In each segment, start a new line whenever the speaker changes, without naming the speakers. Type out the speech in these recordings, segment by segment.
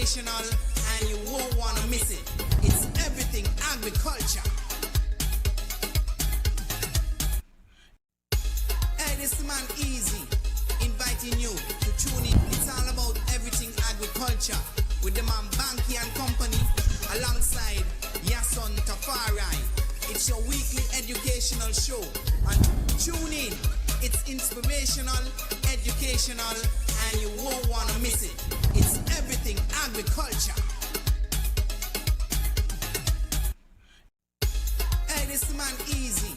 educational, and you won't want to miss it. It's everything agriculture. Hey, this man Easy, inviting you to tune in. It's all about everything agriculture with the man Banky and Company alongside Yason Tafari. It's your weekly educational show, and tune in. It's inspirational, educational, and you won't want to miss it. It's everything agriculture. Hey, this man Easy,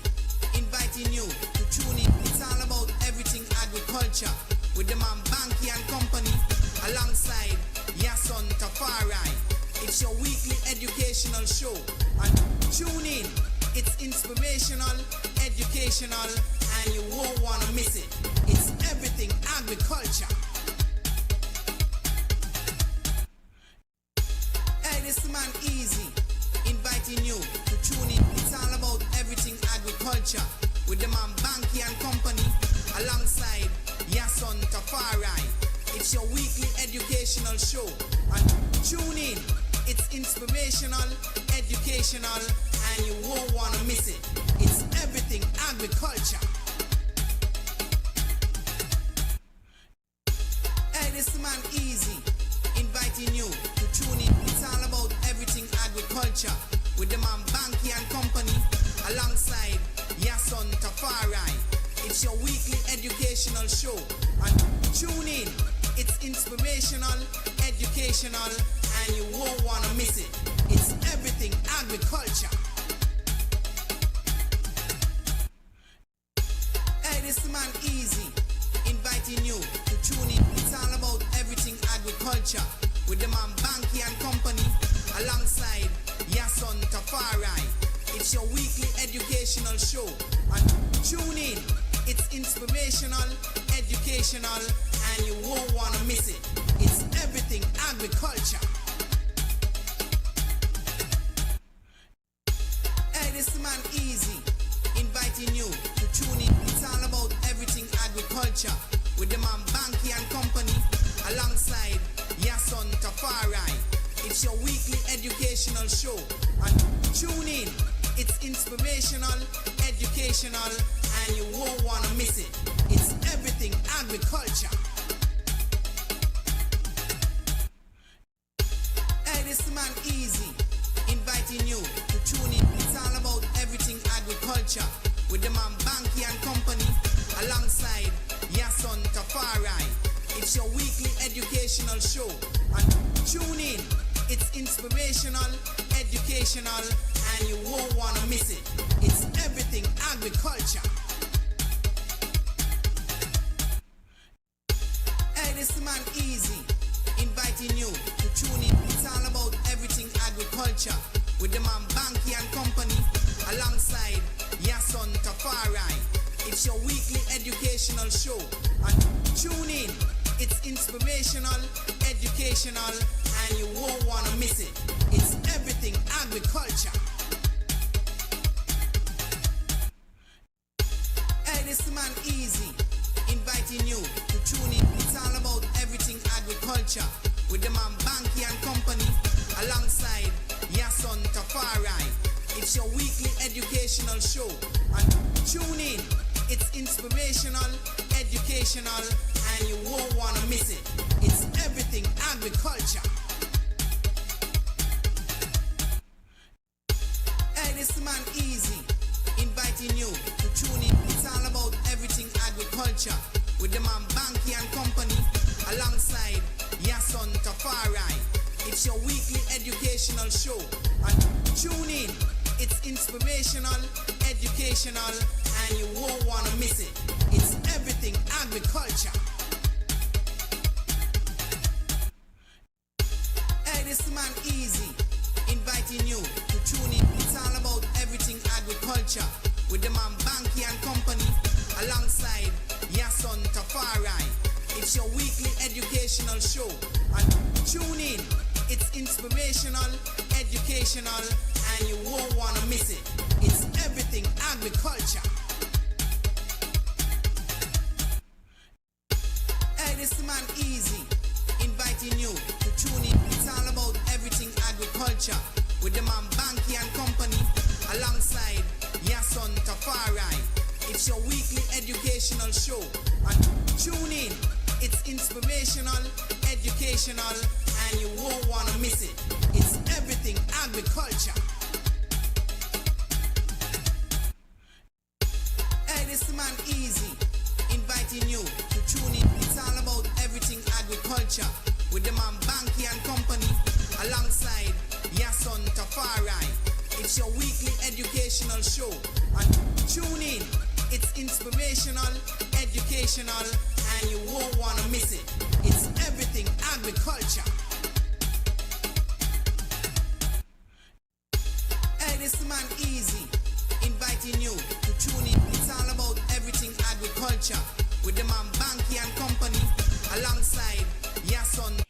inviting you to tune in. It's all about everything agriculture with the man Banky and Company alongside Yason Tafari. It's your weekly educational show, and tune in. It's inspirational, educational, and you won't want to miss it. It's everything agriculture. Hey, this man Easy, inviting you to tune in. It's all about everything agriculture with the man Banky and Company alongside Yason Tafari. It's your weekly educational show, and tune in. It's inspirational, educational, and you won't want to miss it. It's everything agriculture. Hey, this man Easy, inviting you to tune in. It's all about everything agriculture with the man Banky and Company alongside Yason Tafari. It's your weekly educational show, and tune in. It's inspirational, educational, and you won't want to miss it. It's everything agriculture. Hey, this man Easy, inviting you to tune in. It's all about everything agriculture with the man Banky and Company alongside Yason Tafari. It's your weekly educational show, and tune in. It's inspirational, educational, and you won't want to miss it. It's everything agriculture. Hey, this man Easy, inviting you to tune in. It's all about everything agriculture with the man Banky and Company alongside Yason Tafari. It's your weekly educational show, and tune in. It's inspirational, educational, and you won't want to miss it. It's everything agriculture. Hey, this man Easy, inviting you to tune in. It's all about everything agriculture with the man Banky and Company alongside Yason Tafari. It's your weekly educational show, and tune in. It's inspirational, educational, and you won't want to miss it. It's everything agriculture. Hey, this man Easy, inviting you to tune in. It's all about everything agriculture with the man Banky and Company alongside Yason Tafari. It's your weekly educational show, and tune in. It's inspirational, educational, and you won't want to miss it. It's everything agriculture. Hey, this man Easy, inviting you to tune in. It's all about everything agriculture with the man Banky and Company alongside Yason Tafari. It's your weekly educational show, and tune in. It's inspirational, educational, and you won't want to miss it. It's everything agriculture. Hey, this man Easy, inviting you to tune in. It's all about everything agriculture with the man Banky and Company alongside Yason Tafari. It's your weekly educational show, and tune in. It's inspirational, educational, and you won't want to miss it. It's everything agriculture. Hey, this man Easy, inviting you to tune in. It's all about everything agriculture with the man Banky and Company alongside Yason Tafari. It's your weekly educational show, and tune in. It's inspirational, educational, and you won't want to miss it. It's everything agriculture. Hey, this man Easy, inviting you to tune in. It's all show. And tune in. It's inspirational, educational, and you won't want to miss it. It's everything agriculture. Hey, this man Easy, inviting you to tune in. It's all about everything agriculture with the man Banky and Company alongside Yason Tafari. It's your weekly educational show. And tune in. It's inspirational, educational, and you won't want to miss it. It's everything agriculture. Hey, this man Easy, inviting you to tune in. It's all about everything agriculture with the man Banky and Company alongside Yason.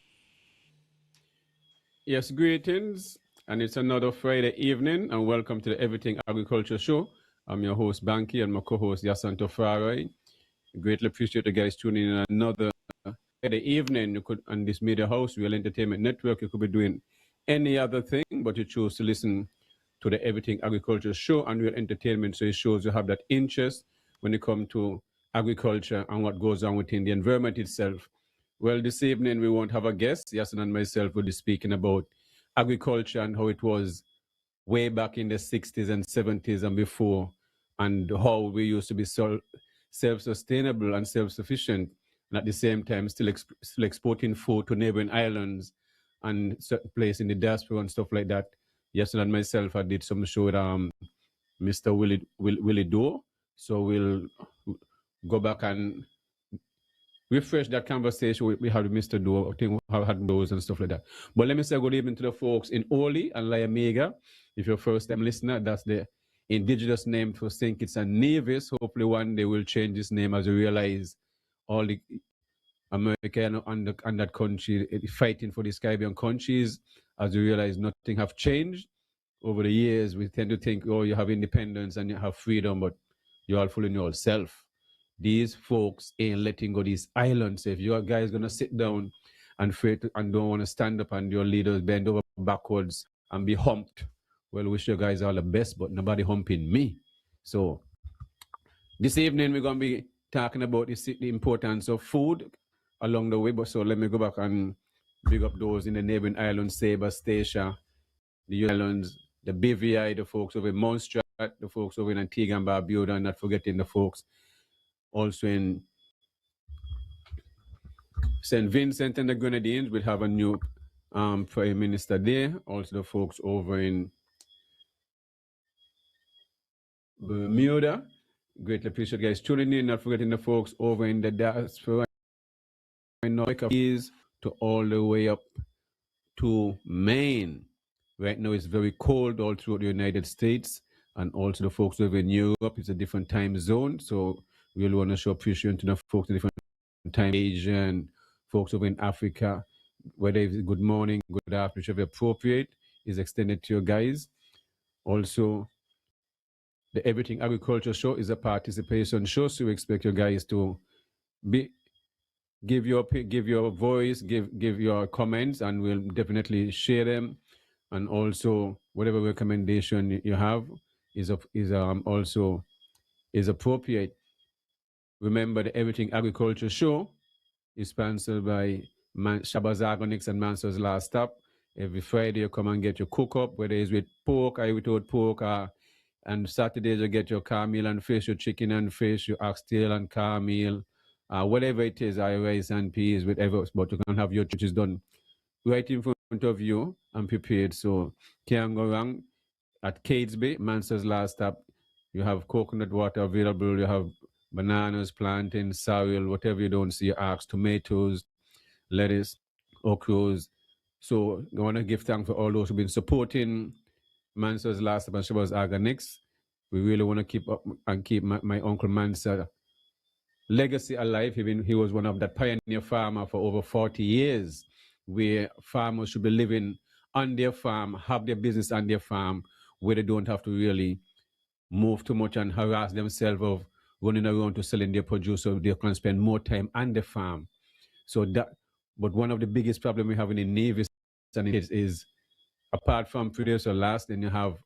Yes, greetings, and it's another Friday evening, and welcome to the Everything Agriculture Show. I'm your host, Banky, and my co-host, Yasanto Farai. Greatly appreciate you guys tuning in another Friday evening. You could, on this media house, Real Entertainment Network, you could be doing any other thing, but you choose to listen to the Everything Agriculture Show and Real Entertainment, so it shows you have that interest when it comes to agriculture and what goes on within the environment itself. Well, this evening we won't have a guest. Yasin and myself will be speaking about agriculture and how it was way back in the 60s and 70s and before, and how we used to be self-sustainable and self-sufficient, and at the same time still exporting food to neighboring islands and certain places in the diaspora and stuff like that. Yasin and myself, I did some show with Mr. Willie Doe. So we'll go back and refresh that conversation we had with Mr. Doe. I think we have had those and stuff like that. But let me say good evening to the folks in Oli and Liamega. If you're a first-time listener, that's the indigenous name for St. Kitts and Nevis. Hopefully one day we'll change this name as we realize all the American and that country fighting for these Caribbean countries, as we realize nothing have changed over the years. We tend to think, oh, you have independence and you have freedom, but you're all fooling yourself. These folks ain't letting go these islands. If you guys gonna sit down and don't want to stand up and your leaders bend over backwards and be humped, well, wish you guys all the best, but nobody humping me. So this evening we're gonna be talking about the importance of food along the way. But so let me go back and big up those in the neighboring islands, Sabre, Statia, the islands, the BVI, the folks over in Montserrat, the folks over in Antigua and Barbuda, and not forgetting the folks also in St. Vincent and the Grenadines. We'll have a new Prime Minister there. Also the folks over in Bermuda. Greatly appreciate guys tuning in. Not forgetting the folks over in the diaspora is to all the way up to Maine. Right now it's very cold all throughout the United States, and also the folks over in Europe. It's a different time zone, so we really want to show appreciation to the folks in different time, Asian folks over in Africa. Whether it's good morning, good afternoon, whichever appropriate is extended to you guys. Also, the Everything Agriculture Show is a participation show, so we expect you guys to give your voice, give your comments, and we'll definitely share them. And also, whatever recommendation you have is also appropriate. Remember, the Everything Agriculture Show is sponsored by Shabazz Organics and Mansell's Last Stop. Every Friday you come and get your cook-up, whether it's with pork or without pork, and Saturdays you get your carmeal and fish, your chicken and fish, your oxtail and carmeal, whatever it is, rice and peas, whatever, but you can have your dishes done right in front of you and prepared, so can't go wrong. At Catesby, Mansell's Last Stop, you have coconut water available, you have bananas, plantains, sorrel, whatever you don't see, you ask, tomatoes, lettuce, okras. So I want to give thanks for all those who've been supporting Mansell's Last Stop and Shabazz Organics. We really want to keep up and keep my Uncle Mansell legacy alive. He was one of that pioneer farmer for over 40 years, where farmers should be living on their farm, have their business on their farm, where they don't have to really move too much and harass themselves of running around to selling their produce, so they can spend more time on the farm. So that, but one of the biggest problems we have in the Navy is apart from predators last, then you have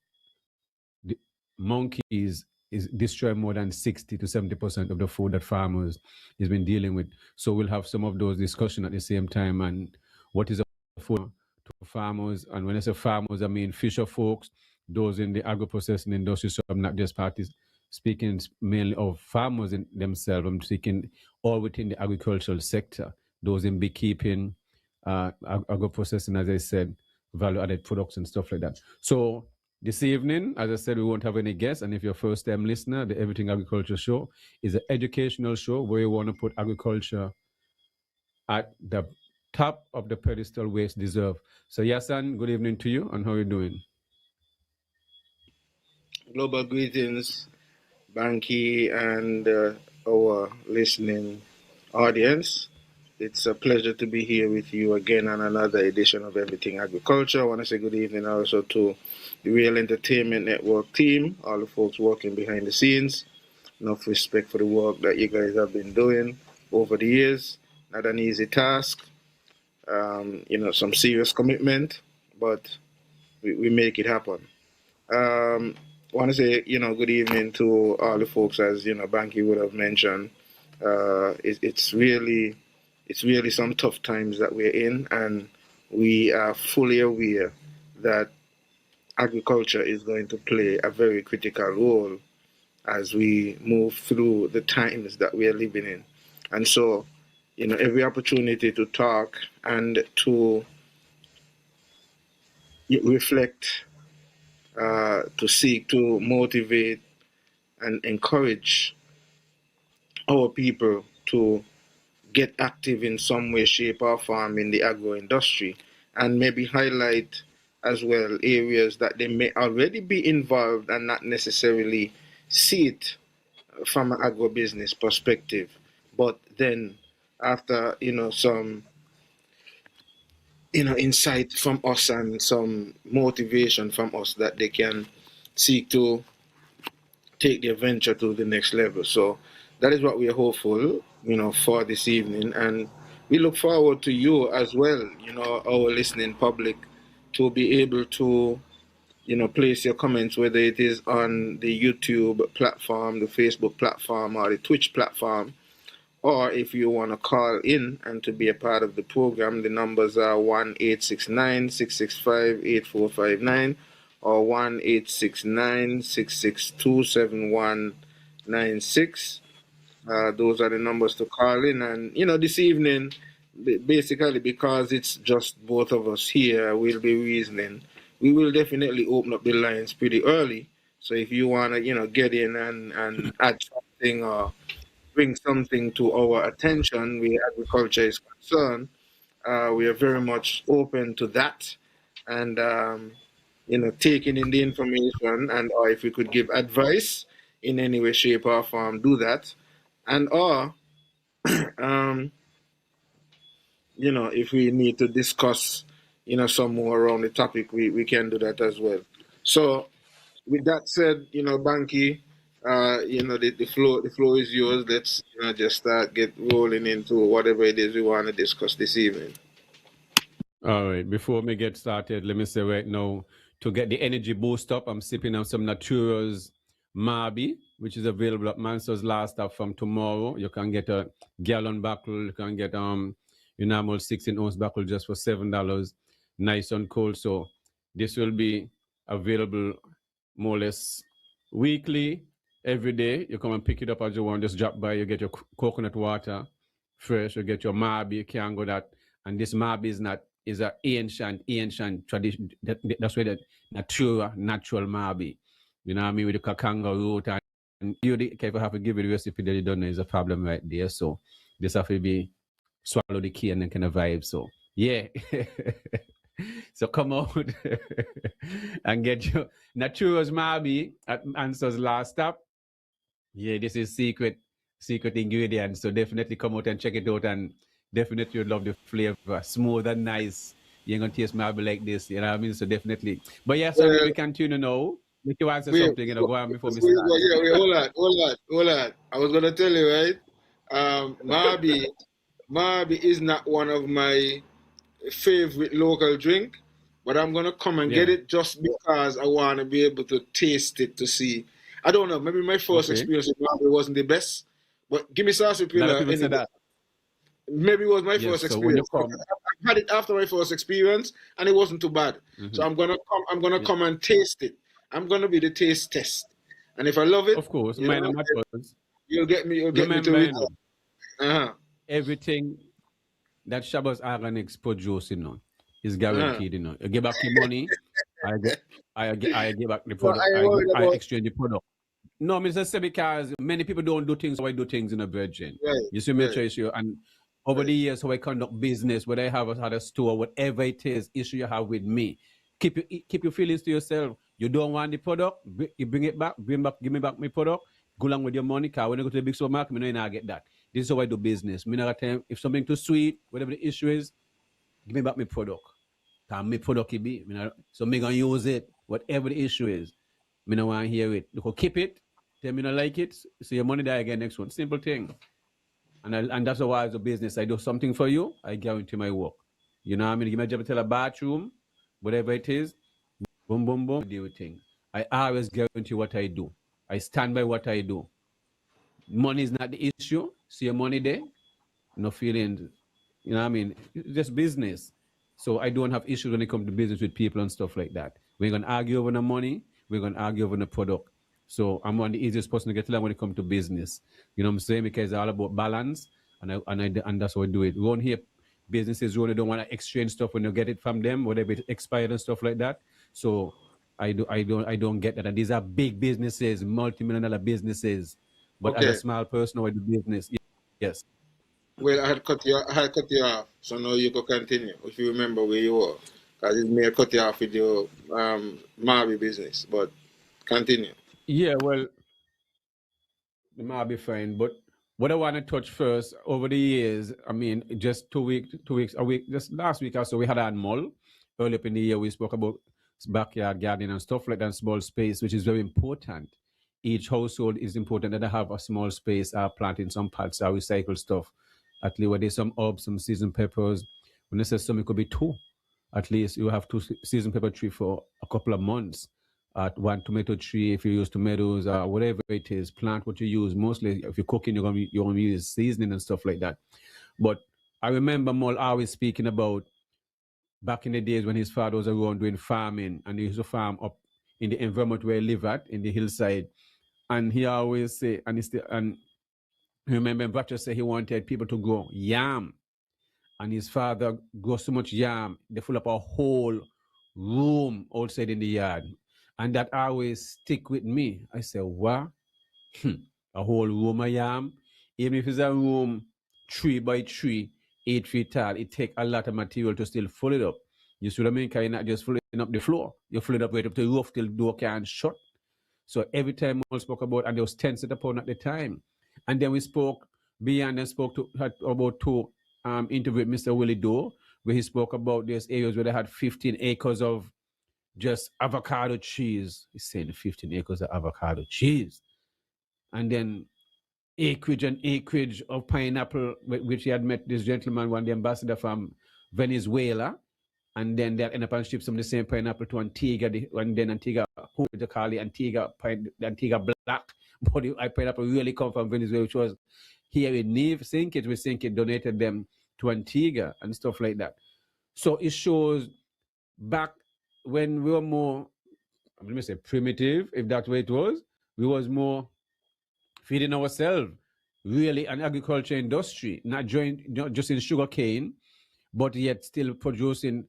the monkeys is destroy more than 60 to 70% of the food that farmers has been dealing with. So we'll have some of those discussion at the same time, and what is a food to farmers. And when I say farmers, I mean fisher folks, those in the agro-processing industry. So I'm not just parties speaking mainly of farmers in themselves. I'm speaking all within the agricultural sector, those in beekeeping, agro-processing, as I said, value-added products and stuff like that. So this evening, as I said, we won't have any guests. And if you're a first-time listener, the Everything Agriculture Show is an educational show where you want to put agriculture at the top of the pedestal where it's deserved. So, Yasan, good evening to you, and how are you doing?
Global greetings, Banky, and our listening audience. It's a pleasure to be here with you again on another edition of Everything Agriculture. I want to say good evening also to the Real Entertainment Network team, all the folks working behind the scenes. Enough respect for the work that you guys have been doing over the years. Not an easy task, some serious commitment, but we make it happen. I want to say, good evening to all the folks, as Banky would have mentioned. It's really some tough times that we're in, and we are fully aware that agriculture is going to play a very critical role as we move through the times that we are living in. And so, every opportunity to talk and to reflect, to seek to motivate and encourage our people to get active in some way, shape, or form in the agro industry, and maybe highlight as well areas that they may already be involved and not necessarily see it from an agro business perspective. But then, after some insight from us and some motivation from us, that they can seek to take the adventure to the next level. So that is what we are hopeful, for this evening. And we look forward to you as well, our listening public, to be able to, place your comments, whether it is on the YouTube platform, the Facebook platform, or the Twitch platform. Or if you want to call in and to be a part of the program, the numbers are 1-869-665-8459 or 1-869-662-7196. Those are the numbers to call in. And, this evening, basically because it's just both of us here, we'll be reasoning. We will definitely open up the lines pretty early. So if you want to, get in and add something or bring something to our attention where agriculture is concerned, we are very much open to that. And, taking in the information, and or if we could give advice in any way, shape, or form, do that. And or, um, if we need to discuss, some more around the topic, we can do that as well. So with that said, Banky, the floor is yours. Let's just start get rolling into whatever it is we want to discuss this evening.
All right. Before we get started, let me say right now, to get the energy boost up, I'm sipping on some Natura's Marby, which is available at Manso's Last Stop from tomorrow. You can get a gallon bottle. You can get normal 16-ounce bottle just for $7, nice and cold. So this will be available more or less weekly, every day. You come and pick it up as you want. Just drop by. You get your coconut water fresh. You get your Marby. You can't go that. And this Marby is an ancient tradition. That's where the natural Marby. You know what I mean? With the kakanga root, and you have to give it the recipe that you don't know is a problem right there. So this have to be swallow the key and then kind of vibe. So yeah. So come out and get your Natura's Marby at Answer's Last Stop. Yeah, this is secret ingredient. So definitely come out and check it out, and definitely you'll love the flavor. Smooth and nice. You ain't gonna taste Marby like this, you know what I mean? So definitely. But yes, yeah, so we continue now. Make you answer something, go on before we start.
Hold on. I was gonna tell you, right? Marby is not one of my favorite local drink, but I'm gonna come and get it just because I want to be able to taste it to see. I don't know. Maybe my first
Okay.
experience with Marvel wasn't the best, but give me
A lot of
sarsaparilla
people
any
say
day.
that.
Maybe it was my
Yes.
first
So when you
experience.
come,
I had it after my first experience, and it wasn't too bad. So
hmm
I'm gonna come. I'm gonna
yeah,
come and taste it. I'm gonna be the taste test, and if I love it,
of course,
you
minor
know,
matters.
you'll get me. You'll get me to
Remember,
return.
you know,
Uh-huh.
everything that Shabbos Organics produce, you know, is
Uh-huh.
guaranteed. You know, you give back your money, I get, I give back the
Well,
product,
I ain't worried
I
about
exchange the product. No, Mr. Say because many people don't do things how I do things in a virgin.
right,
You see, me
right,
try issue, and over
right.
the years how I conduct business, whether I have had a store, whatever it is, issue you have with me, keep your feelings to yourself. You don't want the product, you bring it back, give me back my product, go along with your money. Cause when I go to the big supermarket, me know you not get that. This is how I do business. Me not time if something too sweet, whatever the issue is, give me back my product. Cause my product it be, so me gonna use it, whatever the issue is. Me no want to hear it. You go keep it. Tell me not like it. So your money die again next one. Simple thing. And that's why as a business, I do something for you. I guarantee my work. You know what I mean? Give me a job to tell a bathroom, whatever it is. Boom, boom, boom. Deal with things. I always guarantee what I do. I stand by what I do. Money is not the issue. See your money there. No feeling, you know what I mean? It's just business. So I don't have issues when it comes to business with people and stuff like that. We're gonna argue over the money, we're gonna argue over the product. So I'm one of the easiest person to get along when it comes to business. You know what I'm saying? Because it's all about balance, and that's how we do it. We won't hear businesses really don't want to exchange stuff when you get it from them, whatever it expired and stuff like that. So I don't get that. And these are big businesses, multi-million dollar businesses. But as a
Okay.
small person, I do business. Yes.
Well, I had cut you off, so now you can continue if you remember where you were, because it may cut you off with your Marby business. But continue.
Yeah, well, it might be fine. But what I want to touch first, over the years, I mean, just 2 weeks, a week, just last week or so, we had a mall. Early up in the year, we spoke about backyard gardening and stuff like that, small space, which is very important. Each household is important that they have a small space, planting some pots, recycle stuff. At least where there's some herbs, some seasoned peppers. When I say some, it could be two. At least you have two seasoned pepper tree for a couple of months. One tomato tree, if you use tomatoes or whatever it is, plant what you use. Mostly, if you're cooking, you're gonna use seasoning and stuff like that. But I remember Mol always speaking about back in the days when his father was around doing farming, and he used to farm up in the environment where he lived at in the hillside. And he always say, and remember, Bratcher said he wanted people to grow yam, and his father grew so much yam, they fill up a whole room outside in the yard. And that always stick with me. I said, what? A whole room of yam? Even if it's a room 3 by 3, 8 feet tall, it take a lot of material to still fill it up. You see what I mean? Because you're not just filling up the floor. You fill it up right up to the roof till the door can't shut. So every time we spoke about, and there was 10 set upon at the time. And then we spoke beyond and spoke to about two interview with Mr. Willie Doe, where he spoke about these areas where they had 15 acres of just avocado cheese. He's saying 15 acres of avocado cheese. And then acreage of pineapple, which he had met this gentleman, one the ambassador from Venezuela, and then they'll end up and ship some of the same pineapple to Antigua, and then Antigua, who they call it Antigua Black, but the pineapple really come from Venezuela, which was here in Neve, we think it donated them to Antigua and stuff like that. So it shows back when we were more, let me say primitive, if that's what it was, we was more feeding ourselves, really an agriculture industry, not just in sugar cane, but yet still producing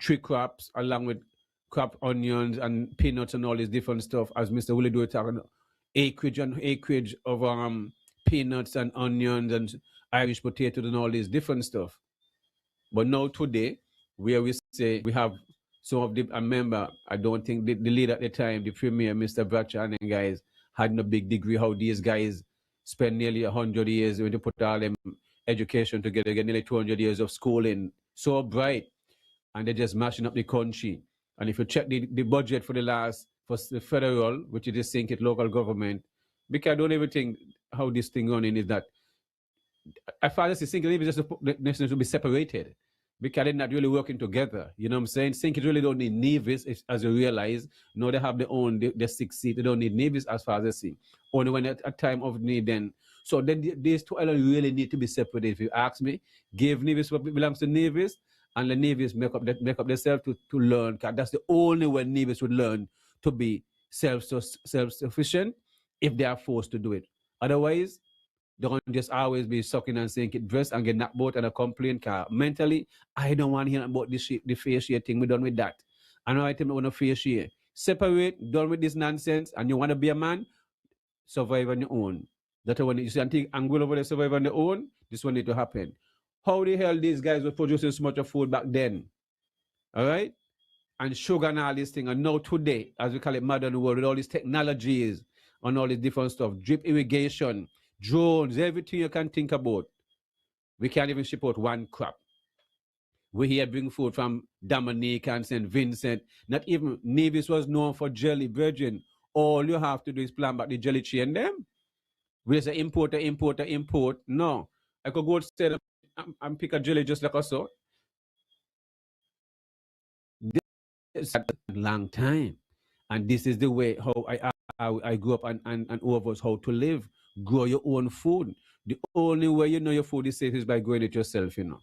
tree crops along with crop onions and peanuts and all this different stuff, as Mr. Willie do talking acreage of peanuts and onions and Irish potatoes and all this different stuff. But now today, where we say we have some of the, I remember, I don't think the leader at the time, the premier, Mr. Bratcher and them guys, had no big degree how these guys spend nearly 100 years when they put all them education together, get nearly 200 years of schooling, so bright, and they're just mashing up the country. And if you check the budget for for the federal, which is think it local government, because I don't even think how this thing running is that I find this thinking maybe just necessary to be separated. because they're not really working together. You know what I'm saying? Think it really don't need navies, as you realize. No, they have their own, their 6 seat. They don't need navies as far as I see. Only when at a time of need then. So then these two islands really need to be separated. If you ask me, give navies what belongs to navies, and the navies make up themselves to learn. Because that's the only way navies would learn to be self-sufficient if they are forced to do it. Otherwise, don't just always be sucking and saying it dress and get knocked out and a complaint. Cause mentally, I don't want to hear about this shit, the face share thing. We're done with that. I know I think we want to face share. Separate, done with this nonsense, and you want to be a man, survive on your own. That's when you see and think Angola over there survive on their own, this one need to happen. How the hell these guys were producing so much of food back then? All right? And sugar and all this thing. And now today, as we call it modern world, with all these technologies and all this different stuff, drip irrigation, drones, everything you can think about. We can't even ship out one crop. We here bring food from Dominique and St. Vincent. Not even Nevis was known for jelly, virgin. All you have to do is plant back the jelly chain them. We say importer. No. I could go outside and pick a jelly just like us. So. This is a long time. And this is the way how I grew up and over us how to live. Grow your own food. The only way you know your food is safe is by growing it yourself, you know.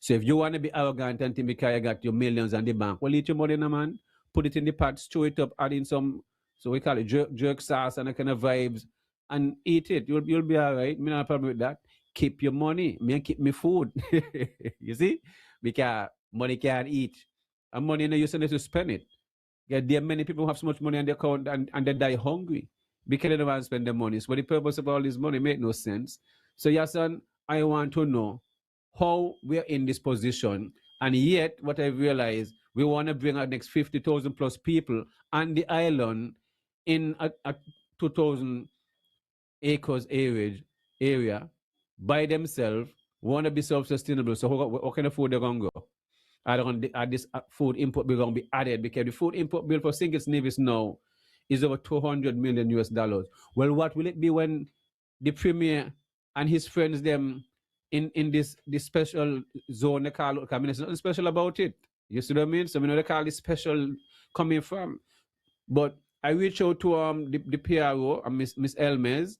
So if you want to be arrogant and think because you got your millions in the bank, well, eat your money, no, man. Put it in the pot, stew it up, add in some, so we call it jerk sauce and a kind of vibes, and eat it. You'll be all right. Me not a problem with that. Keep your money. Me keep me food. You see? Because money can't eat. And money, you know, you still need to spend it. Yeah, there are many people who have so much money on their account and they die hungry because they don't want to spend their money. So what the purpose of all this money make no sense. So yes, son, I want to know how we're in this position, and yet what I realized, we want to bring our next 50,000 plus people on the island in a 2,000 acres area by themselves, want to be self-sustainable. So what kind of food they're going to go? Are this food import bill going to be added? Because the food import bill for St. Nevis now is over 200 million US dollars. Well, what will it be when the premier and his friends them in this special zone they call it? I mean, there's nothing special about it. You see what I mean? So we know they call it special coming from. But I reached out to the PRO and Miss Elmes,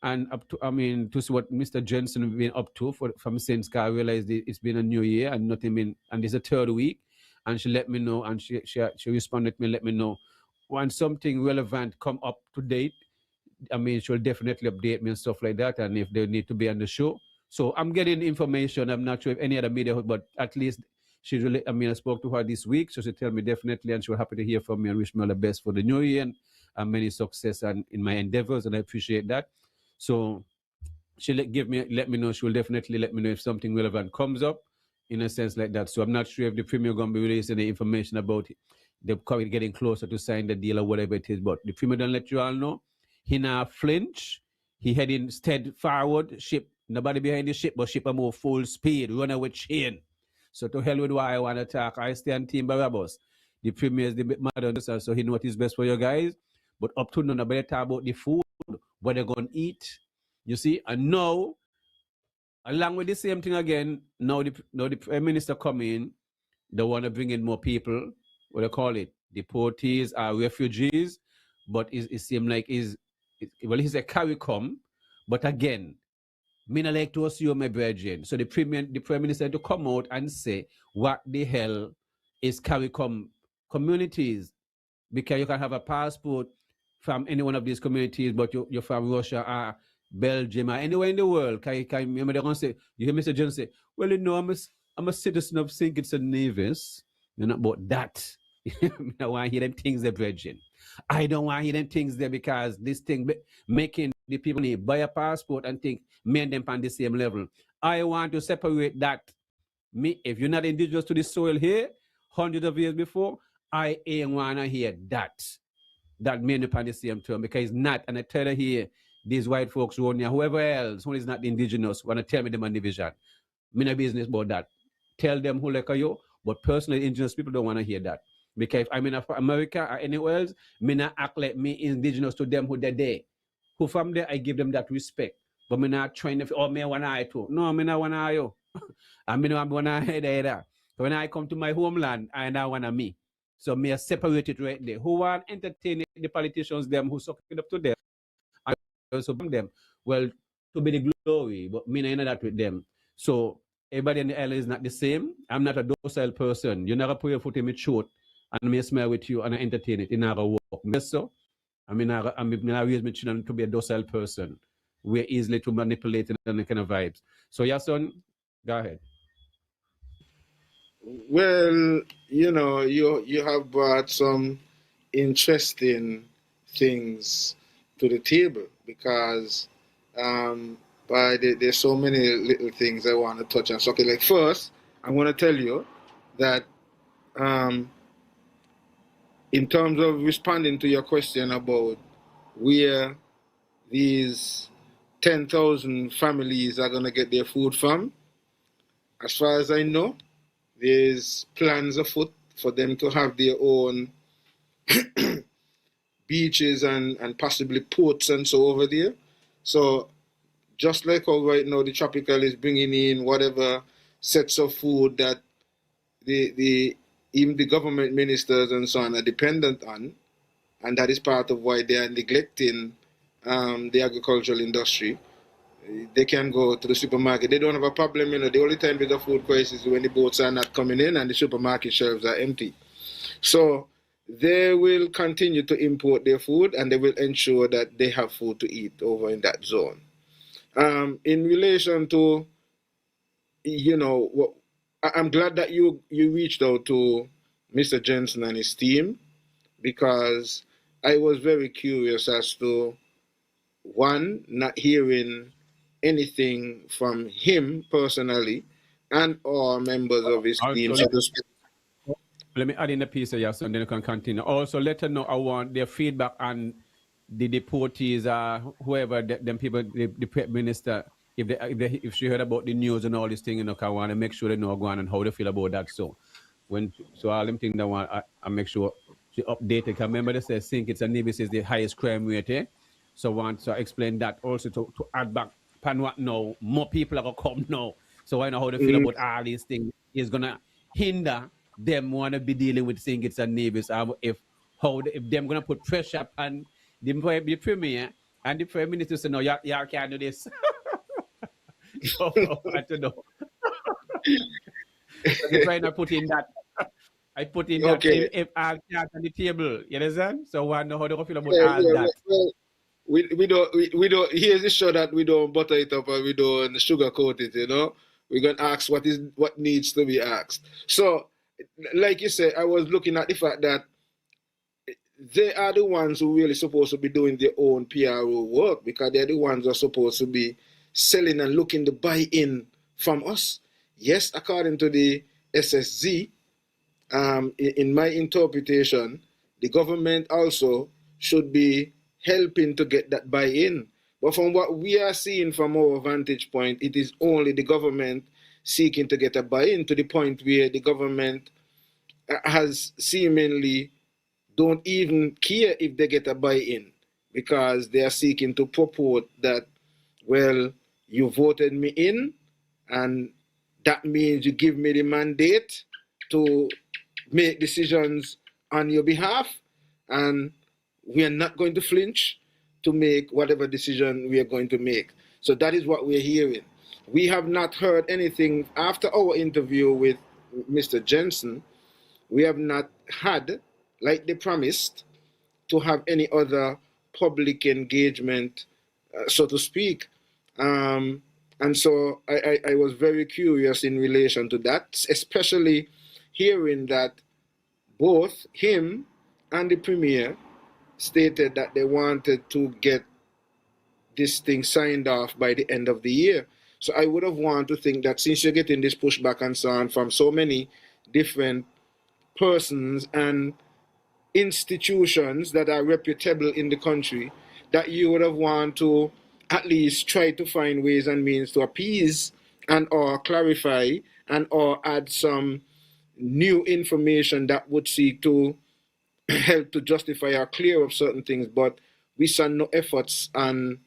and up to, I mean, to see what Mr. Jensen has been up to from since I realized it's been a new year and nothing been, and it's a third week, and she let me know, and she responded to me, let me know when something relevant come up to date. I mean, she'll definitely update me and stuff like that, and if they need to be on the show. So I'm getting information. I'm not sure if any other media, but at least she really, I mean, I spoke to her this week, so she tell me definitely, and she was happy to hear from me and wish me all the best for the new year and many success and in my endeavors, and I appreciate that. So she let me know. She will definitely let me know if something relevant comes up in a sense like that. So I'm not sure if the premier going to be releasing the information about it. They're getting closer to sign the deal or whatever it is. But the premier don't let you all know. He now flinch. He heading stead forward. Ship, nobody behind the ship, but ship a more full speed. Runner with chain. So to hell with why I want to talk. I stay on Team Barabbas. The premier is the bit mad on this, so he know what is best for you guys. But up to now, nobody talk about the food, what they're going to eat. You see? And now, along with the same thing again, now the Prime Minister come in, they want to bring in more people, what they call it, deportees or refugees, but it seems like he's a carry come, but again, me not like to assume my brethren. So the Prime Minister to come out and say what the hell is carry come communities, because you can have a passport from any one of these communities, but you're from Russia or Belgium or anywhere in the world. Can remember they're gonna say, you hear Mr. Jones say, well, you know, I'm a citizen of St. Kitts and Nevis. You're not about that. I don't want to hear them things there, brethren. I don't want to hear them things there, because this thing making the people need buy a passport and think me and them on the same level. I want to separate that. Me, if you're not indigenous to the soil here, hundreds of years before, I ain't want to hear that men upon the same term, because it's not. And I tell you here, these white folks who here, whoever else who is not indigenous, want to tell me them on division. Me no business about that. Tell them who like you, but personally, indigenous people don't want to hear that. Because if I'm in America or anywhere else, me not act like me indigenous to them who they're there. Who from there, I give them that respect. But me not trying to, oh, me one eye too. No, me not one eye you. I mean, I'm going to head there. So when I come to my homeland, I now want to me. So me separate it right there. Who want entertain the politicians, them who suck it up to them, and also them. Well, to be the glory, but me not that with them. So everybody in the island is not the same. I'm not a docile person. You never put your foot in my throat and me smile with you and I entertain it. It never work. Yes, so I mean, I raise my children to be a docile person. We're easily to manipulate and the kind of vibes. So, yeah, son, go ahead.
Well, you have brought some interesting things to the table because there's so many little things I want to touch on. So, okay, like first, I want to tell you that um, in terms of responding to your question about where these 10,000 families are going to get their food from, as far as I know, there's plans afoot for them to have their own beaches and possibly ports and so over there. So just like how right now the tropical is bringing in whatever sets of food that the even the government ministers and so on are dependent on, and that is part of why they are neglecting the agricultural industry. They can go to the supermarket. They don't have a problem, The only time there's a food crisis is when the boats are not coming in and the supermarket shelves are empty. So they will continue to import their food and they will ensure that they have food to eat over in that zone. In relation to, I'm glad that you reached out to Mr. Jensen and his team because I was very curious as to one, not hearing anything from him personally and or members of his team.
Also,
So to speak.
let me add in a piece of yes, and then you can continue. Also, let her know I want their feedback on the deportees, whoever them people, the prep minister, if she heard about the news and all these things, I want to make sure they know going and how they feel about that. So all them things that I make sure she updated. Because remember they say think it's a Nevis is the highest crime rate, eh? So want to explain that also to add back pan what now more people are gonna come now. So I know how they feel about all these things is gonna hinder them want to be dealing with think it's a Nevis. If them gonna put pressure on the premier and the prime minister say no, y'all can't do this. So I don't know. So they try to put in that. I put in that
Okay.
if all cards on the table. You understand? So I know how they feel about
Yeah,
all
yeah,
that.
well, we don't here's the show that we don't butter it up and we don't sugarcoat it. We're gonna ask what needs to be asked. So like you said, I was looking at the fact that they are the ones who really supposed to be doing their own PRO work because they're the ones who are supposed to be selling and looking to buy in from us. Yes, according to the SSZ, in my interpretation, the government also should be helping to get that buy-in. But from what we are seeing from our vantage point, it is only the government seeking to get a buy-in to the point where the government has seemingly don't even care if they get a buy-in because they are seeking to purport that, well, you voted me in and that means you give me the mandate to make decisions on your behalf and we are not going to flinch to make whatever decision we are going to make. So that is what we're hearing. We have not heard anything after our interview with Mr. Jensen. We have not had, like they promised, to have any other public engagement, so to speak. And so I was very curious in relation to that, especially hearing that both him and the premier stated that they wanted to get this thing signed off by the end of the year. So I would have wanted to think that since you're getting this pushback and so on from so many different persons and institutions that are reputable in the country, that you would have wanted to at least try to find ways and means to appease and or clarify and or add some new information that would seek to help to justify or clear up certain things. But we saw no efforts on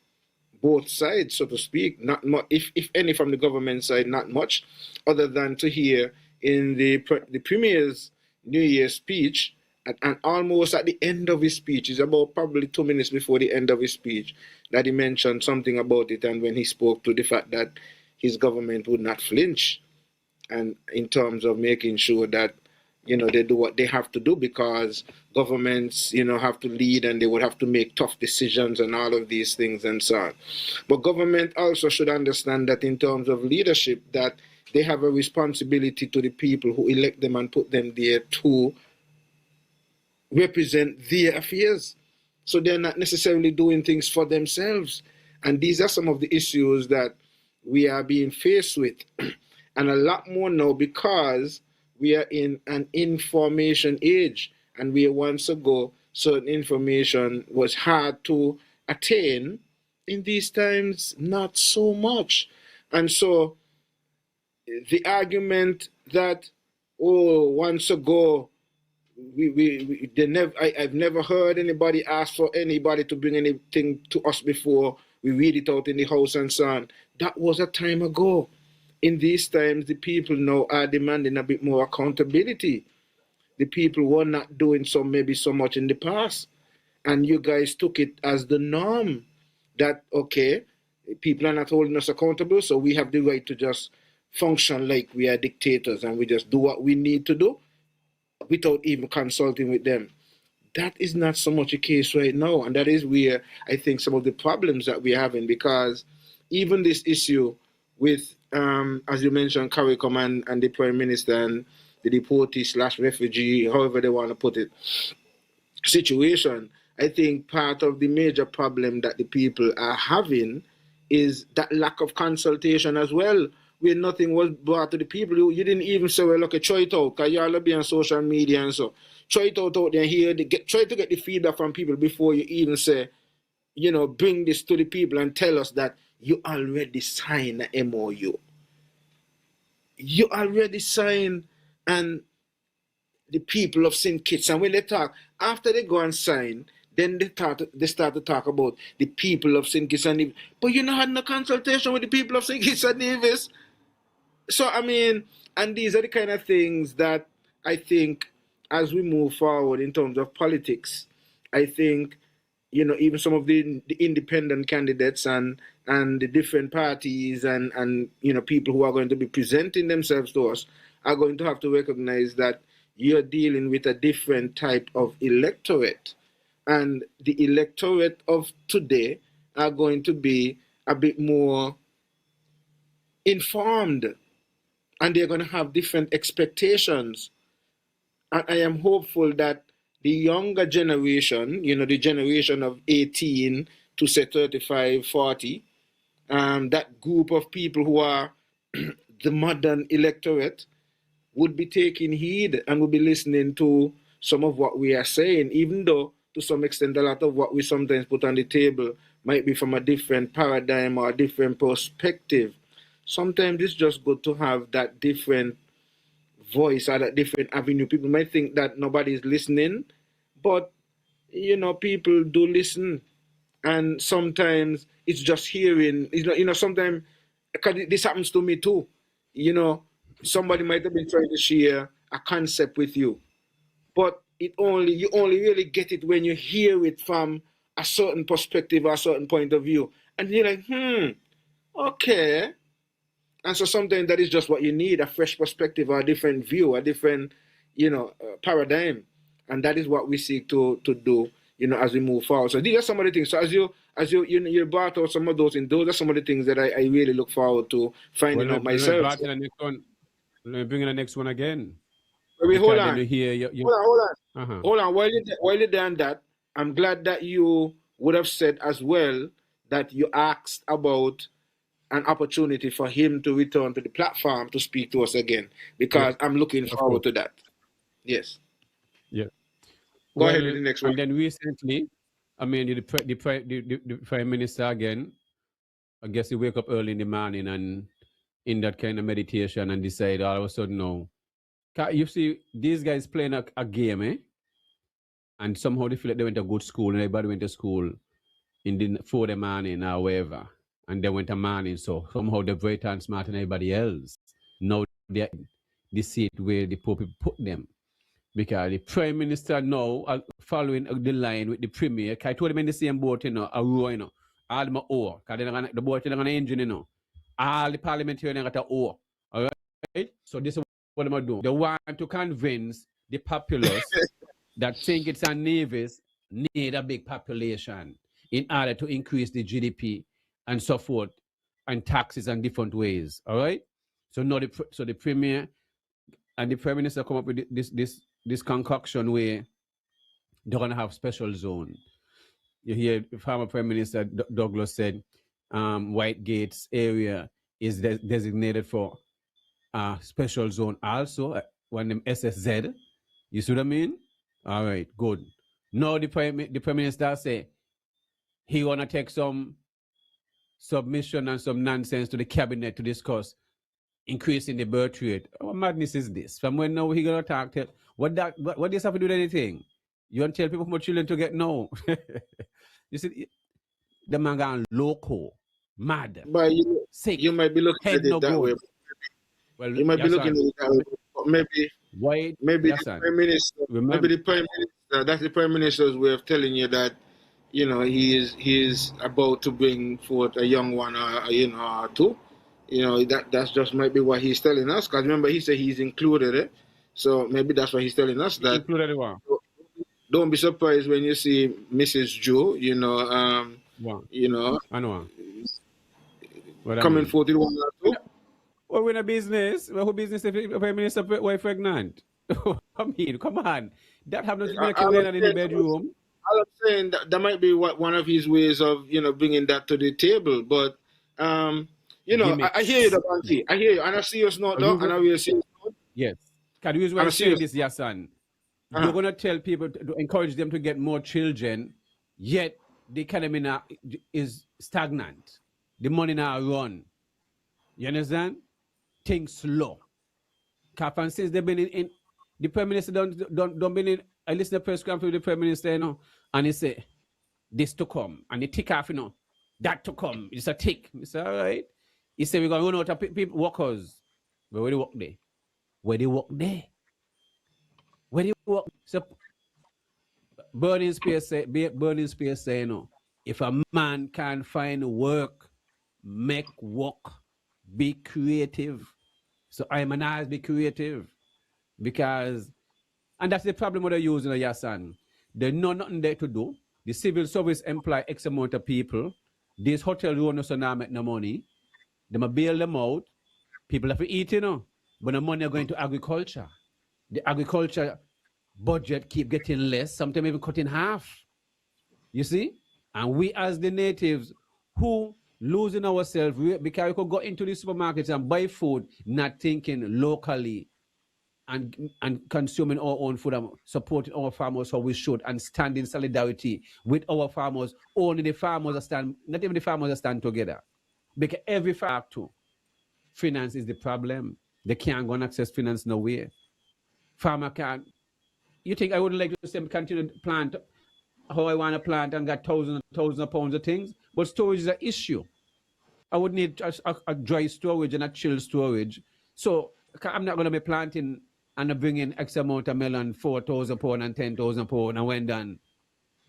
both sides, so to speak. Not much, if any, from the government side, not much, other than to hear in the premier's New Year's speech, and almost at the end of his speech, is about probably 2 minutes before the end of his speech, that he mentioned something about it, and when he spoke to the fact that his government would not flinch, and in terms of making sure that they do what they have to do, because governments have to lead, and they would have to make tough decisions and all of these things and so on. But government also should understand that in terms of leadership, that they have a responsibility to the people who elect them and put them there to represent their affairs. So they're not necessarily doing things for themselves. And these are some of the issues that we are being faced with. And a lot more now, because we are in an information age. And where once ago, certain information was hard to attain, in these times, not so much. And so the argument that, once ago, I've never heard anybody ask for anybody to bring anything to us before we read it out in the house and so on. That was a time ago. In these times, the people now are demanding a bit more accountability. The people were not doing maybe so much in the past. And you guys took it as the norm that, okay, people are not holding us accountable, so we have the right to just function like we are dictators, and we just do what we need to do without even consulting with them. That is not so much a case right now. And that is where I think some of the problems that we're having, because even this issue with, as you mentioned, CARICOM and the Prime Minister and the deportee/refugee, however they want to put it, situation, I think part of the major problem that the people are having is that lack of consultation as well, where nothing was brought to the people. You didn't even say, well, okay, try it out, because you all be on social media and so. Try it out there here. Try to get the feedback from people before you even say, bring this to the people and tell us that you already signed an MOU. You already signed, and the people of St. Kitts, and when they talk, after they go and sign, then they start to talk about the people of St. Kitts and Nevis. But you had no consultation with the people of St. Kitts and Nevis. So, I mean, and these are the kind of things that I think as we move forward in terms of politics, I think, even some of the independent candidates and the different parties and people who are going to be presenting themselves to us are going to have to recognize that you're dealing with a different type of electorate. And the electorate of today are going to be a bit more informed, and they're going to have different expectations. And I am hopeful that the younger generation, the generation of 18 to say 35, 40, that group of people who are the modern electorate would be taking heed and would be listening to some of what we are saying, even though to some extent a lot of what we sometimes put on the table might be from a different paradigm or a different perspective. Sometimes it's just good to have that different voice or that different avenue. People might think that nobody is listening, but people do listen, and sometimes it's just hearing. Sometimes, because this happens to me too. Somebody might have been trying to share a concept with you, but you only really get it when you hear it from a certain perspective or a certain point of view, and you're like, okay. And so sometimes that is just what you need, a fresh perspective or a different view, a different, paradigm. And that is what we seek to do, as we move forward. So these are some of the things. So as you brought out some of those, and those are some of the things that I really look forward to finding out myself.
Let me bring in the next one again.
Wait, hold on. Hold on. While you're done that, I'm glad that you would have said as well that you asked about an opportunity for him to return to the platform to speak to us again, because I'm looking forward to that. Yes.
Yeah.
Go ahead with the next one.
And then recently, I mean, the Prime Minister again, I guess he wake up early in the morning and in that kind of meditation and decide all of a sudden, no. You see, these guys playing a game, and somehow they feel like they went to good school and everybody went to school. in the 4 morning or wherever, and they went a morning, so somehow they're greater and smarter than everybody else. Now they're the seat where the poor people put them. Because the prime minister now following the line with the premier, I told them in the same boat, a row, all my oar, because the boat is on an engine, all the parliamentarians got a oar. All right? So this is what I'm doing. They want to convince the populace that think it's a navies need a big population in order to increase the GDP and so forth, and taxes and different ways. All right. So now the premier and the prime minister come up with this concoction where they're gonna have special zone. You hear the former prime minister Douglas said, White Gates area is designated for special zone also. When them SSZ, you see what I mean? All right, good. Now the prime minister say he wanna take some submission and some nonsense to the cabinet to discuss increasing the birth rate. What madness is this? From when now he gonna talk to what this have to do with anything? You want to tell people how much children to get? No. You see, the man gone loco, mad,
But
sick,
you might be looking
head
at it
no
that
good.
way.
Well,
You might be
yes,
looking at it that way. But maybe
yes,
the
sir.
prime minister,
Remember,
that's the prime minister's way of telling you that he is about to bring forth a young one, or two. That's just might be what he's telling us. Because remember, he said he's included it. So maybe that's what he's telling us, that
included one.
don't be surprised when you see Mrs. Joe,
One. I know. What I
coming
mean.
forth with one or two.
Well, we're in a business. Well, who business if the prime minister wife pregnant? I mean, come on. That happens to be like
All I'm
in the bedroom.
saying that might be one of his ways of bringing that to the table. But I hear you, Banky. I hear you, and I see you not though, and I will see.
Yes. Can the reason why
And
I'm
I see
saying
you.
this, yes, son? You're gonna tell people to encourage them to get more children, yet the economy now is stagnant. The money now run. You understand? Things slow. Captain says they've been in the prime minister don't been in. I listen to the press conference with the prime minister, and he say this to come, and he tick off, that to come. It's a tick. He say, all right. He said we're gonna run out of people workers. But where they work there? Where they work there? Where they work? So Burning Spears say, if a man can find work, make work, be creative. So I'm an always be creative, because, and that's the problem with the using of your son. They know nothing there to do. The civil service employ X amount of people. These hotel owners are not make no money. They might bail them out. People have to eat, but the money are going to agriculture. The agriculture budget keep getting less, sometimes even cut in half. You see? And we as the natives who losing ourselves because we could go into the supermarkets and buy food, not thinking locally and consuming our own food and supporting our farmers how we should, and stand in solidarity with our farmers. Only the farmers are stand, not even the farmers are stand together. Because every factor, finance is the problem. They can't go and access finance nowhere. Farmer can't. You think I would like to see continue to plant how I want to plant and got thousands and thousands of pounds of things, but storage is an issue. I would need a dry storage and a chill storage. So I'm not going to be planting and bringing X amount of melon, 4,000 pounds and 10,000 pounds, and when done,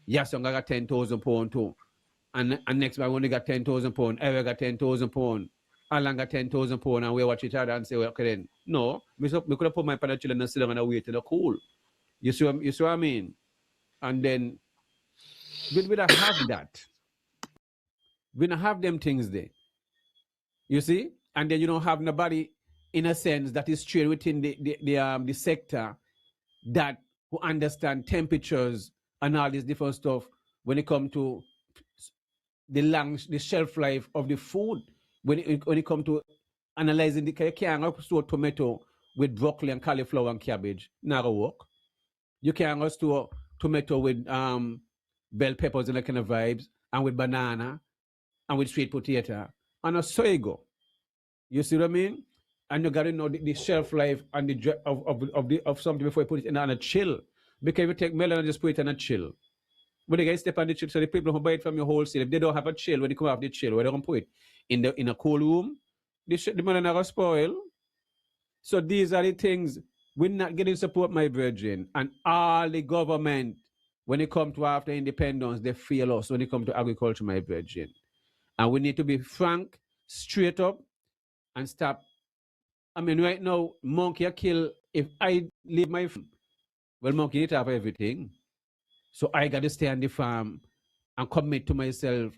yes, I got 10,000 pounds too. And next month I only got 10,000 pounds, I got 10,000 pounds, Alan got 10,000 pounds, and we watch each other and say, well, okay then. No, we could have put my pan children and sit down and wait till the cool. You see what I mean? And then we don't have that. We don't have them things there. You see? And then you don't have nobody, in a sense, that is trained within the sector that who understand temperatures and all this different stuff when it comes to the shelf life of the food. When it comes to analyzing you can't store tomato with broccoli and cauliflower and cabbage. Not gonna work. You can't store tomato with bell peppers and that kind of vibes, and with banana and with sweet potato. And so you go. You see what I mean? And you gotta know the shelf life and of something before you put it in on a chill. Because if you take melon and just put it in a chill, When they get step on the chill, so the people who buy it from your wholesale, if they don't have a chill, when they come off the chill, where they gonna put it in a cold room, the money never spoil. So these are the things we're not getting support, my virgin, and all the government when it comes to after independence, they fail us when it comes to agriculture, my virgin. And we need to be frank, straight up, and stop. I mean, right now, monkey kill. If I leave my farm, well, monkey need to have everything. So I got to stay on the farm and commit to myself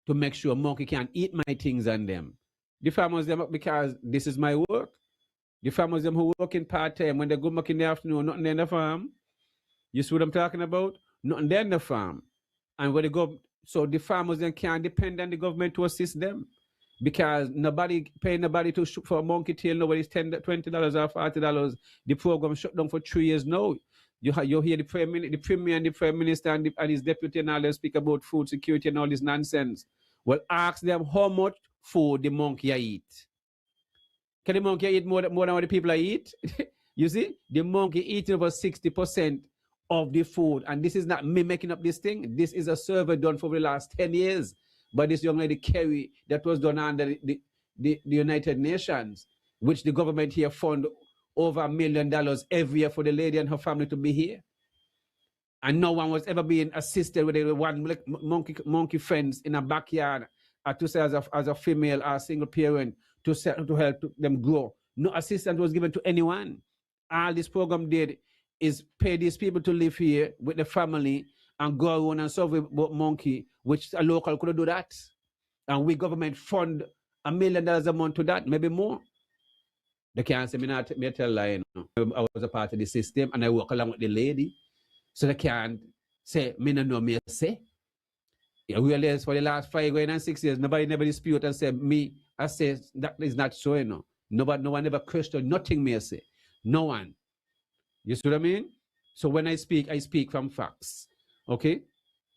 to make sure monkey can eat my things and them. The farmers them because this is my work. The farmers them who work in part-time, when they go back in the afternoon, nothing there in the farm. You see what I'm talking about? Nothing there in the farm. And when they go, so the farmers then can't depend on the government to assist them. Because nobody paying nobody to shoot for a monkey tail, nobody's $20 or $40. The program shut down for 3 years now. You hear the premier and the prime minister and his deputy and all them speak about food security and all this nonsense. Well, ask them how much food the monkey eat. Can the monkey eat more than what the people eat? You see, the monkey eating over 60% of the food, and this is not me making up this thing. This is a survey done for the last 10 years by this young lady Kerry that was done under the United Nations, which the government here fund over $1 million every year for the lady and her family to be here. And no one was ever being assisted with a one monkey fence in a backyard to say as a female or a single parent to help them grow. No assistance was given to anyone. All this program did is pay these people to live here with the family and go around and solve about monkey, which a local could do that. And we government fund $1 million a month to that, maybe more. They can't say me tell lie, you know. I was a part of the system and I work along with the lady. So they can't say, me no know me say. I realize for the last 5 going and 6 years, nobody never dispute and say, me, I say, that is not so, you know. No one ever question nothing me say. No one. You see what I mean? So when I speak from facts. Okay?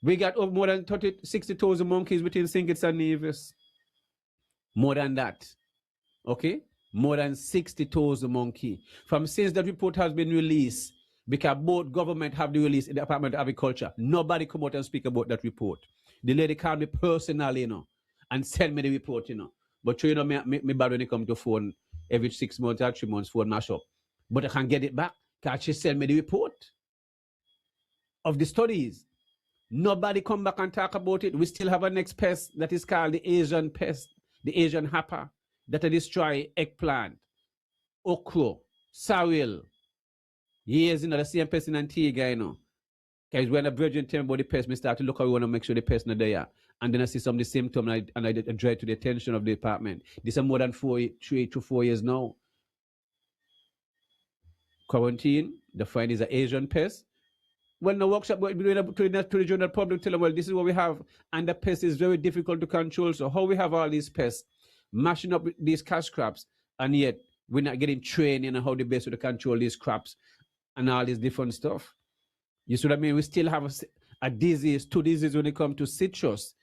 We got over more than 60,000 monkeys within St. Kitts and Nevis. More than that. Okay? More than 60,000 monkeys. From since that report has been released, because both government have the release in the Department of Agriculture, nobody come out and speak about that report. The lady called me personally, you know, and send me the report, you know. But you know, me bad when it come to phone every 6 months or 3 months, phone mash up. But I can get it back because she sent me the report of the studies. Nobody come back and talk about it. We still have a next pest that is called the Asian pest, the Asian hopper, that destroy eggplant, okra, sorrel. Years, you know, the same pest in Antigua, you know. Because when a virgin tell me about the pest, I start to look around and make sure the pest not there. And then I see some of the symptoms and I dread to the attention of the department. This is more than 3 to 4 years now. Quarantine, the find is an Asian pest. When the workshop to the general public, tell them, well, this is what we have. And the pest is very difficult to control. So how we have all these pests mashing up these cash crops, and yet we're not getting trained in how the best to control these crops and all this different stuff. You see what I mean? We still have a disease, 2 diseases when it comes to citrus.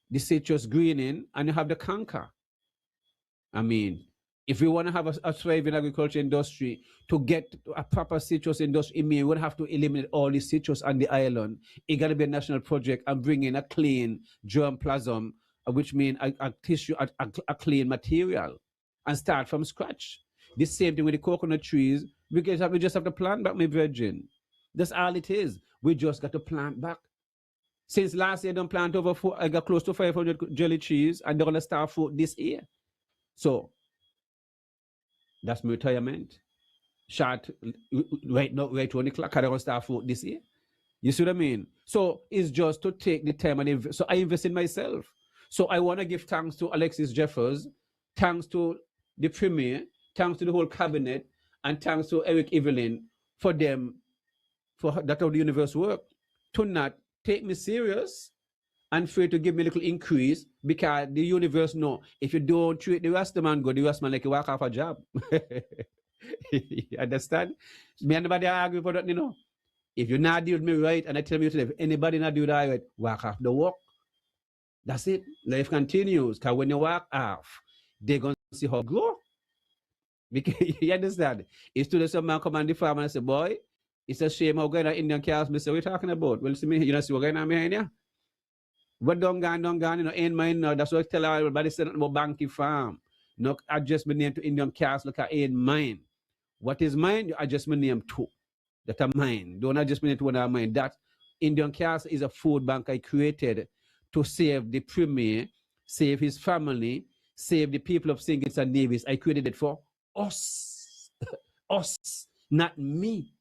The citrus greening, and you have the canker. I mean, if we want to have a thriving agriculture industry, to get a proper citrus industry, we would have to eliminate all the citrus on the island. It got to be a national project and bring in a clean germplasm, which means a tissue, a clean material, and start from scratch. The same thing with the coconut trees. We just have to plant back, my virgin. That's all it is. We just got to plant back. Since last year, I don't plant I got close to 500 jelly trees, and they're going to start fruit this year. So, that's my retirement. Short, right now, right 20 o'clock, they're going to start fruit this year. You see what I mean? So, it's just to take the time and invest. So, I invest in myself. So, I want to give thanks to Alexis Jeffers, thanks to the Premier, thanks to the whole cabinet, and thanks to Eric Evelyn for them, for that how the universe work, to not take me serious and free to give me a little increase, because the universe know if you don't treat the Rasta man good, the Rasta man like you walk off a job. You understand? Me and nobody argue for that, you know. If you not do with me right, and I tell you today, if anybody not do that right, walk off the walk. That's it. Life continues. Because when you walk off, they're going to see how you grow. Because, you understand? It's to the some man come on the farm and say, boy, It's a shame how going to Indian cars. Me say, what you talking about? Well, see me, you know, see what going on behind you? What don't gone, you know, ain't mine now. That's what I tell everybody say nothing about Banky Farm. No adjust my name to Indian cars, look at ain't mine. What is mine? You adjust my name to. That are mine. Don't adjust my name to one of mine. That Indian cars is a food bank I created to save the premier, save his family, save the people of St. Kitts and Nevis. I created it for us. Us, not me.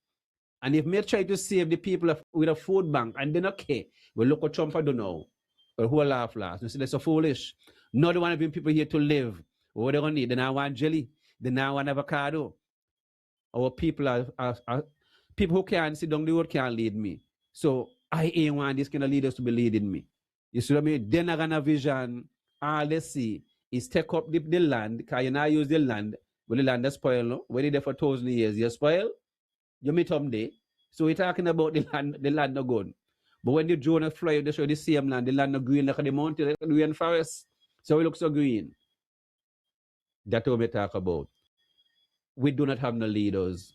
And if me try to save the people with a food bank and then okay, well look what Trump I don't know. But who laugh last? You see, that's so foolish. Not the one of people here to live. What they gonna need? They now want jelly. They now want avocado. Our people are people who can't sit down the road can't lead me. So I ain't want these kind of leaders to be leading me. You see what I mean? They're not gonna vision. All they see is take up the land, because you now use the land. Well, the land is spoiled, no? When it's there for 1,000 years, you spoil, you meet them there. So we're talking about the land no good. But when the drone fly, they show the same land, the land no green like the mountain, like the green forest. So it looks so green. That's what we talk about. We do not have no leaders.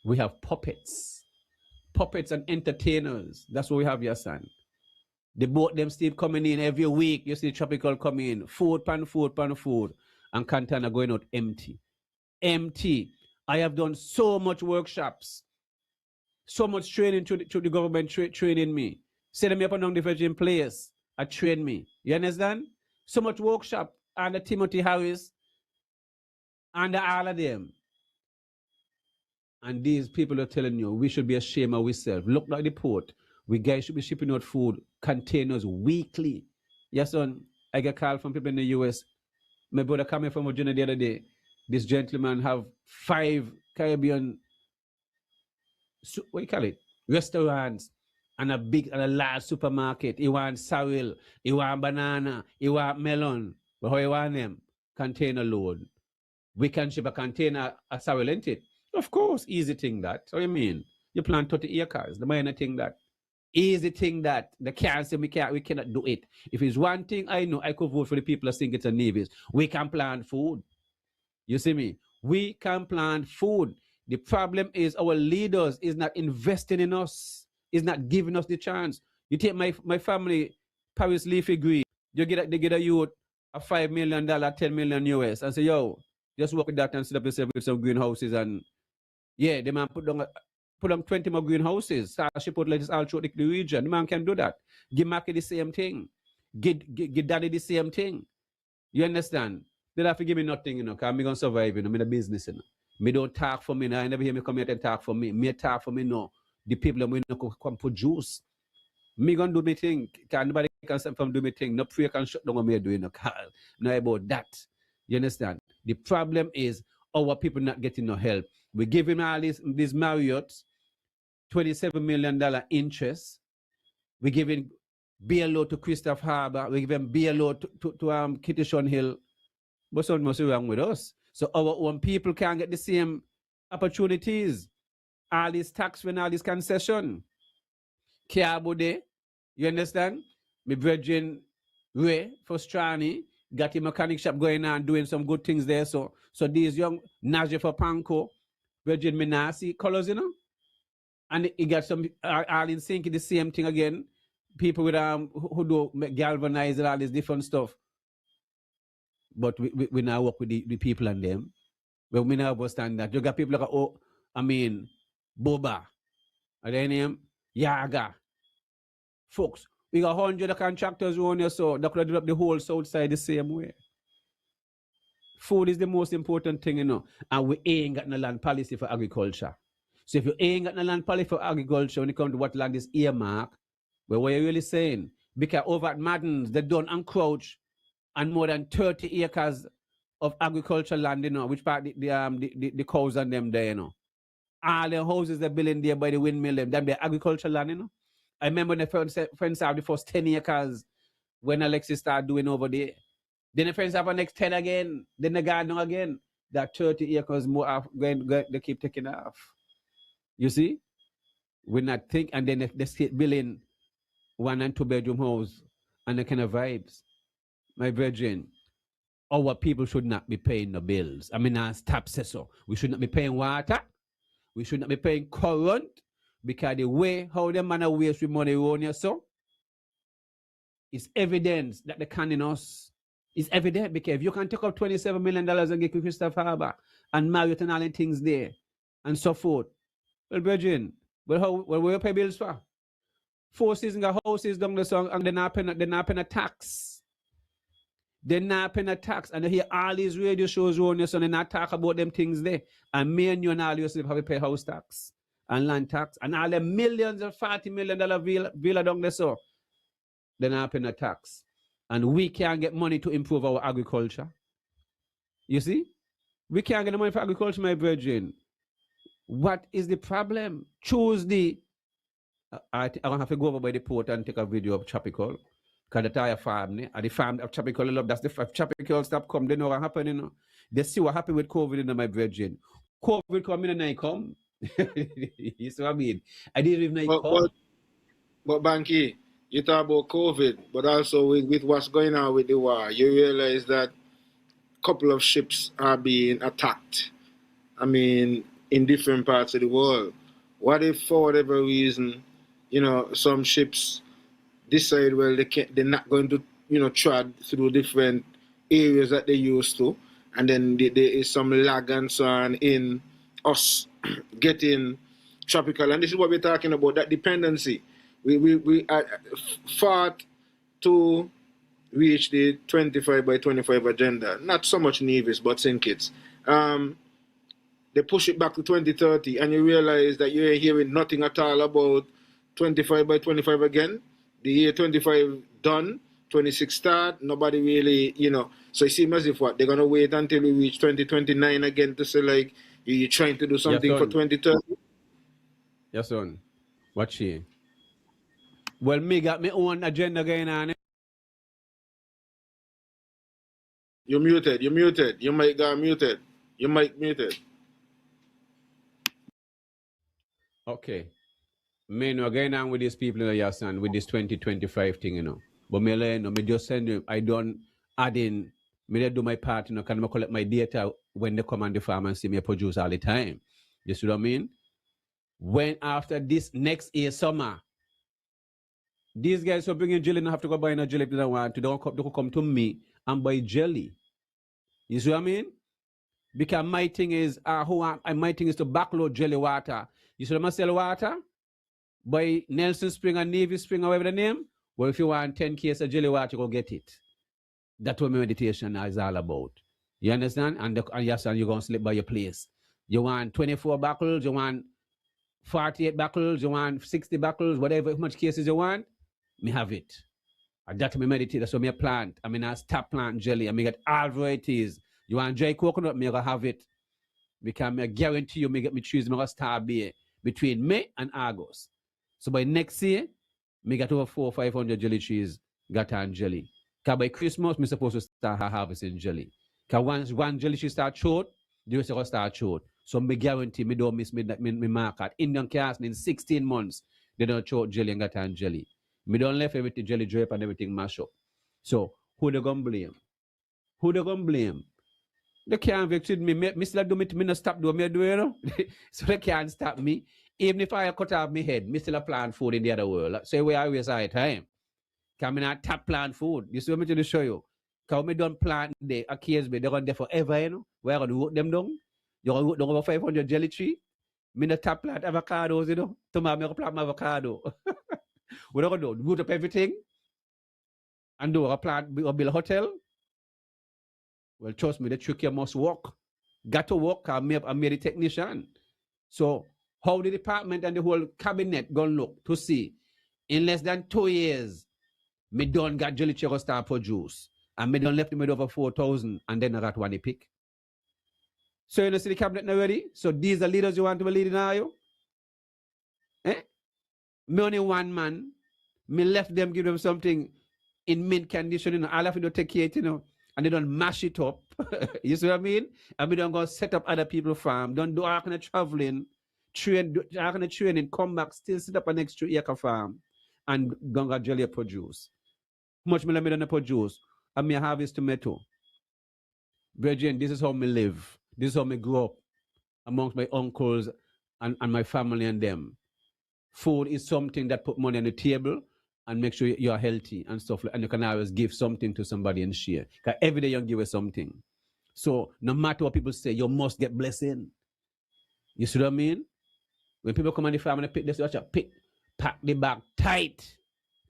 We have puppets. Puppets and entertainers. That's what we have here, son. The boat them still coming in every week. You see tropical coming in. Food, pan food, pan food. And Cantana going out empty. Empty. I have done so much workshops. So much training to the government training me. Setting me up on the Virgin place. I train me. You understand? So much workshop under Timothy Harris. Under all of them. And these people are telling you we should be ashamed of ourselves. Look like the port. We guys should be shipping out food containers weekly. Yes, son. I get call from people in the US. My brother coming from Virginia the other day. This gentleman have 5 Caribbean, what you call it? Restaurants and a large supermarket. He want sorrel, he want banana, he want melon. But how you want them? Container load. We can ship a container a sorrel, ain't it? Of course, easy thing that. So you mean? You plant 30 acres. The minor thing that. Easy thing that. The can't say we cannot do it. If it's one thing I know, I could vote for the people of St. Kitts and Nevis. We can plant food. You see me? We can plant food. The problem is our leaders is not investing in us. Is not giving us the chance. You take my family, Paris Leafy Green, they get a youth a $5 million, $10 million US and say, yo, just work with that and set up yourself with some greenhouses and yeah, the man put down 20 more greenhouses, start ship out lettuce all through the region. The man can do that. Give market the same thing. Give daddy the same thing. You understand? They don't have to give me nothing, you know, because I'm going to survive, you know, I'm in a business, you know. Me don't talk for me, you know. I never hear me come here and talk for me. Me talk for me, no. The people that will come produce. Me going to do my thing. Because nobody can stop from doing my thing. No prayer can shut down what me doing, no. Not about that. You understand? The problem is our people not getting no help. We give him all these Marriott's $27 million interest. We giving BLO to Christoph Harbour. We give him BLO to Kitty Shon Hill. But something must be wrong with us. So our own people can't get the same opportunities. All these tax and all this concession. Kiabude, you understand? My brethren Ray Fostrani got a mechanic shop going on doing some good things there. So these young Naje for Panko, Brethren Minasi colors, you know? And he got some all in sync the same thing again. People with who do galvanize and all this different stuff. But we now work with the people and them. But we now understand that. You got people like, Boba. Are they name? Yaga. Folks, we got 100 contractors around here, so they could develop the whole south side the same way. Food is the most important thing, you know. And we ain't got no land policy for agriculture. So if you ain't got no land policy for agriculture, when it comes to what land is earmarked, well, what are you really saying? Because over at Maddens, they don't encroach on more than 30 acres of agricultural land, you know, which part the cows and them there, you know. All the houses they're building there by the windmill, them the agricultural land, you know. I remember the friends have the first 10 acres when Alexis started doing over there. Then the friends have the next 10 again. Then the garden again. That 30 acres more are going, they keep taking off. You see? We not think, and then they start building 1 and 2 bedroom house and the kind of vibes. My brethren, our people should not be paying the bills. I mean, I stop say so. We should not be paying water. We should not be paying current because the way how the man waste with money around here, so it's evidence that the canning us is evident because if you can take up $27 million and get Christopher Harbour and Marriott and all the things there and so forth. Well, Virgin, where you pay bills for? 4 seasons got houses down the song and they're not paying a tax. They're not paying a tax. And you hear all these radio shows around your son and not talk about them things there. And me and you and all yourself have to pay house tax and land tax and all the millions of $40 million villa down there so they're not paying a tax. And we can't get money to improve our agriculture. You see? We can't get the money for agriculture, my virgin. What is the problem? Choose the... I don't have to go over by the port and take a video of Tropical. Because the entire farm, and the farm of Tropical, love, that's the Tropical stop come, they know what happened, you know. They see what happened with COVID in my virgin. COVID come in and I come. You see what I mean? I didn't even know it come.
But Banky, you talk about COVID, but also with what's going on with the war, you realize that a couple of ships are being attacked. I mean, in different parts of the world. What if, for whatever reason, you know, some ships decide, well, they're not going to, you know, trod through different areas that they used to, and then there is some lag and so on in us getting tropical. And this is what we're talking about, that dependency. We fought to reach the 25 by 25 agenda. Not so much Nevis, but St. Kitts. They push it back to 2030, and you realize that you ain't hearing nothing at all about 25 by 25 again. The year 25 done, 26 start, nobody really, you know. So it seems as if what, they're going to wait until we reach 2029 again to say, like, you're trying to do something for 2030?
Yes, son. What she? Well, me got my own agenda going on.
You're muted. Your mic got muted. Your mic muted.
Okay. Me no going on with these people in the son with this 2025 thing, you know. But me learn, me just send them, I don't add in, me do my part, you know, can I collect my data when they come on the farm and see me produce all the time. You see what I mean? When after this next year summer, these guys who are bringing jelly don't have to go buy no jelly if they don't want to. They could come to me and buy jelly. You see what I mean? Because my thing is, my thing is to backload jelly water. You see what I sell water? By Nelson Spring and Navy Spring or whatever the name. Well, if you want 10 cases of jelly water, go get it. That's what my meditation is all about. You understand? And yes, and you're going to sleep by your place. You want 24 buckles, you want 48 buckles, you want 60 buckles, whatever much cases you want, me have it. And that's my meditate. That's what me plant. I mean, I stop plant jelly. I mean, get all varieties. You want dry coconut, me gonna have it. Because I guarantee you, me get me trees, me gonna start be between May and August. So by next year, me got over 400 or 500 jelly trees got on jelly. Because by Christmas, me supposed to start harvesting jelly. Because once one jelly tree start short, the rest will start short. So me guarantee me don't miss me market. Indian casting in 16 months, they don't short jelly and got on jelly. Me don't left everything jelly drape and everything mash up. So who they gonna blame? Who they gonna blame? They can't vex with me. Me still do me not stop doing me do, you know. So they can't stop me. Even if I cut off my head, me still plant food in the other world. So we always have time. Can me not tap plant food? You see what me to show you? Because me don't plant the case, they're going there forever, you know. We're going to root them down. You're going to root down over 500 jelly tree. Me not tap plant avocados, you know. Tomorrow me plant my avocado. We're not going to root up everything and do a plant or build a hotel. Well, trust me, the trick you must work. Got to work. I'm a technician. So how the department and the whole cabinet gonna look to see in less than 2 years, me done got jelly cherry start produce. And me done left me over 4,000 and then I got one pick. So you see the cabinet now ready? So these are leaders you want to be leading now, you? Eh? Me only one man. Me left them, give them something in mint condition, you know. I'll have to take care, you know. And they don't mash it up. You see what I mean? And we don't go set up other people's farm. Don't do all kind of traveling, training, come back, still set up an extra acre farm and go jelly produce. Much me don't produce. And me harvest tomato. Virgin, this is how me live. This is how me grow up amongst my uncles and my family and them. Food is something that put money on the table and make sure you're healthy and stuff. And you can always give something to somebody and share. Because every day you give us something. So no matter what people say, you must get blessing. You see what I mean? When people come on the farm and pick this, watch out, pack the bag tight.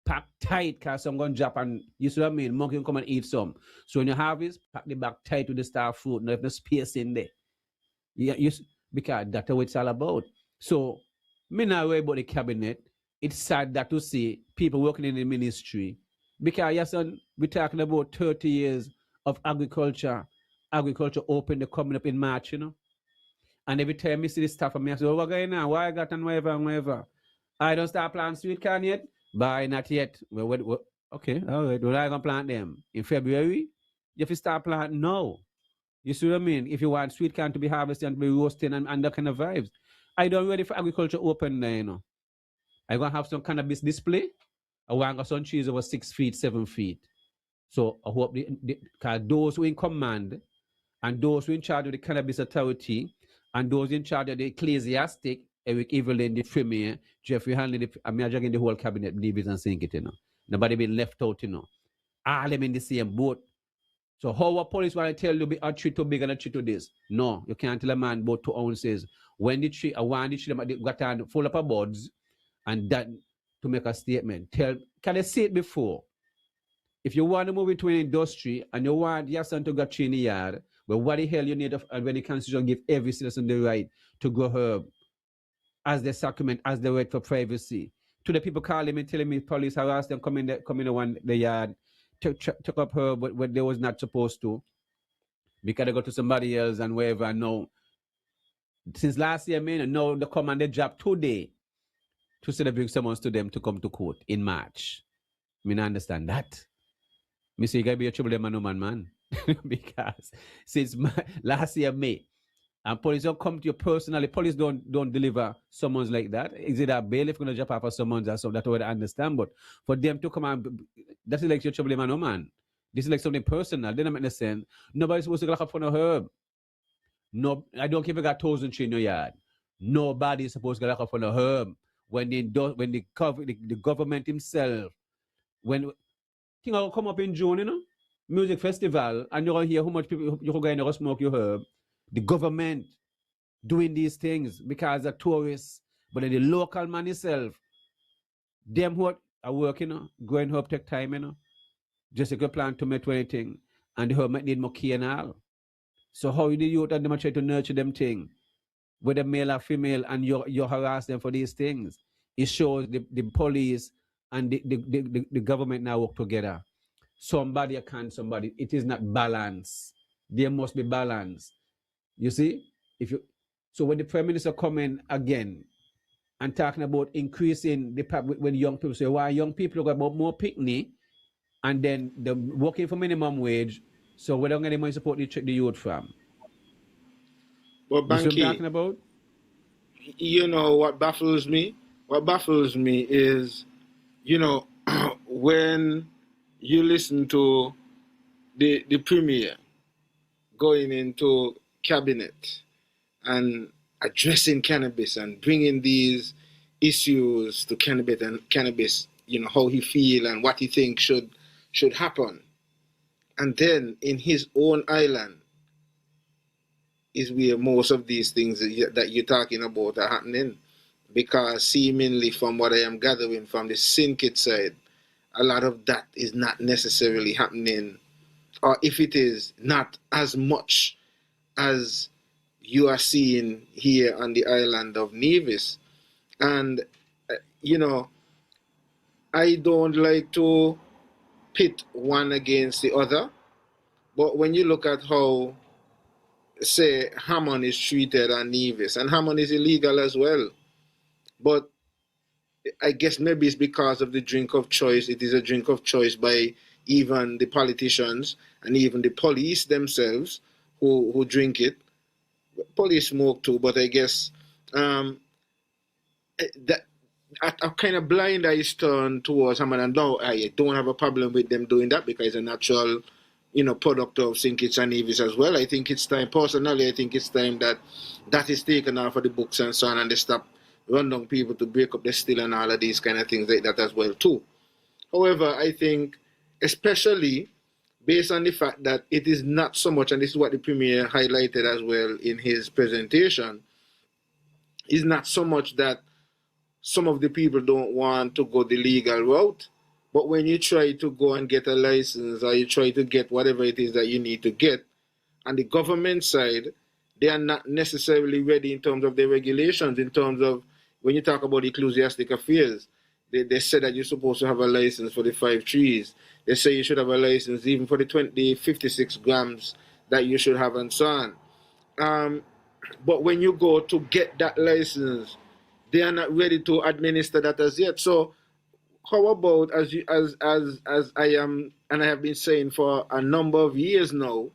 Pack tight, because some going to drop and you see what I mean? Monkey can come and eat some. So when you harvest, pack the bag tight with the star fruit. No, have no space in there. Because that's what it's all about. So, me not worry about the cabinet. It's sad that to see people working in the ministry. Because, yes, we're talking about 30 years of agriculture. Agriculture open, the coming up in March, you know. And every time I see this stuff, I say, oh, what's going on? Why I got and whatever and whatever. I don't start planting sweet corn yet? Bye, not yet. Okay, all right. When I going to plant them? In February? You have to start planting now. You see what I mean? If you want sweet corn to be harvested and to be roasting and that kind of vibes. I don't ready for agriculture open there, you know. I going to have some cannabis display. I want to have some trees over 6 feet, 7 feet. So I hope because those who in command and those who in charge of the cannabis authority and those in charge of the ecclesiastic, Eric Evelyn, the premier, Jeffrey Hanley, I'm dragging the whole cabinet, believe it and sink it, you know. Nobody been left out, you know. All them in the same boat. So how a police want to tell you a tree too big and a tree too this? No, you can't tell a man about 2 ounces. When the tree, I want the tree got on full up of buds and that to make a statement. Can they see it before? If you want to move into an industry and you want your son to go tree in the yard, well, what the hell you need when the Constitution give every citizen the right to grow herb as the sacrament, as the right for privacy? To the people calling me, telling me police harass them, come in the yard, took up her but they was not supposed to because they go to somebody else and wherever. I know since last year, man, know they come and they drop today to say they bring someone to them to come to court in March. I mean, I understand that. Me say you gotta be a trouble them man. Because since last year May, and police don't come to you personally. Police don't deliver summons like that. Is it a bailiff gonna jump off of summons or something? That's what I understand. But for them to come and that's like your trouble, man. This is like something personal. They don't make no sense. Nobody's supposed to lock up for no herb. No, I don't care if you got 1,000 trees in your yard. Nobody's supposed to lock up for no herb. When the government himself, when thing will come up in June, you know, music festival, and you're gonna hear how much people you're going to smoke your herb. The government doing these things because the tourists, but then the local man himself, them what are working, you know, growing up take time, you know. Just like a plant tomato anything, and the herb might need more key and all. So how do you and them try to nurture them thing, whether male or female, and you harass them for these things? It shows the police and the government now work together. Somebody can't somebody. It is not balance. There must be balance. You see? So when the Prime Minister come in again and talking about increasing the when young people say, why young people got about more picnic and then they're working for minimum wage, so we don't get any money support the youth from.
Well,
You see what I'm
Banky,
talking about?
you know what baffles me? What baffles me is, you know, when you listen to the premier going into cabinet and addressing cannabis and bringing these issues to cannabis, you know, how he feel and what he thinks should happen. And then in his own island is where most of these things that you're talking about are happening. Because seemingly from what I am gathering from the syndicate side, a lot of that is not necessarily happening, or if it is, not as much as you are seeing here on the island of Nevis. And, you know, I don't like to pit one against the other, but when you look at how, say, Hammond is treated on Nevis, and Hammond is illegal as well, but I guess maybe it's because of the drink of choice. It is a drink of choice by even the politicians and even the police themselves who drink it. Police smoke too, but I guess that a kind of blind eye is turned towards Hammond, and now I don't have a problem with them doing that because it's a natural product of St. Kitts and Nevis as well. I think it's time, personally, I think it's time that is taken off of the books and so on, and they stop run people to break up the still and all of these kind of things like that as well too. However, I think, especially based on the fact that it is not so much, and this is what the Premier highlighted as well in his presentation, is not so much that some of the people don't want to go the legal route, but when you try to go and get a license or you try to get whatever it is that you need to get, on the government side, they are not necessarily ready in terms of the regulations, in terms of when you talk about ecclesiastic affairs. They said that you're supposed to have a license for the 5 trees. They say you should have a license even for the 56 grams that you should have and so on. But when you go to get that license, they are not ready to administer that as yet. So how about, as I am and I have been saying for a number of years now,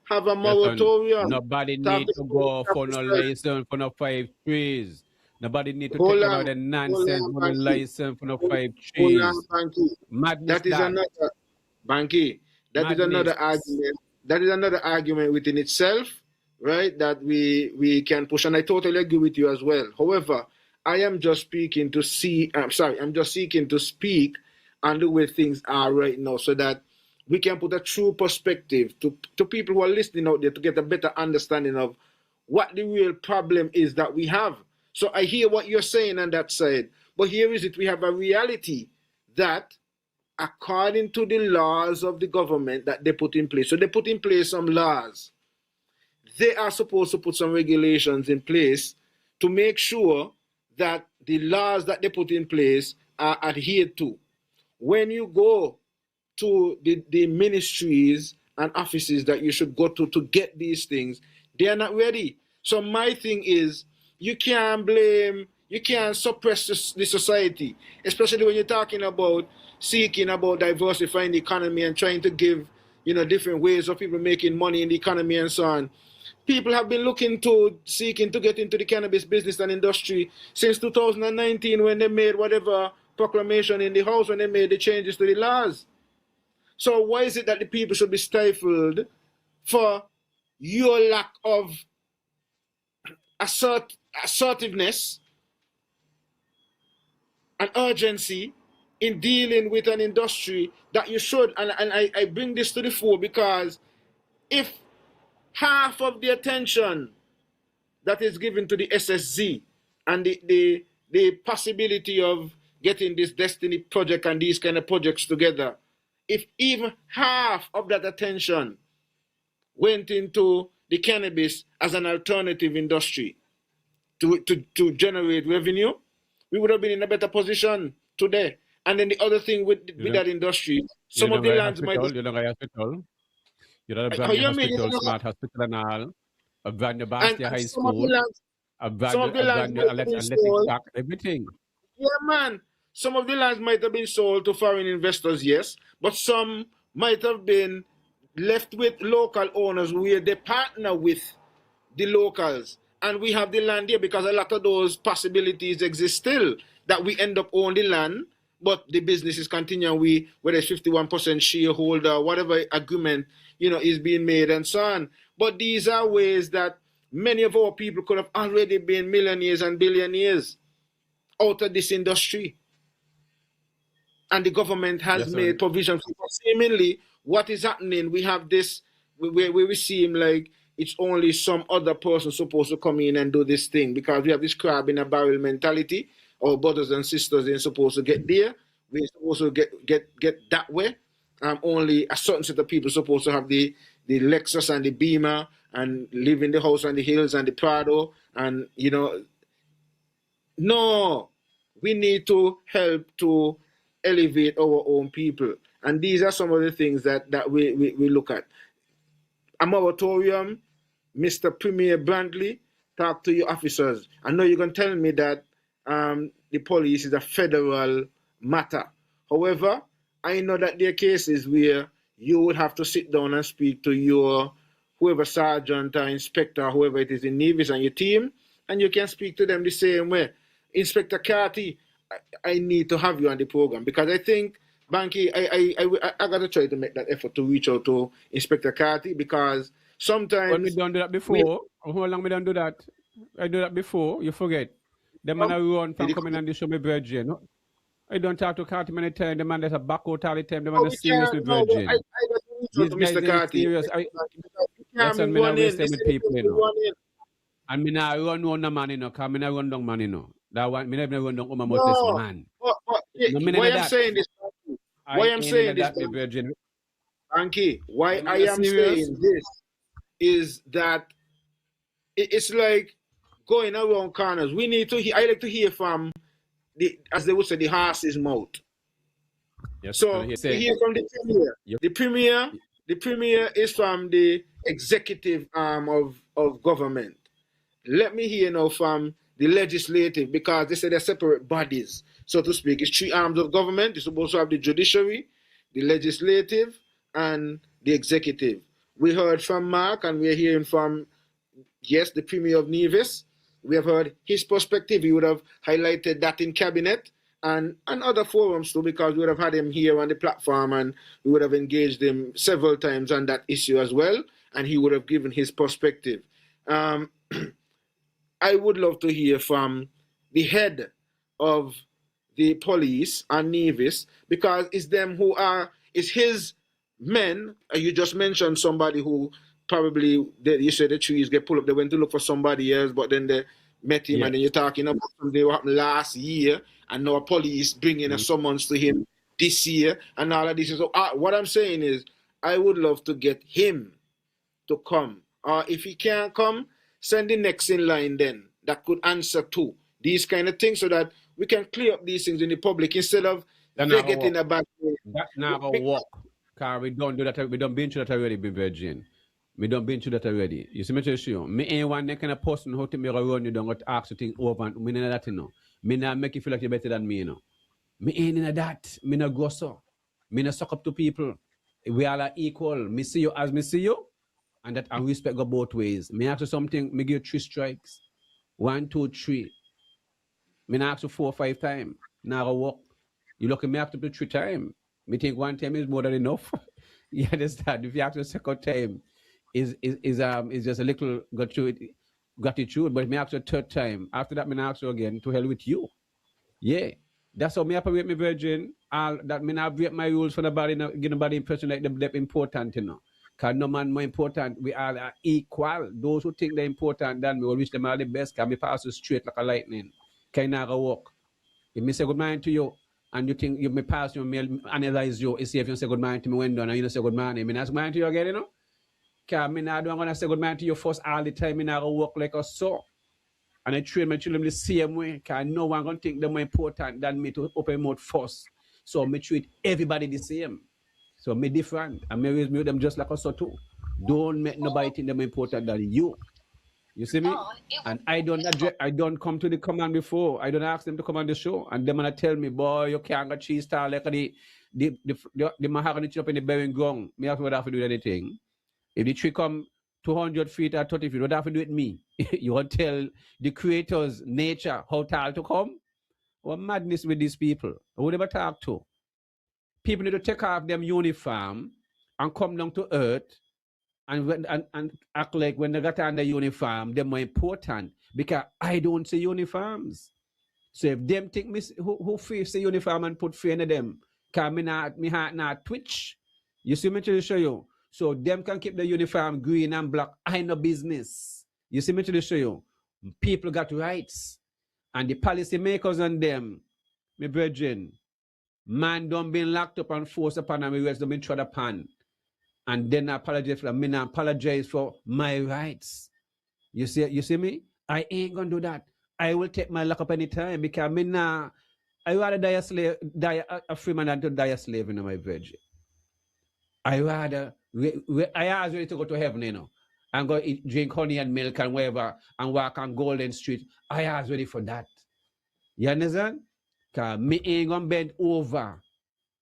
have a moratorium.
Nobody need to go for no license for no 5 trees. Nobody need to
Hold
take
on,
about the nonsense
hold
for
on,
no
Banky.
license for no 5
Hold
trees.
on, Banky.
Madness
That is another Banky. That is another
Madness.
argument. That is another argument within itself, right? That we can push, and I totally agree with you as well. However, I am just speaking to see. I'm just seeking to speak on the way things are right now, so that we can put a true perspective to people who are listening out there to get a better understanding of what the real problem is that we have. So I hear what you're saying on that side, but here is it: we have a reality that, according to the laws of the government that they put in place, so they put in place some laws. They are supposed to put some regulations in place to make sure that the laws that they put in place are adhered to. When you go to the ministries and offices that you should go to get these things, they are not ready. So my thing is, you can't suppress the society, especially when you're talking about seeking about diversifying the economy and trying to give different ways of people making money in the economy and so on. People have been seeking to get into the cannabis business and industry since 2019, when they made whatever proclamation in the House, when they made the changes to the laws. So why is it that the people should be stifled for your lack of assertiveness and urgency in dealing with an industry that you should? And I bring this to the fore because if half of the attention that is given to the SSZ and the possibility of getting this Destiny project and these kind of projects together, if even half of that attention went into the cannabis as an alternative industry to generate revenue, we would have been in a better position today. And then the other thing with that industry, some of the lands might...
You don't have hospital. You don't have brand new hospital, smart hospital and all. A brand new Bastia High School. A brand new athletic park, everything.
Yeah, man. Some of the lands might have been sold to foreign investors, yes, but some might have been left with local owners where they partner with the locals. And we have the land here because a lot of those possibilities exist still, that we end up owning the land, but the business is continuing, whether it's 51% shareholder, whatever agreement, is being made and so on. But these are ways that many of our people could have already been millionaires and billionaires out of this industry. And the government has made provision for seemingly what is happening. We have this where we seem like it's only some other person supposed to come in and do this thing, because we have this crab in a barrel mentality. Our brothers and sisters ain't supposed to get there. We're supposed to get that way. Only a certain set of people supposed to have the Lexus and the Beamer and live in the house on the hills and the Prado. And, no, we need to help to elevate our own people. And these are some of the things that we look at. A moratorium, Mr. Premier Brantley, talk to your officers. I know you're going to tell me that the police is a federal matter. However, I know that there are cases where you would have to sit down and speak to your whoever sergeant or inspector, whoever it is in Nevis and your team, and you can speak to them the same way. Inspector Carty, I need to have you on the program, because I think Banky, I gotta try to make that effort to reach out to Inspector Carty because
When me
sometimes
done do that
we
before, how long me done do that? I do that before, you forget. The man I run
did
from
he
coming
come?
on the show, me virgin. I don't talk to Carty many times. The man that's a back out all the time. The man
No,
is
we
serious
can't.
with
No, but
virgin.
I got to reach out
These
to
guys
Mr.
they
Carty
serious.
because we
Yes,
can't be
and me not waste
running.
them
This
with
is
people,
the
you
we
know.
running.
And me not run on the man, you know, because me not run down man, you know. That one, me never run down on my mouth this
No,
man.
but
No, me
why
in
I'm
that.
saying this, Banky, why
I
I'm
ain't in
saying this,
that, me virgin.
Banky, why
The
I
man is
am
serious.
saying this is that it's like going around corners. We need to hear. I like to hear from the, as they would say, the horse's mouth.
Yes,
So
he
we
say,
hear from the premier.
you,
The premier, the premier is from the executive arm of government. Let me hear now from the legislative because they say they're separate bodies, so to speak. It's three arms of government. You're supposed to have the judiciary, the legislative, and the executive. We heard from Mark, and we're hearing from, yes, the Premier of Nevis. We have heard his perspective. He would have highlighted that in cabinet and other forums too, because we would have had him here on the platform and we would have engaged him several times on that issue as well, and he would have given his perspective. Um, I would love to hear from the head of the police and Nevis because it's them who are, it's his men. You just mentioned somebody who probably, you said the trees get pulled up, they went to look for somebody else, but then they met him,
yes.
and then you're talking about something that happened last year, and now police bringing a
Mm.
summons to him this year, and all of this. So what I'm saying is, I would love to get him to come. Or if he can't come, send the next in line then that could answer to these kind of things so that we can clear up these things in the public instead of
That
they
not gonna
getting
work.
a bad way.
That not gonna work. Cause we don't do that. We don't been through that already, be virgin. We don't been through that already. You see me tell you, me ain't one that kind of person who to me run you down, got ask you things over and me not that, you know. Me not make you feel like you're better than me, you know. Me ain't in that. Me not go so. Me not suck up to people. We all are equal. Me see you as me see you. And that and respect go both ways. Me ask you something, me give you 3 strikes. 1, 2, 3. Me not ask you 4 or 5 times. Now I walk. You look at me after 3 times. Me think 1 time is more than enough. You understand? If you ask the second time, is just a little gratitude. But me ask you 3rd time. After that, me not ask you again. To hell with you. Yeah. That's how me operate, me virgin. All that me not break my rules for nobody, no, give nobody impression like them important, you know. Cause no man more important. We all are equal. Those who think they're important than me will wish them all the best. Can me pass you straight like a lightning. Can not go walk. If me say good morning to you, and you think you may pass you, may analyze you, see if you say good morning to me when done, and you don't say good morning. Me not say good morning to you again, you know. Cause me not don't gonna say good morning to you first all the time. Me not go walk like a saw. And I train my children the same way, because no one gonna think they're more important than me to open mouth first. So me treat everybody the same. So me different. And me raise me with them just like us too. Don't make nobody think they're more important than you. You see me? And I don't come to the command before. I don't ask them to come on the show. And them gonna tell me, boy, you can't go cheese star like the mahogany tree up in the bearing ground. Me have to do anything. If the tree come 200 feet or 30 feet, what have to do with me? You want to tell the creators, nature, how tall to come? What madness with these people? Who never talk to? People need to take off them uniform and come down to earth and act like when they got on the uniform, they're more important because I don't see uniforms. So if them think me who face the uniform and put fear in them, cause me heart not twitch. You see me to show you. So them can keep the uniform green and black. I no business. You see me to show you. People got rights. And the policy makers and them, me brethren, man don't been locked up and forced upon and me rest don't been trod upon. And then I apologize for me not apologize for my rights. You see me? I ain't gonna do that. I will take my lock up anytime because me nah, I rather die a slave, die a free man than to die a slave in my virgin. I rather I ask ready to go to heaven, you know, and go eat, drink honey and milk and whatever and walk on Golden Street. I ask ready for that. You understand? Cause me ain't gonna bend over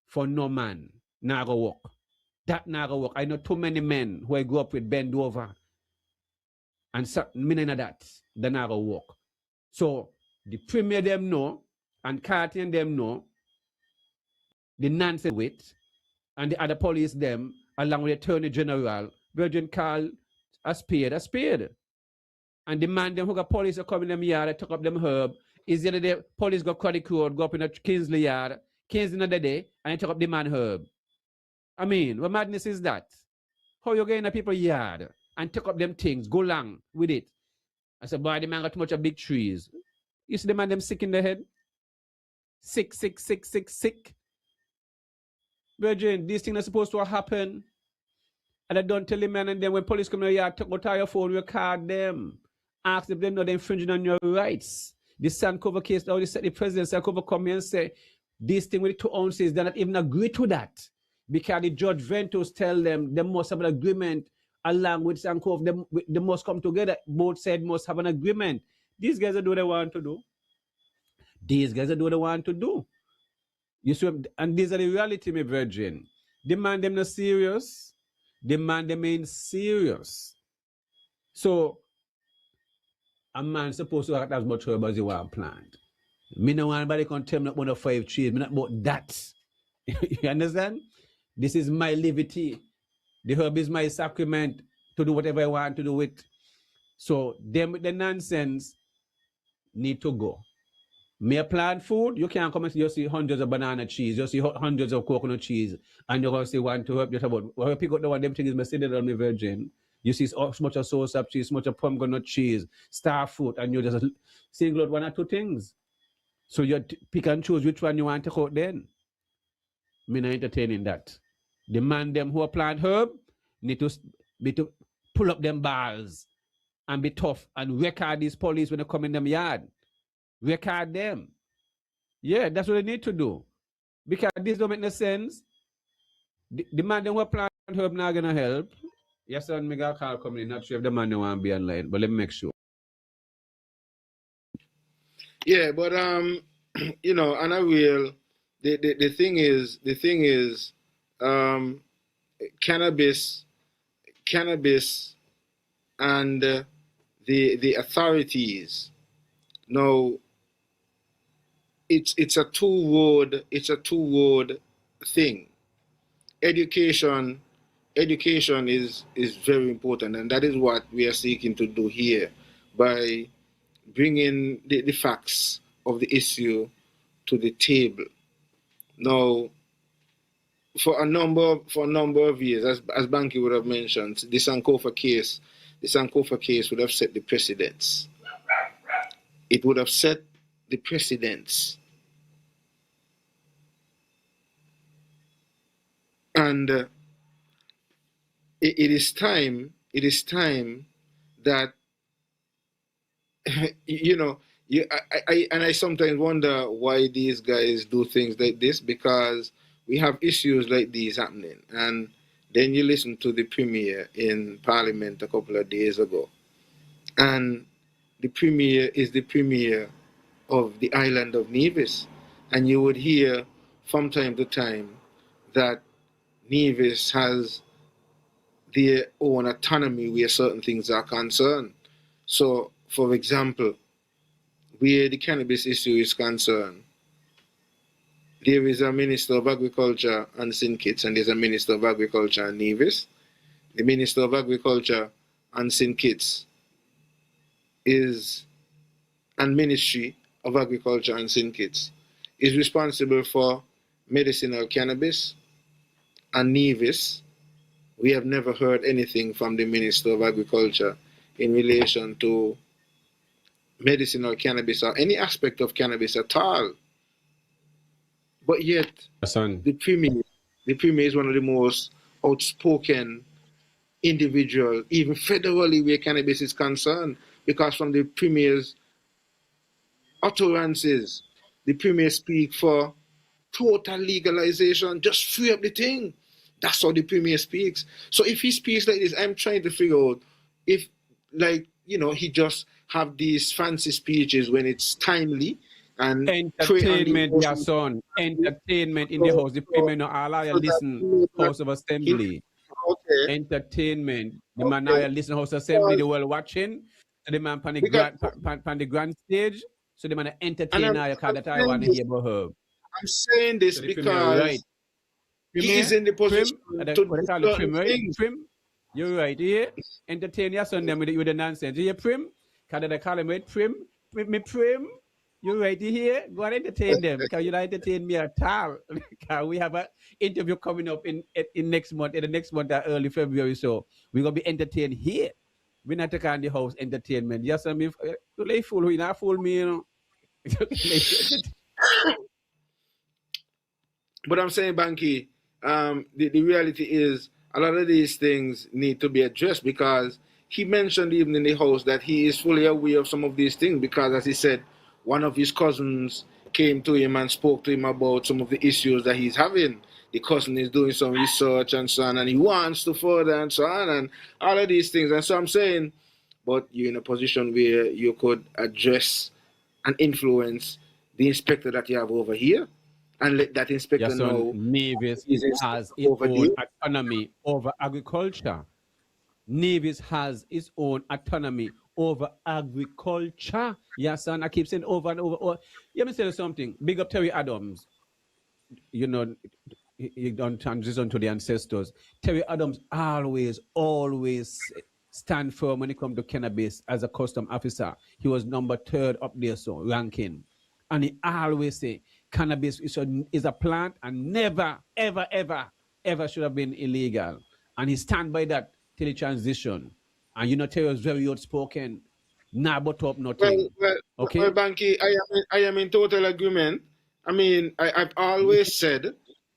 for no man. Nah go walk. That nah go work. I know too many men who I grew up with bend over. And so, meaning of that, they not go work. So the premier them know and Carty and them know the nonsense with, and the other police them, along with the Attorney General, Virgin call a spade, and demand them who got police to come in them yard, took up them herb. Is the other day, police got Cuddy Court, go up in a Kingsley yard, Kingsley another day, and took up the man herb. I mean, what madness is that? How you get in a people's yard and take up them things, go long with it? I said, boy, the man got too much of big trees. You see the man them sick in the head? Sick. Virgin, these things are supposed to happen. And I don't tell the man, and then when police come in the yard, go to your phone, record them. Ask if they know they're infringing on your rights. The Sandcover case, now they said the president Sandcover come here and say, this thing with the 2 ounces, they're not even agree to that. Because the Judge Ventus tell them they must have an agreement along with Sandcover. They must come together. Both sides must have an agreement. These guys are doing what they want to do. These guys are doing what they want to do. You see, and these are the reality, my virgin. The man them not serious. The man them ain't serious. So a man supposed to act as much herb as you want plant. Me no want anybody can tell me not about 5 trees. Me not about that. You understand? This is my liberty. The herb is my sacrament to do whatever I want to do with. So them with the nonsense need to go. Me plant food, you can't come and you see hundreds of banana trees, you see hundreds of coconut trees, and you're going to say one to help you about. Well, I pick up the one, them things is messed on me virgin. You see so much of sauce up cheese, so much of pomegranate cheese, star fruit, and you just single out 1 or 2 things. So you pick and choose which one you want to take out then. Me not entertaining that. The man them who plant herb need to pull up them balls and be tough and record these police when they come in them yard. Record them. Yeah, that's what they need to do. Because this don't make no sense. The man them who plant herb not gonna help. Yes, sir, me got call coming in. Not sure if the man don't want to be online, but let me make sure.
Yeah, but you know, and I will. The thing is, cannabis, and the authorities. Now, it's a two-road thing. Education is very important, and that is what we are seeking to do here by bringing the facts of the issue to the table. Now, for a number of years, as Banky would have mentioned, the Sankofa case would have set the precedents. It would have set the precedents. And it is time that you know, I sometimes wonder why these guys do things like this, because we have issues like these happening. And then you listen to the Premier in Parliament a couple of days ago, and the Premier is the Premier of the island of Nevis, and you would hear from time to time that Nevis has their own autonomy where certain things are concerned. So, for example, where the cannabis issue is concerned, there is a Minister of Agriculture on St. Kitts, and there's a Minister of Agriculture on Nevis. The Minister of Agriculture on St. Kitts and Ministry of Agriculture on St. Kitts is responsible for medicinal cannabis. And Nevis, we have never heard anything from the Minister of Agriculture in relation to medicinal cannabis or any aspect of cannabis at all. But yet, the Premier is one of the most outspoken individual, even federally, where cannabis is concerned, because from the Premier's utterances, the Premier speaks for total legalization, just free up the thing. That's how the Premier speaks. So if he speaks like this, I'm trying to figure out if, like, you know, he just have these fancy speeches when it's timely and
entertainment, your son. Entertainment in the house. The Premier no all I listen House of Assembly.
Okay.
Entertainment. The man I listen House of Assembly, the world watching. So the man pan the grand stage. So the man entertain I that I want to hear about her.
I'm saying this
So the Prim, you're right.
because he is in the position
Prim,
to
what they
do
call the
certain
Prim, right?
things.
Prim, you're right. Yeah, entertain your son them with the nonsense. You hear Prim? Because they call him right? Prim, me Prim. You're right. You hear? Go and entertain them because you don't entertain me at all. Because we have an interview coming up in next month, in the next month, early February. So we're gonna be entertained here. We're not taking the house entertainment. Yes, I mean, you lay fool, you not fool me, you know.
But I'm saying, Banky, the reality is a lot of these things need to be addressed because he mentioned even in the house that he is fully aware of some of these things because, as he said, one of his cousins came to him and spoke to him about some of the issues that he's having. The cousin is doing some research and so on, and he wants to further and so on, and all of these things. And so I'm saying, but you're in a position where you could address and influence the inspector that you have over here and let that inspector
Yes, son,
know
Nevis
he's
has its
over
own
there.
autonomy over agriculture. Nevis has its own autonomy over agriculture. Yes, son, I keep saying over and over. Let me tell you something. Big up Terry Adams. You know, he don't transition to the ancestors. Terry Adams always stand firm when it comes to cannabis as a custom officer. He was number third up there, so ranking. And he always say cannabis is a plant and never, ever, ever, ever should have been illegal. And he stand by that till he transition. And you know, Terry was very outspoken. Nah, but up
Well,
nothing.
well, well,
Okay?
Banky, I am in total agreement. I mean, I've always said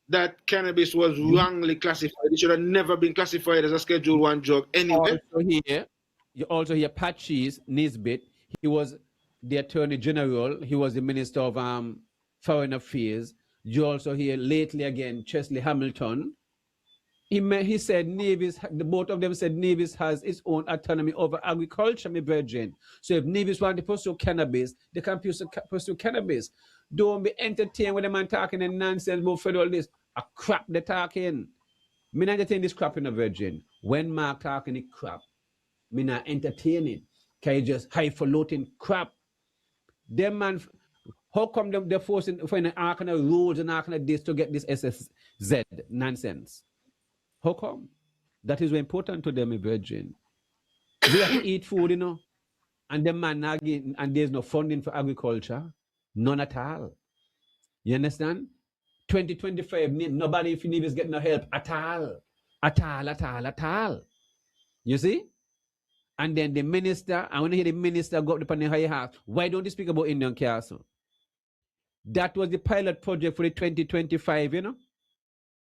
that cannabis was
You
wrongly classified. It should have never been classified as a Schedule One drug anyway.
also hear Patches Nisbet. He was the Attorney General. He was the Minister of Foreign Affairs. You also hear lately again Chesley Hamilton. He said Nevis, the both of them said Nevis has its own autonomy over agriculture, my brethren. So if Nevis want to pursue cannabis, they can pursue cannabis. Don't be entertained with the man talking and nonsense about federal this. A crap they talking. Me not entertain this crap in a virgin. When Mark talking the crap, me not entertain it. Can you just highfalutin crap? Them man, how come they're forcing for an arc and rules and arc and this to get this SSZ nonsense? How come? That is very important to them, a virgin. We have to eat food, you know, and them man nagging, and there's no funding for agriculture, none at all. You understand? 2025, nobody if you is getting no help at all. At all. You see? And then the minister, and when you hear the minister go up upon the high house, why don't you speak about Indian Castle? That was the pilot project for the 2025, you know,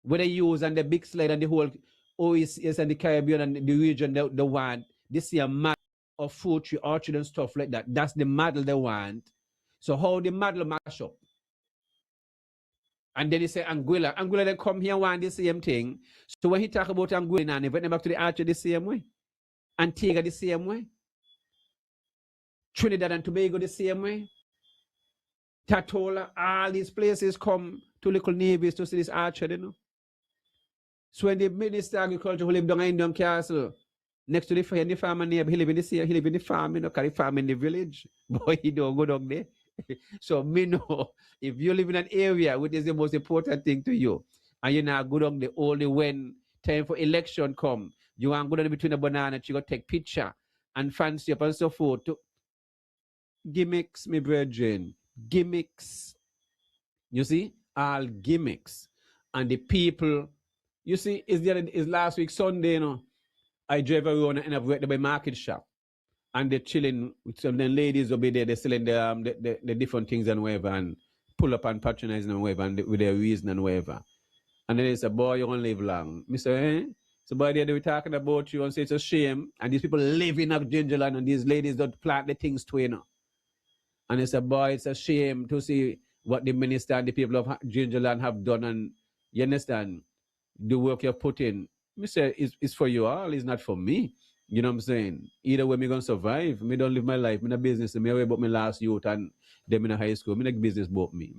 where they use and the big slide and the whole OECS and the Caribbean and the region they want. They see a model of fruit tree, orchard and stuff like that. That's the model they want. So how the model mash up? And then he say Anguilla. Anguilla then come here and want the same thing. So when he talk about Anguilla and he went back to the Archer the same way. Antigua the same way. Trinidad and Tobago the same way. Tatola, all these places come to little navies to see this Archer, you know. So when the Minister of Agriculture who live down in Indian Castle, next to the farmer neighbor, he live in the farm, you know, because he farm in the village. Boy, he don't go down there. So me know, if you live in an area which is the most important thing to you, and you're not good on the only when time for election come, you want to go between a banana, you go take picture and fancy up and so forth. Gimmicks, my brethren. Gimmicks. You see? All gimmicks. And the people, you see, is last week Sunday, you know, I drive around and I've worked by market shop. And they're chilling with some the ladies will be there, they're selling the different things and whatever, and pull up and patronize and whatever, and with their reason and whatever. And then they say, boy, you won't live long. Me say, eh? So boy, they were talking about you and say it's a shame. And these people live in Gingerland and these ladies don't plant the things to, you know. And they said, boy, it's a shame to see what the minister and the people of Gingerland have done. And you understand, the work you've put in. Me say, it's for you all, it's not for me. You know what I'm saying? Either way, me gonna survive. Me don't live my life. Me no business. Me away about my last youth and them in a high school. Me no business about me.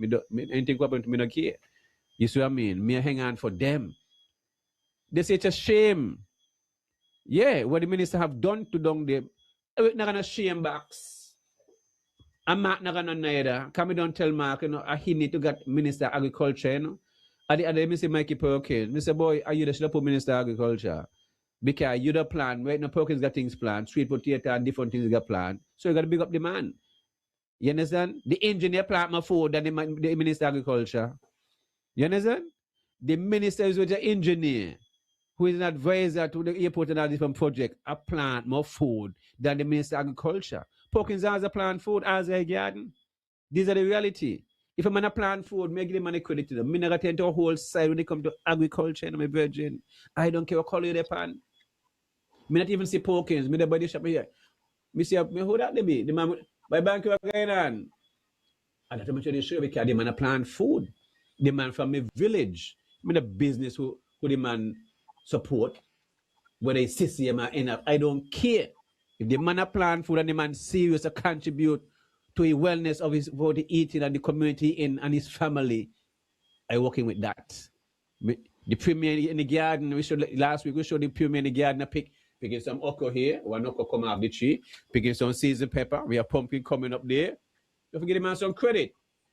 Anything happen to me no care. You see what I mean? Me hang on for them. They say it's a shame. Yeah, what the minister have done to down there. We're not gonna shame backs. I'm not gonna neither. Come me don't tell Mark, he need to get Minister of Agriculture, At the other, Mr. Mikey Perkins. Mr. Boy, are you the should put Minister of Agriculture? Because you the plan, right now Perkins got things planned, sweet potato and different things got planned. So you gotta big up the man. You understand? The engineer plant more food than the Minister of Agriculture. You understand? The minister is with the engineer who is an advisor to the airport and all different project, a plant more food than the Minister of Agriculture. Perkins has a plant food, as a garden. These are the reality. If a man a plant food, make the money credit to them. Me never tend to a whole side when it come to agriculture and my virgin. I don't care what color they pan. Me not even see Perkins. Me the body shop here. Me see me who that they be. The man by bank you going on. And that's much of the show because the man a plant food. The man from the village. I mean the business who the man support, whether it's CCM or enough. I don't care. If the man a plant food and the man serious to contribute to the wellness of his for the eating and the community in and his family, I working with that. The premier in the garden, we showed last week, we showed the premier in the garden picking some okra here, one okra come off the tree, picking some seasoned pepper. We have pumpkin coming up there. Don't forget the man some credit.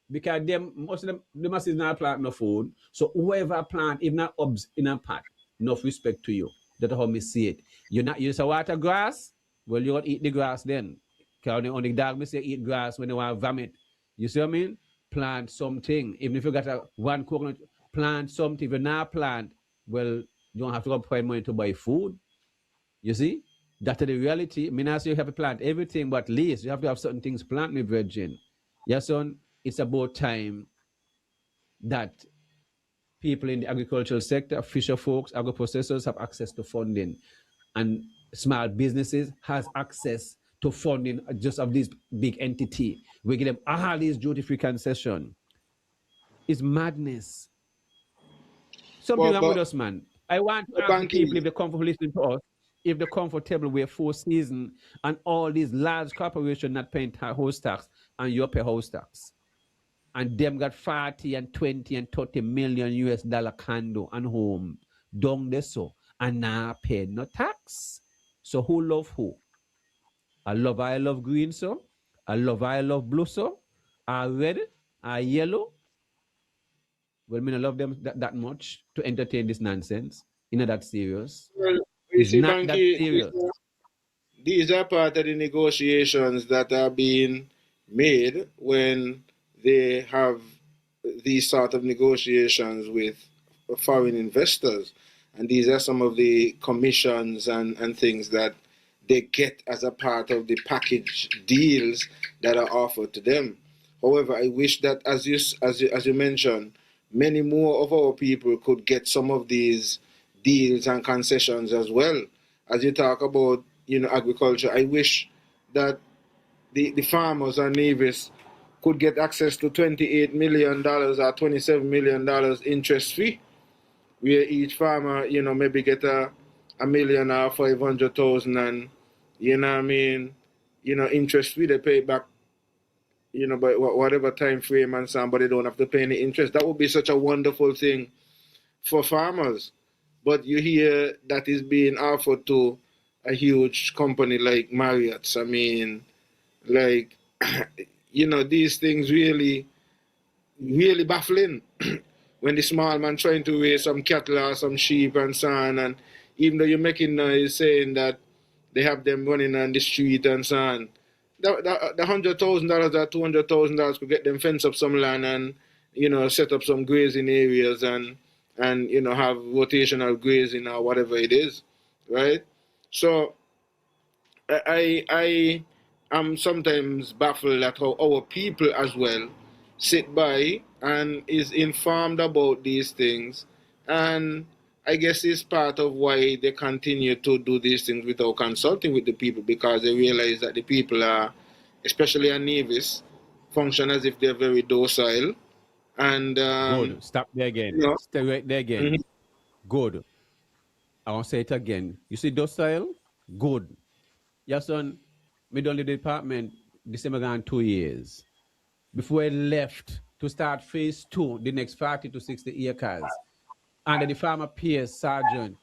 Because most of them, the masses not plant no food. So whoever plant, if not obs in a pot, enough respect to you. That's how me see it. You not use a water grass, well, you got to eat the grass then. Because on the dog, me say eat grass when they want to vomit. You see what I mean? Plant something. Even if you got one coconut, plant something. If you not plant, well, you don't have to go find money to buy food. You see? That's the reality. I mean, I say you have to plant everything, but at least you have to have certain things plant, me virgin. Yes, son, it's about time that people in the agricultural sector, fisher folks, agro-processors have access to funding. And small businesses has access to funding just of this big entity. We give them all these duty-free concession. It's madness. Something wrong with us, man. I want to ask people if they comfortable listening to us, if they're comfortable with 4 seasons and all these large corporations not paying house tax and you pay house tax. And them got 40 and 20 and 30 million US dollar condo and home down there so and now pay no tax. So who love who? I love green so. I love blue so. I red, I yellow. Well, me not love them that much to entertain this nonsense. You know that serious.
Well,
It's not that serious.
These are part of the negotiations that are being made when they have these sort of negotiations with foreign investors. And these are some of the commissions and things that they get as a part of the package deals that are offered to them. However, I wish that, as you mentioned, many more of our people could get some of these deals and concessions as well. As you talk about, agriculture, I wish that the farmers and navies could get access to $28 million or $27 million interest free, where each farmer, maybe get a million or 500,000 and, interest free, they pay back, by whatever time frame and so on, but they don't have to pay any interest. That would be such a wonderful thing for farmers. But you hear that is being offered to a huge company like Marriott's. I mean, like, these things really, really baffling. When the small man trying to raise some cattle or some sheep and so on, and even though you're making noise saying that they have them running on the street and so on, the $100,000 or $200,000 could get them fence up some land and, set up some grazing areas and have rotational grazing or whatever it is, right? So I am sometimes baffled at how our people as well sit by and is informed about these things, and I guess it's part of why they continue to do these things without consulting with the people, because they realize that the people are, especially in navies, function as if they're very docile. And
good. Stop there again. Stay right there again. Mm-hmm. Good. I want to say it again. You see docile? Good. Yes, son. Me done the department December gone 2 years. Before I left to start phase 2, the next 40 to 60 acres. Under the farmer peers sergeant.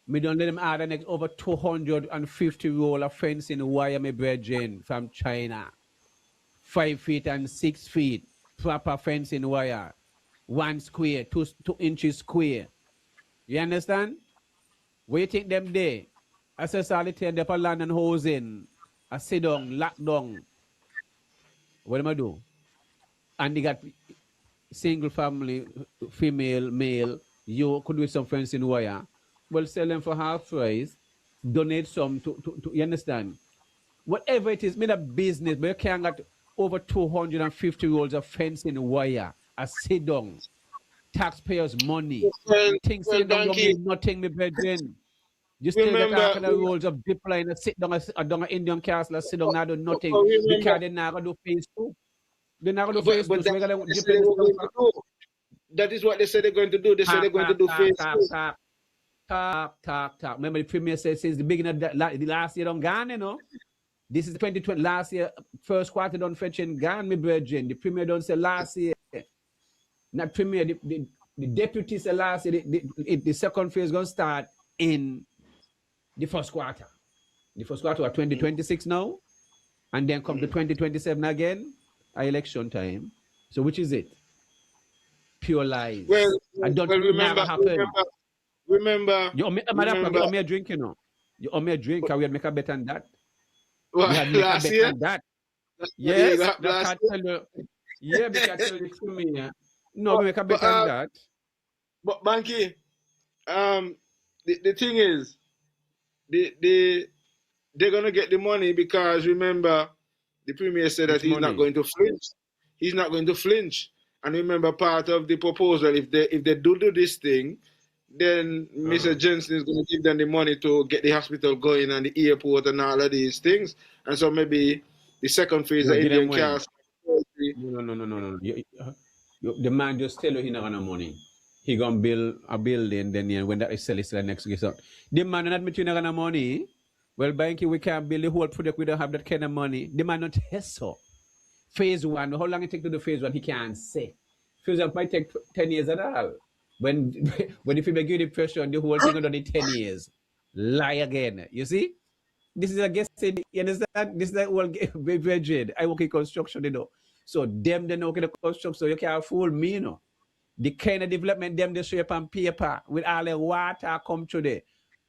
Me done let them add the next over 250 roll of fencing wire me brethren from China. 5 feet and 6 feet, proper fencing wire, 1 square, 2 inches square. You understand? Where you think them there? Accessority and the land and housing, a sit down, lock down. What am I do? And they got single family, female, male, you could do some fencing wire. Well, sell them for half price, donate some to you understand? Whatever it is, made a business, but you can't get over 250 rolls of fencing wire, a sit down, taxpayers' money.
Well,
Things
well,
saying don't
Banky,
mean nothing, me brethren. You still get
remember,
half of the rolls of dip line, sit down an Indian castle, sit down, now do nothing.
remember,
Because they're not going to do phase two. They're not going to do phase two,
but
so
that's
we're going
what
to
they
dip
said they
in
were going
the
to do. That is what they said they're going to do. They said they're going to do phase two.
Talk. Remember the premier said since the beginning of the last year, don't gone, you know. This is 2020. Last year, first quarter don't fetching gone, me brethren. The premier don't say last year. Not premier. The deputy said last year. The second phase going to start in the first quarter. The first quarter of 2026 now, and then come to 2027 again, election time. So which is it? Pure lies.
Well,
I don't think it never happened.
remember.
You owe me a drink, you know. You owe me a drink, and we had make a bet on that.
What,
We had make
last
a bet
year?
on that.
Yeah,
Yes,
last
that
year.
tell you. Yeah, because tell you to me. No, we make a bet on that.
But Banky, the thing is, they're gonna get the money because remember, the premier said that
Which
he's not
money?
going to flinch. He's not going to flinch. And remember, part of the proposal, if they do this thing, then Mr. Jensen is going to give them the money to get the hospital going and the airport and all of these things. And so maybe the second phase of
You get them
Indian
when?
cast.
No. The man just tell you he not gonna money. He gonna build a building, then when that is sell it to the next year. So the man not admit you not gonna money. Well, Banky, we can't build the whole project. We don't have that kind of money. The man not test so. Phase one, how long it take to do phase one? He can't say. Phase one might take 10 years at all. When if you give the pressure, the whole thing done in 10 years. Lie again. You see? This is a guessing. You understand? This is like all virgin. I work in construction, you know. So them they know the construction, so you can't fool me, you know. The kind of development them they show up on paper with all the water come through there.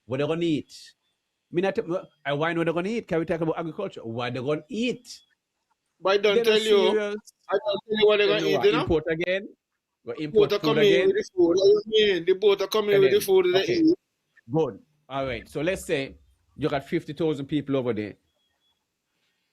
What they're gonna eat? I why know they're gonna eat? Can we talk about agriculture? What they're gonna eat?
But I don't tell you.
Serious.
I don't tell you what they're gonna eat, you know?
Import again? What
The
import
boat are
food
coming
again?
with the food. What do you mean? The boat are coming with the food that they
Okay.
eat.
Good. All right. So let's say you got 50,000 people over there.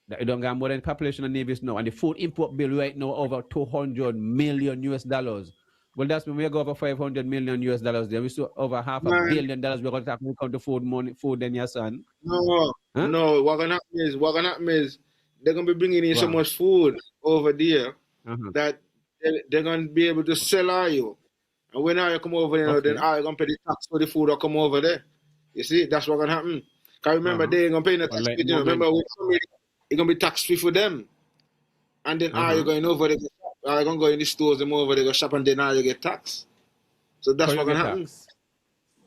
That you don't got more than the population of Nevis now. And the food import bill right now over 200 million US dollars. Well, that's when we go over 500 million US dollars there. We saw over half $1 billion we're going to talk when it comes to food then your son.
No,
Huh?
no. What gonna happen is they're gonna be bringing in so much food over there that they're gonna be able to sell all you. And when all you come over there, then all you gonna pay the tax for the food that come over there. You see, that's what gonna happen. Cause remember they ain't gonna pay the tax.
Like
You know, remember when it's gonna be tax free for them. And then all you going over there, all you gonna go in the stores, them over there, go shop, and then all you get tax. So that's what gonna happen.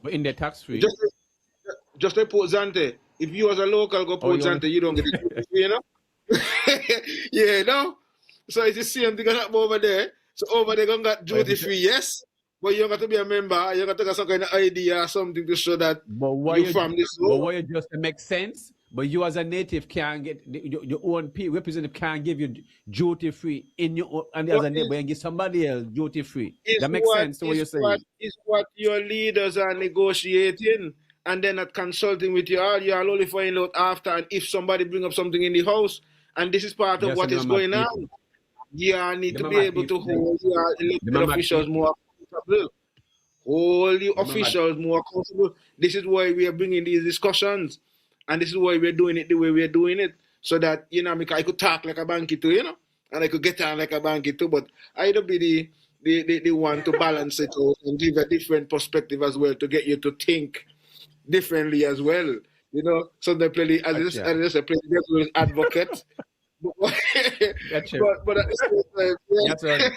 But in the tax free.
Just like Port Zante. If you as a local go Port Zante, you don't get it free, you know? Yeah, no? So it's the same thing happen over there. So over there, gonna got duty free, yes? But you got to be a member, you got to get some kind of ID or something to show that you're from this
zone. But why it just makes sense? But you as a native can't get your own representative can't give you duty free in your own, and as a neighbor and give somebody else duty free. That makes sense to what you're saying.
It's what your leaders are negotiating, and they're not consulting with you all. You are only find out after, and if somebody bring up something in the house, and this is part of what is going on. You need to be able to hold your elected officials more accountable. Hold your officials more accountable. This is why we are bringing these discussions. And this is why we're doing it the way we're doing it. So that, you know, I could talk like a banky too, you know, and I could get on like a banky too. But I don't be the one to balance it out and give a different perspective as well to get you to think differently as well. You know, so they play as I play the devil's advocate. But at the same time,
that's right.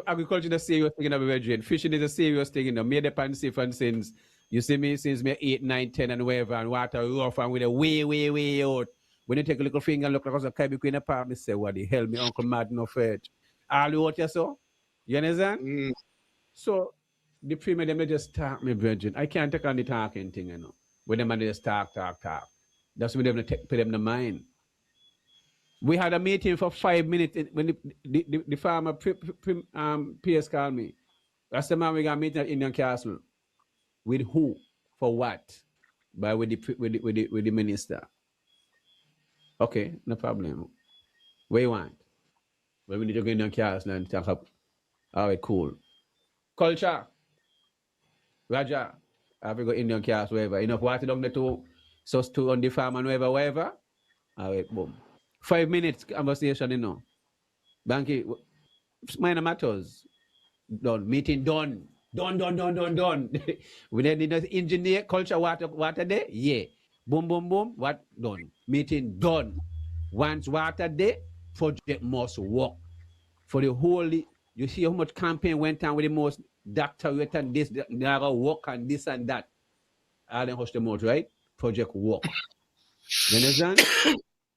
Agriculture is a serious thing in our region. Fishing is a serious thing, you know. Made up and safe and since. You see me since me 8, 9, 10 and whatever, and water rough and with a way out. When you take a little finger and look like a Caribbean Queen apart, me say, what the hell, me Uncle Mad no afraid. All you what you saw? You understand?
Mm.
So the premier them they just talk me virgin. I can't take on the talking thing, you know. When them and they just talk. That's when them take put them the mind. We had a meeting for 5 minutes when the farmer PS called me. That's the man we got a meeting at Indian Castle. With who? For what? By with the minister. Okay, no problem. What you want? Well, we need to go Indian Castle and talk up. All right, cool. Culture. Roger. I have to go Indian Castle, wherever. Enough water down there to on the farm and wherever. All right, boom. 5 minutes conversation, you know. Banky, minor matters. Done. Meeting done. Done. We then need an engineer, culture, water there? Yeah. Boom. What? Done. Meeting done. Once water there, project must work. For the whole, you see how much campaign went on with the most doctorate and this, they work and this and that. All them hush them out, right? Project work. You understand?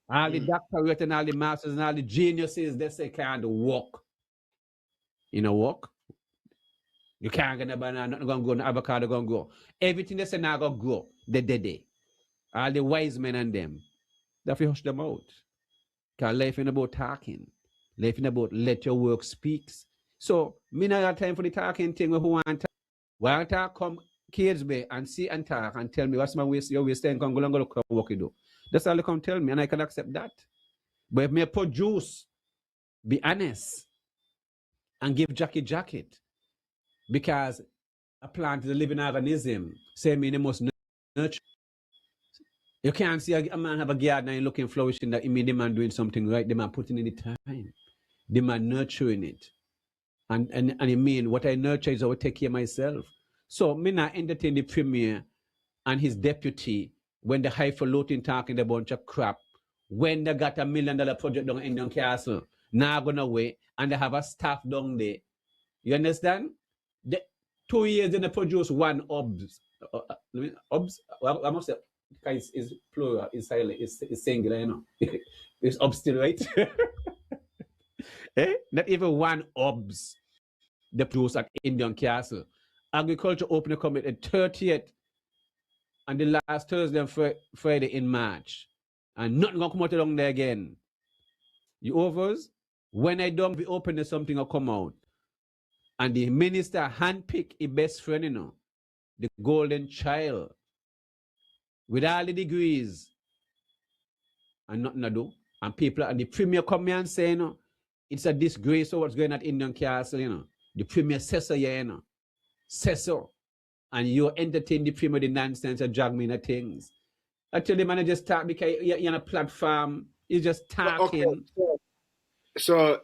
All the doctorate and all the masters and all the geniuses, they say can't work. You know, work. You can't get a banana, nothing gonna grow, no avocado gonna grow. Everything they say now gonna grow. They dead. All the wise men and them. They have to hush them out. Because life ain't about talking. Life ain't about let your work speak. So, me not have time for the talking thing who want to talk. Want to talk, come kids be and see and talk and tell me what's my waste, your waste time, come go and look at what you do. That's all they come tell me and I can accept that. But if me produce, be honest and give jacket. Because a plant is a living organism. Say me, they must nurture. You can't see a man have a garden and looking flourishing that it mean the man doing something right, the man putting in the time. The man nurturing it. And it mean what I nurture is I will take care of myself. So me not entertain the premier and his deputy when the highfalutin talking a bunch of crap. When they got $1 million project down in Indian Castle, now gonna wait and they have a staff down there. You understand? 2 years they produce one OBS. OBS? Well, I must say, is plural, is silent, is singular, you know. It's OBS still, right? Not even one OBS they produce at Indian Castle. Agriculture open come at the 30th and the last Thursday and Friday in March. And nothing gonna come out along there again. You overs? When I don't be open, there's something will come out. And the minister handpick his best friend, you know, the golden child, with all the degrees, and nothing to do. And people, and the premier come here and say, you know, it's a disgrace of what's going on at Indian Castle, you know. The premier says so, yeah, you know. Says so. And you entertain the premier the nonsense and drag me in the things. I tell the man just talk because you're on a platform. He's just talking.
Okay.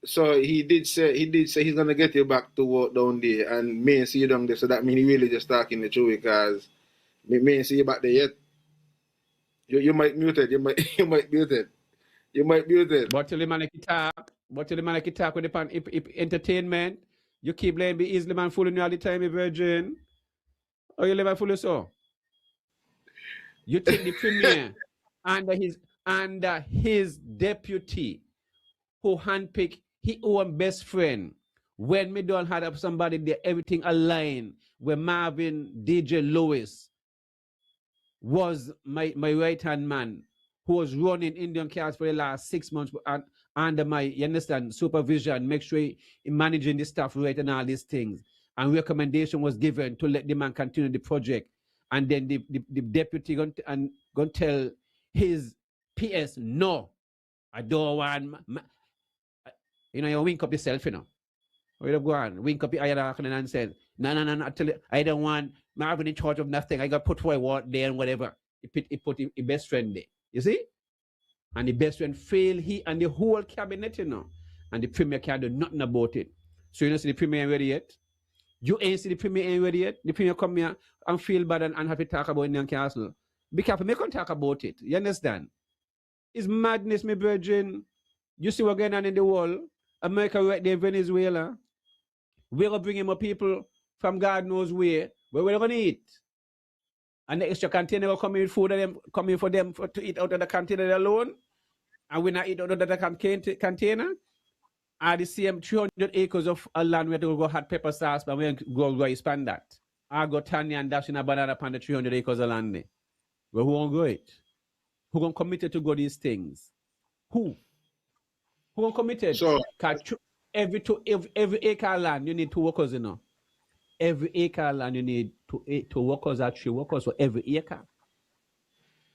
So he did say he's gonna get you back to work down there and may see you down there. So that means he really just talking the truth because may see you back there yet. You might muted. You might muted. You might muted.
But tell the man like talk. But tell the man like talk with the entertainment. You keep letting be easily man fooling you all the time, virgin. Or you never fool so? You take the premier under his deputy who handpick his own best friend. When me don't have somebody there, everything aligned. Where Marvin DJ Lewis was my right-hand man who was running Indian Cars for the last 6 months under my, you understand, supervision, make sure he managing the staff right and all these things. And recommendation was given to let the man continue the project. And then the deputy going to tell his PS, no, I don't want, you know, you wink up yourself, you know. Or you go on, wink up your eye and say, no, I don't want Marvin in charge of nothing. I got to put who I want there and whatever. He put his best friend there. You see? And the best friend failed he and the whole cabinet, you know. And the premier can't do nothing about it. So you don't see the premier ain't ready yet? You ain't see the premier ain't ready yet? The premier come here and feel bad and have to talk about Indian Castle. Be careful, make him talk about it. You understand? It's madness, my virgin. You see what's going on in the world? America right there in Venezuela. We're going to bring in more people from God knows where we're going to eat. And the extra container will come in food and them coming for them to eat out of the container alone. And we not eat out of the container. Are the same 300 acres of land where to go hot pepper sauce, but we go expand that. I go Tanya and dash in a banana upon the 300 acres of land there. Well, who won't go it? Who gonna committed to go these things? Who? Who gonna committed?
So,
Every acre of land you need 2 workers, you know. Every acre of land you need 2 workers or 3 workers for every acre.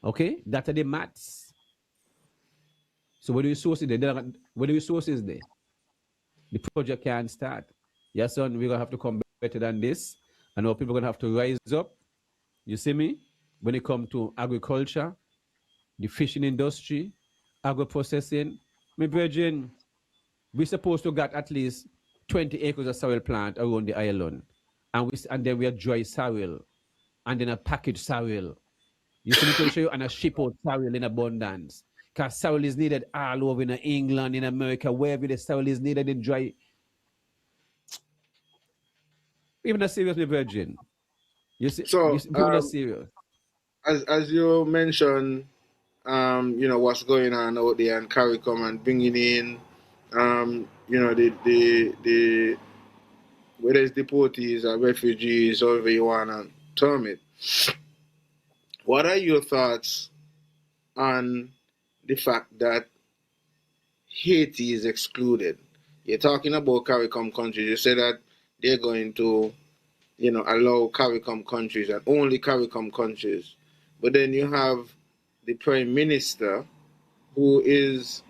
Okay, that are the maths. So where the resources there? Where the resources there? The project can't start. Yes, son, we're gonna have to come better than this. And our people are gonna have to rise up. You see me? When it comes to agriculture, the fishing industry, agro-processing, my virgin, we're supposed to get at least 20 acres of soil plant around the island. And then we are dry soil. And then a packaged soil. You see me to show you and a ship out soil in abundance. Because soil is needed all over in England, in America, wherever the soil is needed in dry. Even a serious virgin. You see,
so
people are serious.
as you mentioned, what's going on out there and CARICOM and bringing in, the whether it's deportees or refugees, however you want to term it. What are your thoughts on the fact that Haiti is excluded? You're talking about CARICOM countries. You say that they're going to, allow CARICOM countries and only CARICOM countries. But then you have the Prime Minister, who is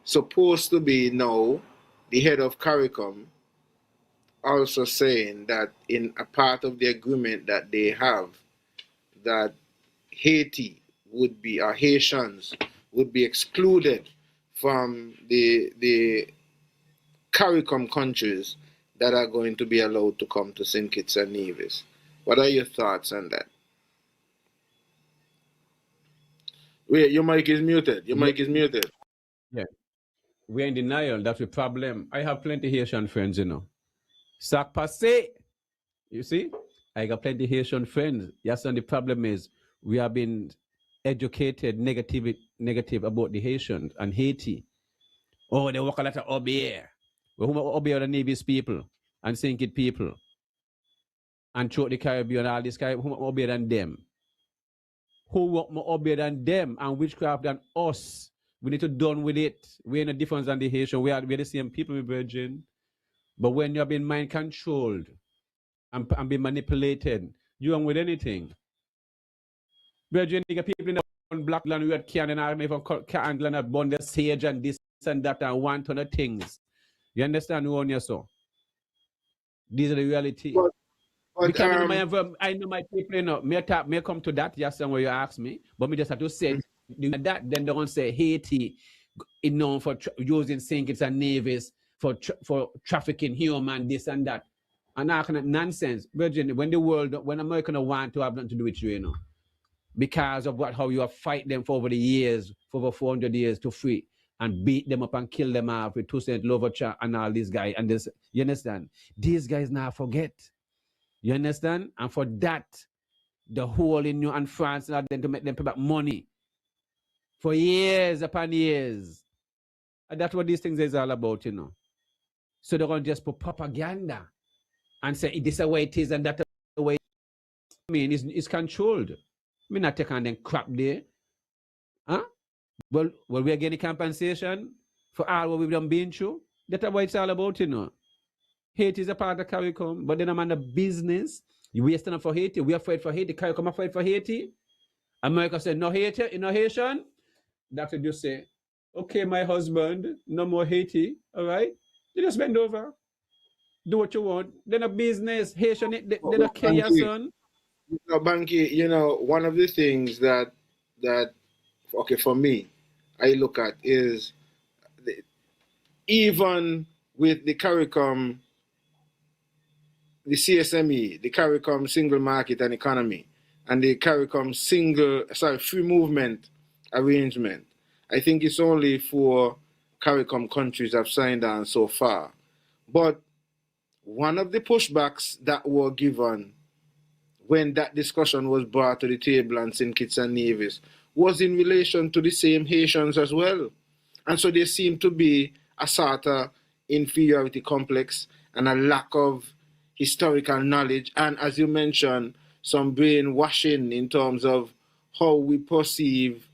supposed to be now the head of CARICOM, also saying that in a part of the agreement that they have, that Haiti would be, or Haitians would be excluded from the CARICOM countries that are going to be allowed to come to St. Kitts and Nevis. What are your thoughts on that? Wait, your mic is muted. Your mic is muted.
Yeah. We're in denial. That's the problem. I have plenty Haitian friends, you know. Sac passe. You see? I got plenty Haitian friends. Yes, and the problem is we have been educated negative about the Haitians and Haiti. Oh, they work a lot of Obier. Well, who Obier the Navy's people and St. Kitts people and throughout the Caribbean, all this guy, who Obier than them? Who work more Obier than them and witchcraft than us? We need to done with it. We're in a difference than the Haitian. We're the same people, virgin. But when you're being mind controlled and being manipulated, you aren't with anything. Virgin, people in the black land, we had can and army from candle and burn the sage and this and that and 1 ton of things. You understand who on your so? These are the reality. I know my people, may come to that, yes, where you ask me, but me just have to say that, then don't say Haiti is known for using St. Kitts and Nevis for trafficking human, this and that. And that kind of nonsense. Virgin, when America don't want to have nothing to do with you, because of how you have fight them for over the years, for over 400 years to free and beat them up and kill them off with Toussaint Louverture and all these guys. And this, you understand? These guys now forget. You understand? And for that, the whole in New and France now then to make them pay back money for years upon years. And that's what these things is all about, So they're going to just put propaganda and say this is the way it is and that's the way I mean, it's controlled. Me not take on them crap there. Huh? Well, we are getting compensation for all what we've done been through. That's what it's all about, Haiti is a part of CARICOM, but then I'm on the business. We are standing for Haiti. We are fight for Haiti. CARICOM are fight for Haiti. America said, no Haiti, no Haitian. Doctor just say, okay, my husband, no more Haiti. All right? You just bend over. Do what you want. Then a business. Haitian, they don't care, your son.
Banky, one of the things that okay, for me, I look at is even with the CARICOM, the CSME, the CARICOM single market and economy, and the CARICOM free movement arrangement, I think it's only 4 CARICOM countries have signed on so far. But one of the pushbacks that were given when that discussion was brought to the table on St. Kitts and Nevis was in relation to the same Haitians as well. And so there seemed to be a sort of inferiority complex and a lack of historical knowledge. And as you mentioned, some brainwashing in terms of how we perceive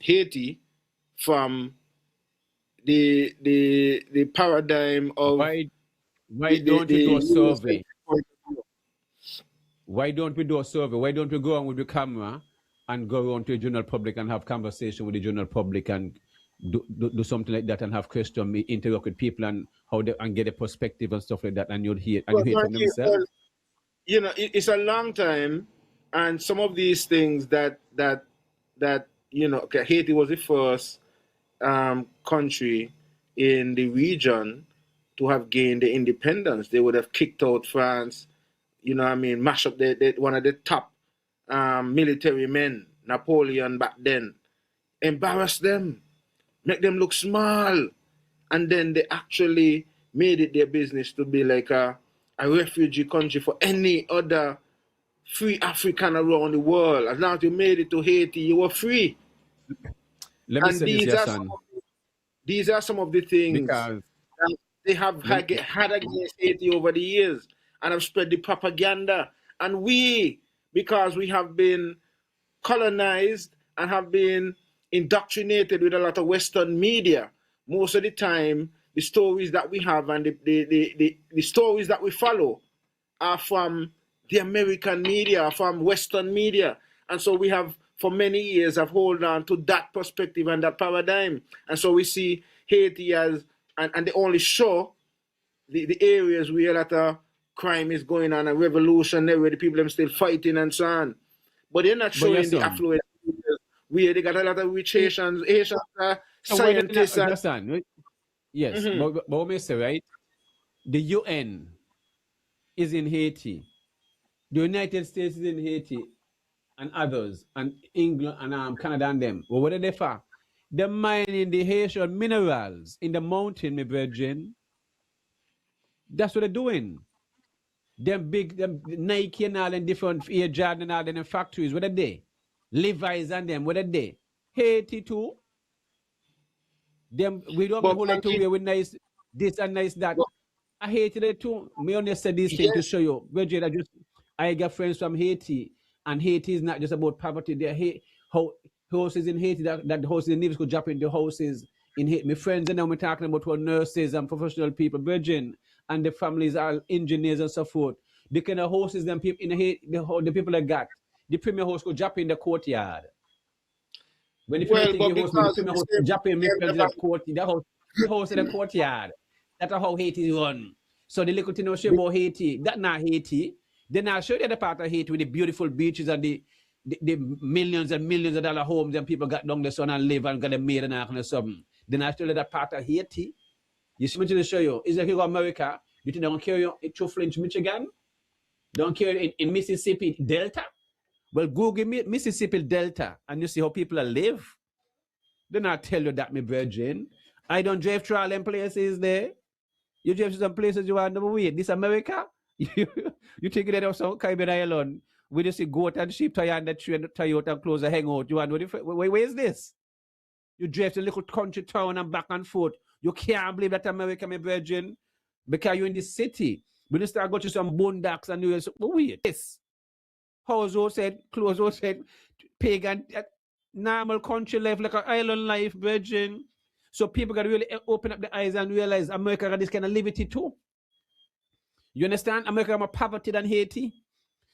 Haiti from the paradigm of
why don't we do a survey? Why don't we do a survey? Why don't we go on with the camera and go on to the general public and have conversation with the general public and do something like that and have question, interact with people and how they and get a perspective and stuff like that, and you'd hear and you hear from themselves.
You know, it's a long time, and some of these things that you know, okay, Haiti was the first country in the region to have gained the independence. They would have kicked out France, you know what I mean, mash up one of the top military men, Napoleon back then, embarrass them, make them look small. And then they actually made it their business to be like a refugee country for any other free African around the world. As long as you made it to Haiti, you were free.
Let me say this,
these are some of the things
because
that they have had against Haiti over the years and have spread the propaganda. And we, because we have been colonized and have been indoctrinated with a lot of Western media, most of the time, the stories that we have and the stories that we follow are from the American media, from Western media. And so we have, for many years, have held on to that perspective and that paradigm. And so we see Haiti as, and they only show the areas where a lot of crime is going on, a revolution there, where the people are still fighting and so on. But they're not showing the affluent areas where they got a lot of rich Haitians scientists.
Yes, but what may say, right? The UN is in Haiti. The United States is in Haiti and others, and England and Canada and them. Well, what are they for? They're mining the Haitian minerals in the mountain, my virgin. That's what they're doing. Them Nike and all them different Air Jordan and all them factories, what are they? Levi's and them, what are they? Haiti too. Them we don't hold it to where we nice this and nice that. I hated it too. Me only said this thing to show you. Virgin, I got friends from Haiti, and Haiti is not just about poverty. They houses in Haiti that the houses in Nevis could drop into houses in Haiti. My friends and them we're talking about were nurses and professional people, Virgin, and the families are engineers and so forth. The kind of houses them people in Haiti, the people that got the premier house could drop in the courtyard. When the premier house could drop in the house in the courtyard. That's how Haiti is run. So the little thing I show about Haiti, that's not Haiti. Then I'll show you the part of Haiti with the beautiful beaches and the millions and millions of dollar homes and people got down the sun and live and got them made and all kind of something. Then I'll show you that part of Haiti. You see me to show you. Is like you go to America, you think they don't carry you in Flint, Michigan? Don't carry in Mississippi Delta? Well, Google Mississippi Delta and you see how people live. Then I'll tell you that, my virgin. I don't drive through all them places there. You drive to some places you want to wait. This America? You think that of some Caribbean island where you see goat and sheep tie on the tree and Toyota and close a hangout. You want where is this? You drive to a little country town and back and forth. You can't believe that America, my virgin, because you're in the city. When you start going to some boondocks and you say, wait, this. House said, close said, pagan, normal country life like an island life, virgin. So people got to really open up the eyes and realize America got this kind of liberty too. You understand? America more poverty than Haiti.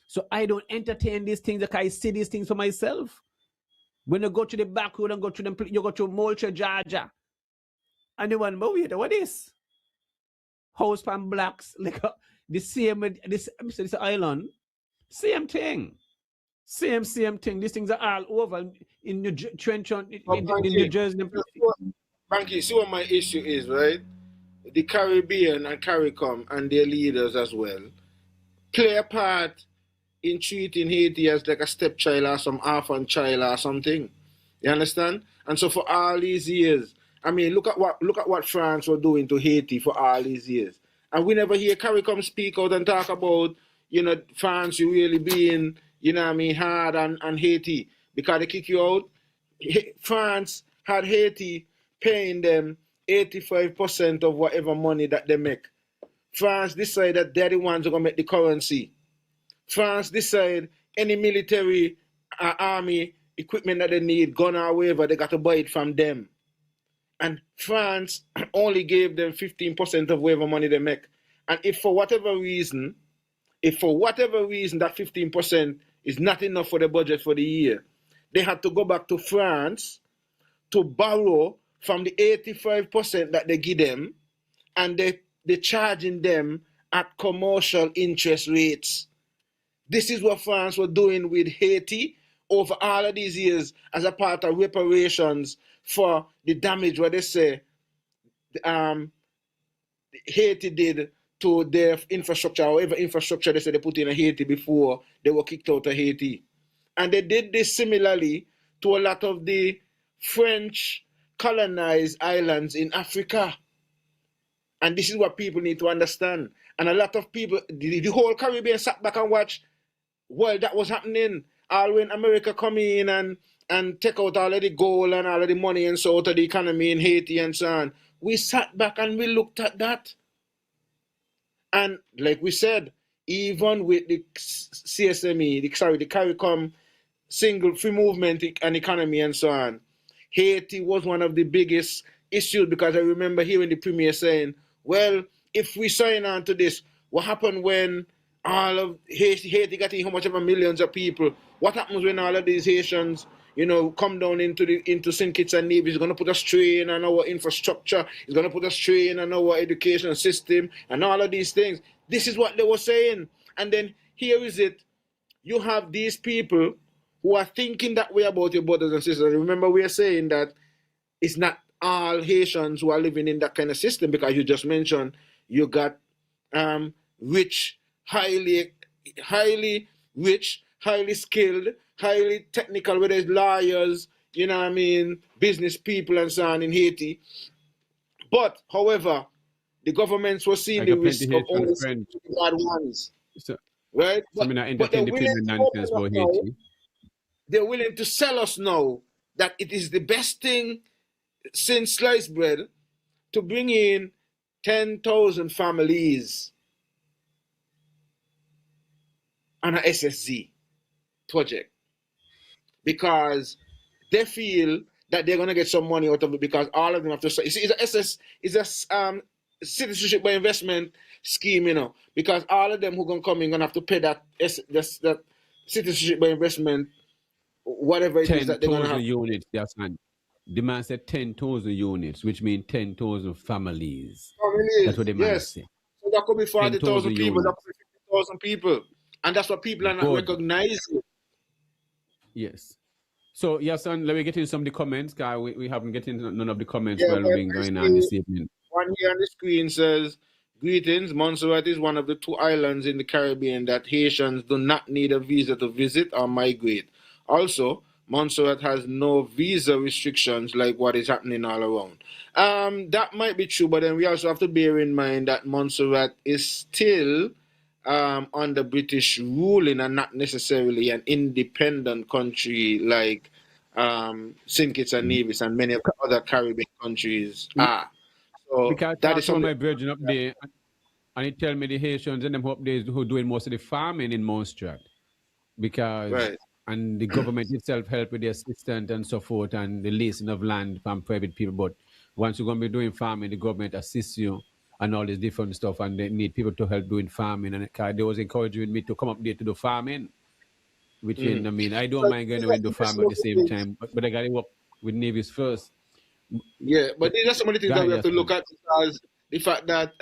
So I don't entertain these things because I see these things for myself. When you go to the back road and go to them, you go to Moultrie, Georgia. And you want, wait, what is? House pan blocks, like the same, this island, same thing. Same thing. These things are all over in New Trenton, in New Jersey.
Banky, see what my issue is, right? The Caribbean and CARICOM and their leaders as well play a part in treating Haiti as like a stepchild or some orphan child or something. You understand? And so for all these years, I mean, look at what France were doing to Haiti for all these years. And we never hear CARICOM speak out and talk about, France, you really being, hard on Haiti because they kick you out. France had Haiti paying them 85% of whatever money that they make. France decided that they're the ones who are going to make the currency. France decide any military army equipment that they need, gun or whatever, they got to buy it from them. And France only gave them 15% of whatever money they make. And if for whatever reason that 15% is not enough for the budget for the year, they had to go back to France to borrow from the 85% that they give them, and they're charging them at commercial interest rates. This is what France was doing with Haiti over all of these years as a part of reparations for the damage, what they say Haiti did to their infrastructure, however infrastructure they said they put in Haiti before they were kicked out of Haiti. And they did this similarly to a lot of the French colonized islands in Africa. And this is what people need to understand. And a lot of people, the whole Caribbean sat back and watched while that was happening. All when America come in and take out all of the gold and all of the money and so out of the economy in Haiti and so on. We sat back and we looked at that. And like we said, even with the CSME, the CARICOM single free movement and economy and so on, Haiti was one of the biggest issues because I remember hearing the premier saying, well, if we sign on to this, what happened when all of Haiti got in how much ever millions of people? What happens when all of these Haitians, come down into St. Kitts and Nevis? It's going to put a strain on our infrastructure. It's going to put a strain on our education system and all of these things. This is what they were saying. And then here is it. You have these people who are thinking that way about your brothers and sisters. Remember, we are saying that it's not all Haitians who are living in that kind of system because you just mentioned you got rich, highly rich, highly skilled, highly technical, whether it's lawyers, business people and so on in Haiti. But, however, the governments were seeing the risk of only the bad ones.
So,
right?
But they're willing nonsense about Haiti.
They're willing to sell us now that it is the best thing since sliced bread to bring in 10,000 families on an SSZ project because they feel that they're going to get some money out of it because all of them have to. You see, it's a citizenship by investment scheme, because all of them who are going to come in going to have to pay that citizenship by investment, whatever it is that they're going to have.
10,000 units, yes, man. The man said 10,000 units, which means 10,000 families. That's what the man said.
So that could be 40,000 people, that could be 50,000 people. And that's what people are not recognizing.
Yes. So, yes, son, let me get into some of the comments, guys. We haven't get into none of the comments while we've been going on this evening.
One here on the screen says, greetings, Montserrat is one of the 2 islands in the Caribbean that Haitians do not need a visa to visit or migrate. Also, Montserrat has no visa restrictions like what is happening all around. That might be true, but then we also have to bear in mind that Montserrat is still under British ruling and not necessarily an independent country like St. Kitts and Nevis and many of the other Caribbean countries are. So
because that is from my virgin up there, and he tell me the Haitians and them up there who doing most of the farming in Montserrat because and the government itself help with the assistance and so forth and the leasing of land from private people. But once you're going to be doing farming, the government assists you and all this different stuff, and they need people to help doing farming. And they was encouraging me to come up there to do farming, which I don't mind going and do farming at the same time, but I got to work with Nevis first.
Yeah, but these are some of the things that we have to look at because the fact that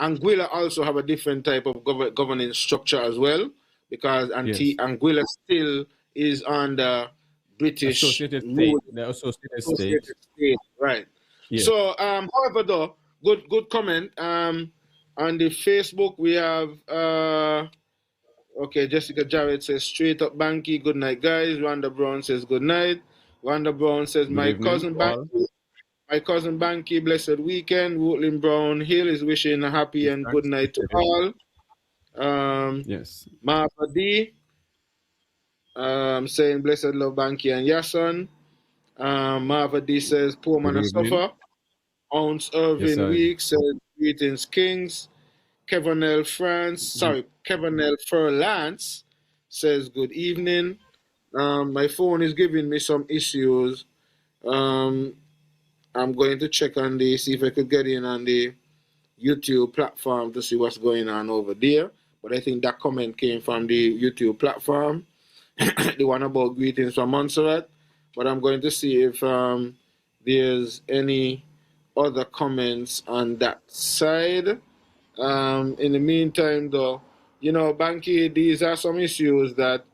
Anguilla also have a different type of governance structure as well, because Anguilla still is under British
associated
rule.
State. The associated
state. Right. Yeah. So, however, though, good comment. On the Facebook, we have Jessica Jarrett says straight up Banky, good night, guys. Rhonda Brown says good night. Rhonda Brown says my cousin Banky, blessed weekend. Woodland Brown Hill is wishing a happy and good night to all.
Yes.
Martha D. Saying blessed love Banky and Yason. Martha D says poor
Good
man a
evening.
suffer. Ounce
Yes,
Irvin
I.
Week says greetings Kings. Kevin L. Furlance says good evening. My phone is giving me some issues. Um, I'm going to check on the see if I could get in on the YouTube platform to see what's going on over there. But I think that comment came from the YouTube platform, the one about greetings from Montserrat. But I'm going to see if there's any other comments on that side. In the meantime, though, Banky, these are some issues that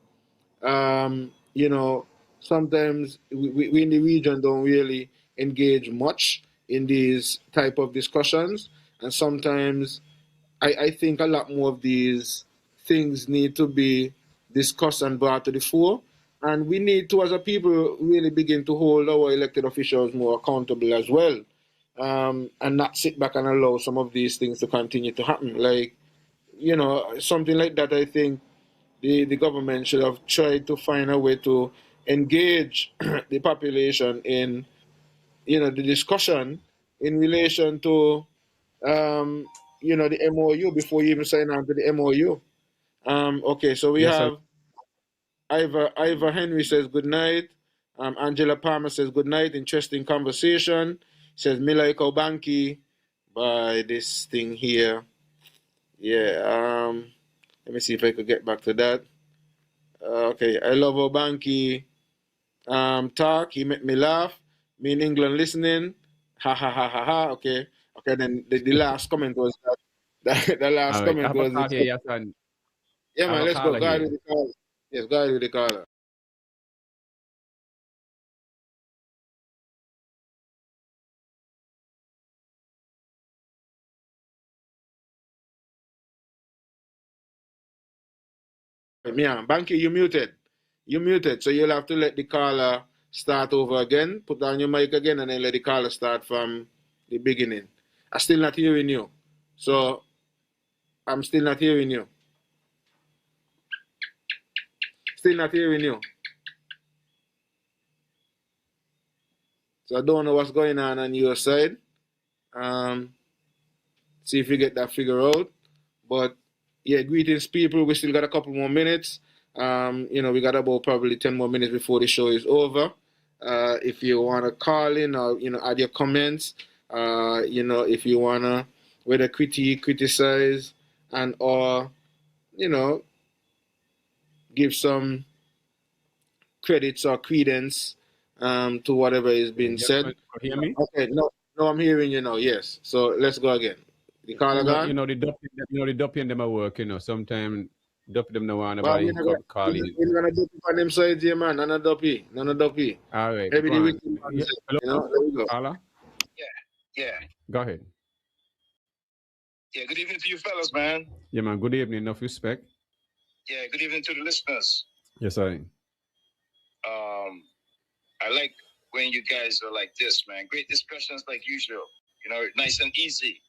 sometimes we in the region don't really engage much in these type of discussions, and sometimes I think a lot more of these things need to be discussed and brought to the fore, and we need to, as a people, really begin to hold our elected officials more accountable as well, and not sit back and allow some of these things to continue to happen. Like, something like that, I think the government should have tried to find a way to engage the population in the discussion in relation to um, the MOU before you even sign on to the MOU. Okay, so we
Yes, I.
have Ivor Henry says good night. Angela Palmer says good night. Interesting conversation. Says Mila Banki by this thing here. Yeah. Let me see if I could get back to that. Okay, I love Obanki talk. He made me laugh. Me in England listening. Ha ha ha ha ha. Okay. Okay, then the last comment was that the last
All right. I
comment
have a
was
call
this.
here. Yes, and
Yeah,
I have
man,
a
let's go.
caller
Go ahead with
here.
the caller. Yes, go ahead with the caller. Yeah, Banky, you muted. You muted, so you'll have to let the caller start over again. Put down your mic again and then let the caller start from the beginning. I'm still not hearing you. So I'm still not hearing you. Still not hearing you. So I don't know what's going on your side. Um, See if you get that figure out. But yeah, greetings, people. We still got a couple more minutes. We got about probably 10 more minutes before the show is over. If you want to call in or, add your comments, if you want to whether criticize, and or, you know, give some credits or credence to whatever is being
Yes,
said.
man. You hear me?
Okay, no, no, I'm hearing you now. Yes. So let's go again. The caller
You
gone?
know the doping, the doping them at work. Sometimes doping them no want
Well,
nobody call in.
we're not dopey on them sides here, man. None of dopey. None of dopey.
All right,
Maybe
go
the
on.
wicked ones,
Yeah, hello,
there we go.
caller.
Yeah, yeah,
Go ahead.
yeah. Good evening to you fellas, man.
Yeah, man. Good evening. Enough respect.
Yeah, good evening to the listeners.
Yes, I.
I like when you guys are like this, man. Great discussions like usual. Nice and easy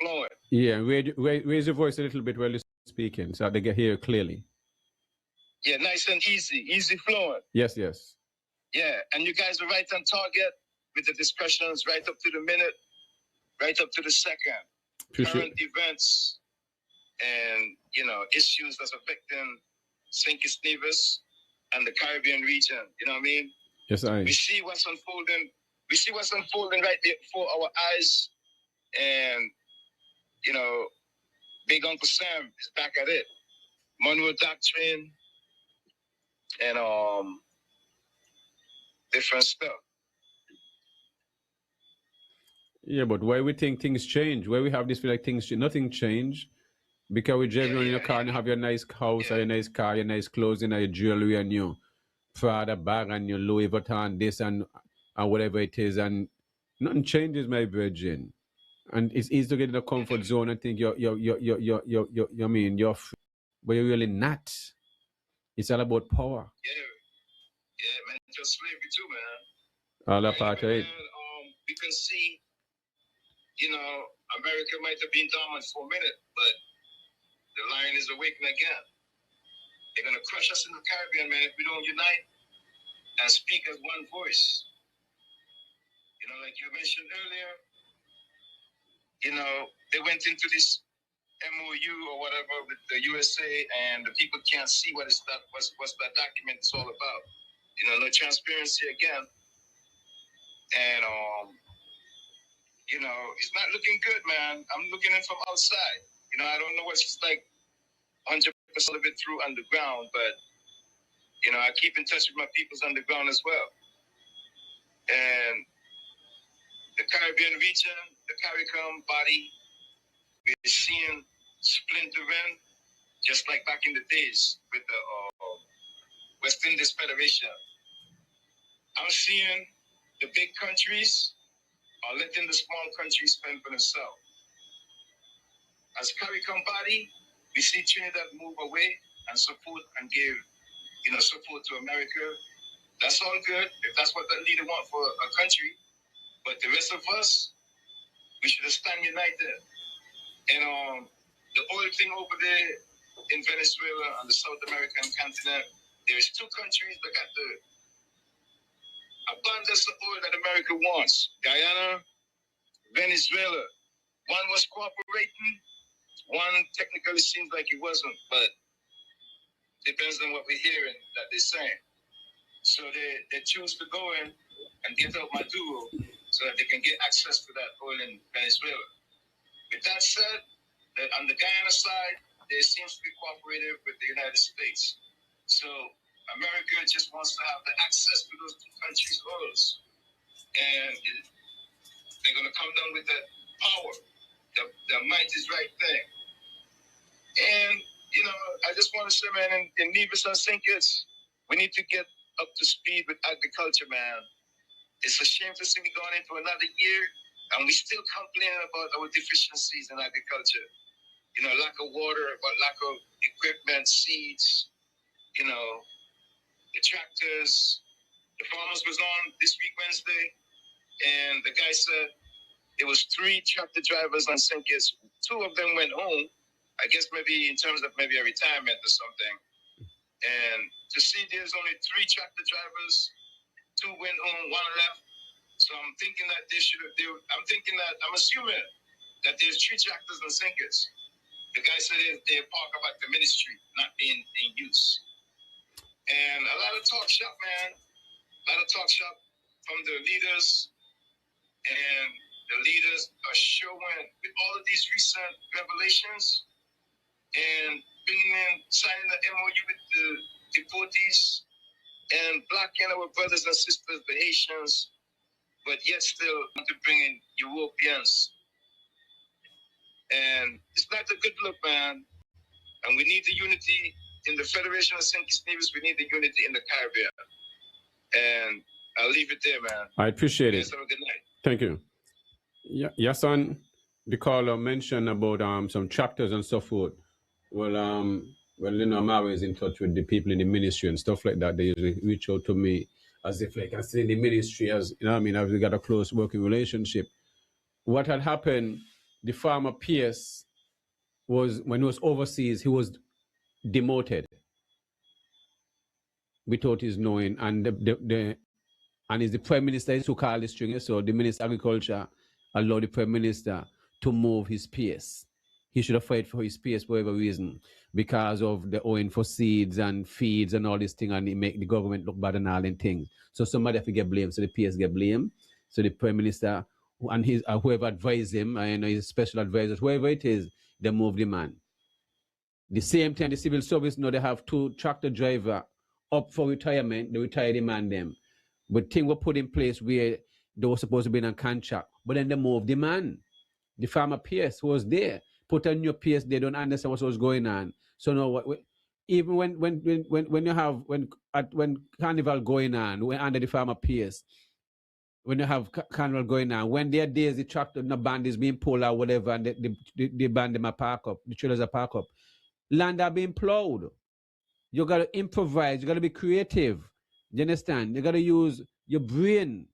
flowing.
Yeah, raise your voice a little bit while you're speaking so they can hear you clearly.
Yeah, nice and easy flowing.
Yes, yes.
Yeah, and you guys are right on target with the discussions, right up to the minute, right up to the second.
Appreciate
Current events and issues that's affecting St. Kitts Nevis and the Caribbean region. You know what I mean?
Yes, I.
We see what's unfolding. We see what's unfolding right there before our eyes, and Big Uncle Sam is back at it. Monroe Doctrine and different stuff.
Yeah, but why we think things change? Why we have this feel like things nothing change? Because we drive around in your car and you have your nice house or your nice car, your nice clothes and your jewelry and your Prada bag and your Louis Vuitton this and whatever it is, and nothing changes, my virgin. And it's easy to get in the comfort zone and think I mean you're free, but you're really not. It's all about power.
Yeah, man, just slavery too, man.
All that part of it.
We can see, America might have been dormant for a minute, but The lion is awakening again. They're going to crush us in the Caribbean, man, if we don't unite and speak as one voice. You know, like you mentioned earlier, you know, they went into this MOU or whatever with the USA, and the people can't see what's that document is all about. You know, no transparency again. And, you know, it's not looking good, man. I'm looking in from outside. You know, I don't know what's like 100% of it through underground, but, you know, I keep in touch with my peoples underground as well. And the Caribbean region, the CARICOM body, we're seeing splintering, just like back in the days with the West Indies Federation. I'm seeing the big countries are letting the small countries fend for themselves. As CARICOM body, we see Trinidad move away and support and give, you know, support to America. That's all good if that's what that leader want for a country. But the rest of us, we should stand united. And the oil thing over there in Venezuela and the South American continent, there's two countries that got the abundance of oil that America wants. Guyana, Venezuela. One was cooperating, one technically seems like it wasn't, but depends on what we're hearing that they're saying. So they choose to go in and get out Maduro so that they can get access to that oil in Venezuela. With that said, that on the Guyana side, they seems to be cooperative with the United States. So America just wants to have the access to those two countries' oils. And they're going to come down with that power. The might is right thing. And, you know, I just want to say, man, in Nevis and Sinkers, we need to get up to speed with agriculture, man. It's a shame to see we going into another year and we still complaining about our deficiencies in agriculture. You know, lack of water, but lack of equipment, seeds, you know, the tractors. The farmers was on this week, Wednesday, and the guy said it was 3 tractor drivers on Sinkers. 2 of them went home, I guess maybe in terms of maybe a retirement or something. And to see there's only 3 tractor drivers, 2 went home, 1 left. So I'm thinking that I'm assuming that there's 3 tractors on Sinkers. The guy said they park up at the ministry, not being in use. And a lot of talk shop, man. A lot of talk shop from the leaders. And the leaders are showing with all of these recent revelations and signing the MOU with the deportees and blocking our brothers and sisters, the Haitians, but yet still to bring in Europeans. And it's not a good look, man. And we need the unity in the Federation of St. Kitts Nevis. We need the unity in the Caribbean. And I'll leave it there, man.
I appreciate it.
Have a good night.
Thank you. Yeah, your son, the caller mentioned about some chapters and so forth. Well, you know, I'm always in touch with the people in the ministry and stuff like that. They usually reach out to me as if like I stay in the ministry, as you know what I mean, as we got a close working relationship. What had happened, the farmer Pierce was, when he was overseas, he was demoted without his knowing, and it's the prime minister who called the stringer. So the minister of agriculture allowed the prime minister to move his PS. He should have fought for his PS for whatever reason, because of the owing for seeds and feeds and all this thing, and it make the government look bad and all them things. So somebody have to get blamed. So the PS get blamed. So the prime minister and his whoever advised him, and his special advisors, whoever it is, they move the man. The same time, the civil service, they have 2 tractor driver up for retirement. They retire the man them. But things were put in place where they were supposed to be in a contract. But then they moved the man. The farmer PS who was there, put a new PS, they don't understand what was going on. So now, even when you have when carnival going on, when under the farmer PS, when you have carnival going on, when there are days the tractor, the band is being pulled or whatever, and the band them are park up, the trailers are park up, land are being plowed. You got to improvise. You got to be creative. You understand? You got to use your brain.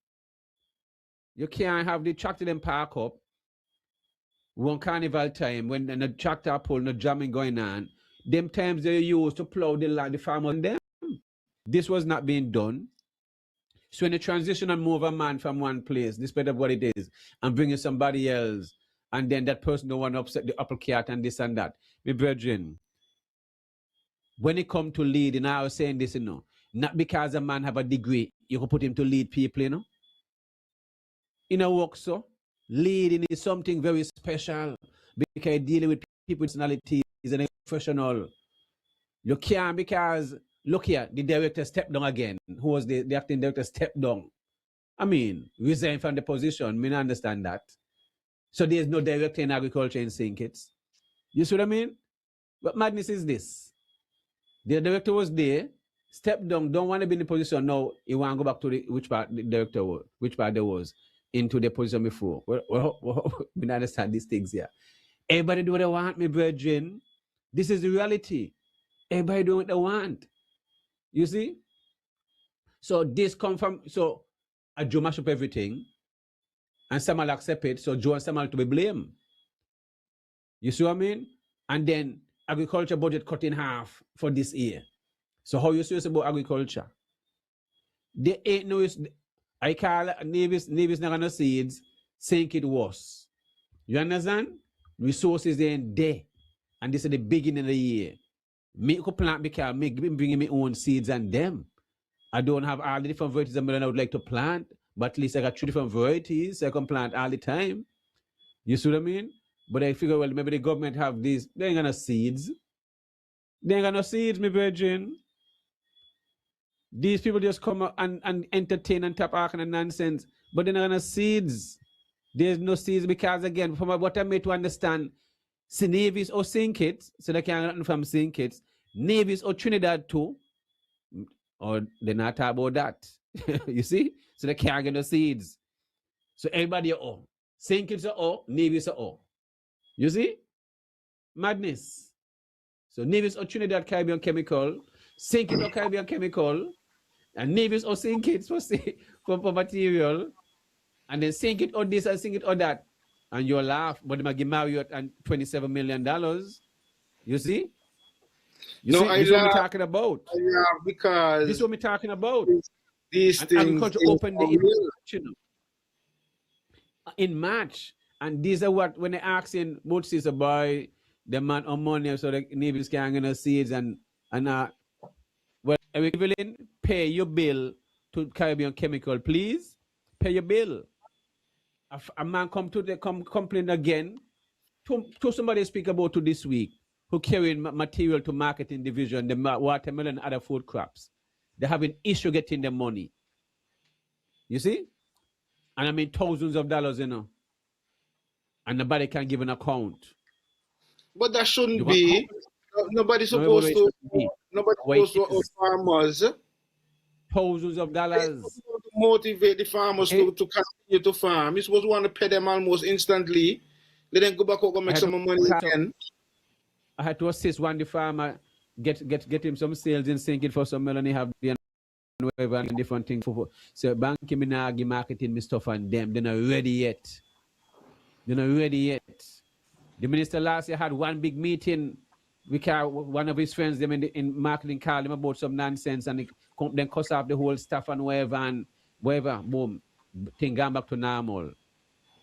You can't have the tractor them park up one carnival time when the tractor pull, no jamming going on, them times they used to plow the land, the farmers and them. This was not being done. So when you transition and move a man from one place, despite of what it is, and bringing somebody else, and then that person don't want to upset the apple cart and this and that. My brethren, when it come to leading, I was saying this, not because a man have a degree, you can put him to lead people, In a work, so leading is something very special because dealing with people's personality is an professional. You can't because look here, the director stepped down again. Who was the acting director stepped down? I mean, resign from the position. Me not understand that. So there's no director in agriculture in St. Kitts. You see what I mean? But madness is this. The director was there, stepped down, don't want to be in the position now. He want to go back to which part the director was, which part there was into the position before. Well, we don't understand these things here. Everybody do what they want, me brethren. This is the reality. Everybody do what they want. You see? So this come from, so a Joe mash up everything, and Samuel accept it, so Joe and Samuel to be blamed. You see what I mean? And then agriculture budget cut in half for this year. So how you serious about agriculture? There ain't no, I call Navy's not gonna seeds, sink it worse. You understand? Resources ain't there. And this is the beginning of the year. Me could plant because me bringing my own seeds and them. I don't have all the different varieties I would like to plant, but at least I got 3 different varieties so I can plant all the time. You see what I mean? But I figure, well, maybe the government have these. They ain't got no seeds. They ain't got no seeds, me virgin. These people just come and entertain and tap all kind of nonsense, but they're not got no seeds. There's no seeds because, again, from what I made to understand, navies or sink it, so they can't get nothing from sink it. Navies or Trinidad too, or they're not talking about that. You see? So they can't get no seeds. So everybody are all. Sink it are all, navies are all. You see? Madness. So navies or Trinidad Caribbean chemical, sink it or Caribbean chemical, and navies or sink it for material, and then sink it or this and sink it or that. And you'll laugh, but they might give Marriott and $27 million. You see?
No,
this is what we're talking about.
I laugh because
this is what we're talking about.
These
and
things
agriculture opened in March. And these are what, when they asking Moses about the man on money so the navies can get seeds and well, Evelyn, pay your bill to Caribbean Chemical, please. Pay your bill. A man come complain again to somebody speak about to this week who carrying material to marketing division, the watermelon and other food crops. They're having issue getting the money. You see? And I mean thousands of dollars, and nobody can give an account.
But that shouldn't be. Nobody's supposed to. Nobody's supposed to owe farmers
thousands of dollars.
To motivate the farmers to continue to farm. You're supposed to want to pay them almost instantly. Let them go back and make some money again.
I had to assist one the farmer get him some sales and sink it for some melon. Have the whatever and different things. So bank me nagi marketing me stuff and them. They're not ready yet. They're not ready yet. The minister last year had one big meeting. One of his friends them in marketing called him about some nonsense and then cuss off the whole staff and whatever, boom, thing gone back to normal.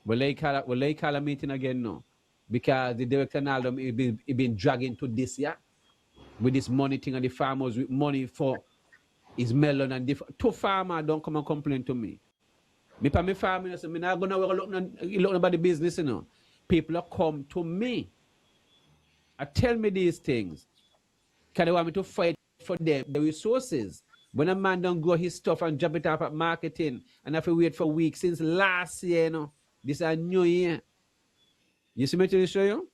Will they call a meeting again now? Because the director now he been dragging to this year with this money thing and the farmers with money for his melon and different. Two farmers don't come and complain to me. Me pa me farming, so me not gonna look about the business, People are come to me and tell me these things. Can they want me to fight for them, the resources? When a man don't grow his stuff and drop it up at marketing and have to wait for weeks since last year, this is a new year. You see me to show you?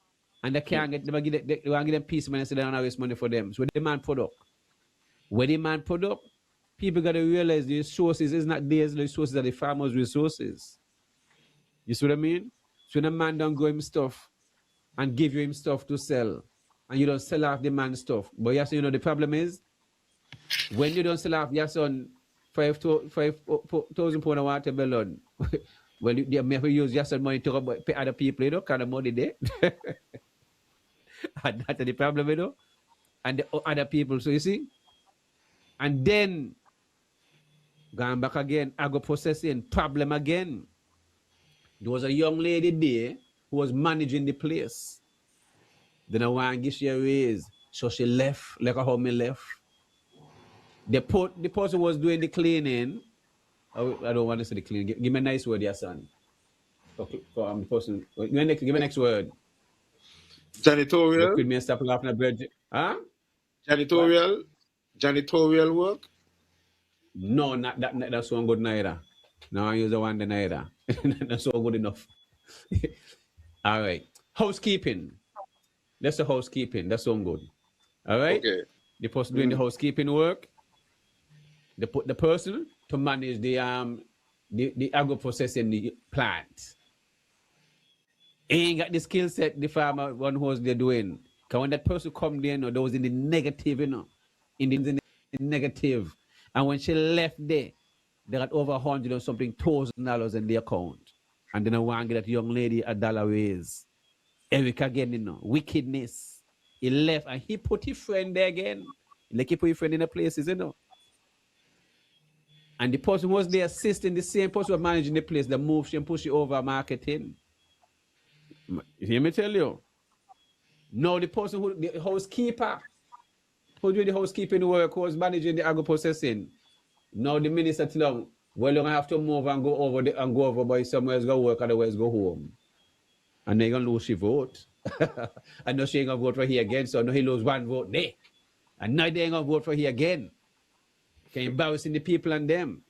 And they can't get, they want to give them peace and say they don't waste money for them. So when the man put up, people got to realize the resources is not theirs, the resources are the farmers' resources. You see what I mean? So when a man don't grow him stuff and give you him stuff to sell, and you don't sell off the man's stuff. But yes, the problem is, when you don't sell off your son 5,000 pounds of watermelon, Well, they may have use just money to pay other people, kind of money there. And that's the problem, And the other people, so you see? And then, going back again, agro-processing, problem again. There was a young lady there who was managing the place. Then I want to give she a raise. So she left, like how me left. The person was doing the cleaning. I don't want to say the cleaning. Give me a nice word, your son. For the person. Give me next word.
Janitorial?
Could me stop laughing at bread? Huh?
Janitorial? Janitorial work?
No, not that. That's so good neither. No, I use the one neither. That's so good enough. All right. Housekeeping. That's the housekeeping. That's so good. All right.
Okay.
The person doing the housekeeping work. They put the person to manage the agro processing the plant. Ain't got the skill set the farmer one who's they're doing. Because when that person come there, there was in the negative, in the negative. And when she left there, they got over $100 and something $1,000 in the account. And then I want to get that young lady $1 raise. Eric again, wickedness. He left and he put his friend there again. Like he put his friend in the places, And the person was there assisting, the same person was managing the place, the move she and push it over marketing. You hear me tell you? No, the person the housekeeper, who do the housekeeping work, who was managing the agro processing. Now the minister tell them, well, you're gonna have to move and go over by somewhere else go work, otherwise go home. And they're gonna lose your vote. I know she ain't gonna vote for here again, so I know he lose one vote there. And now they ain't gonna vote for here again. Can embarrassing the people and them.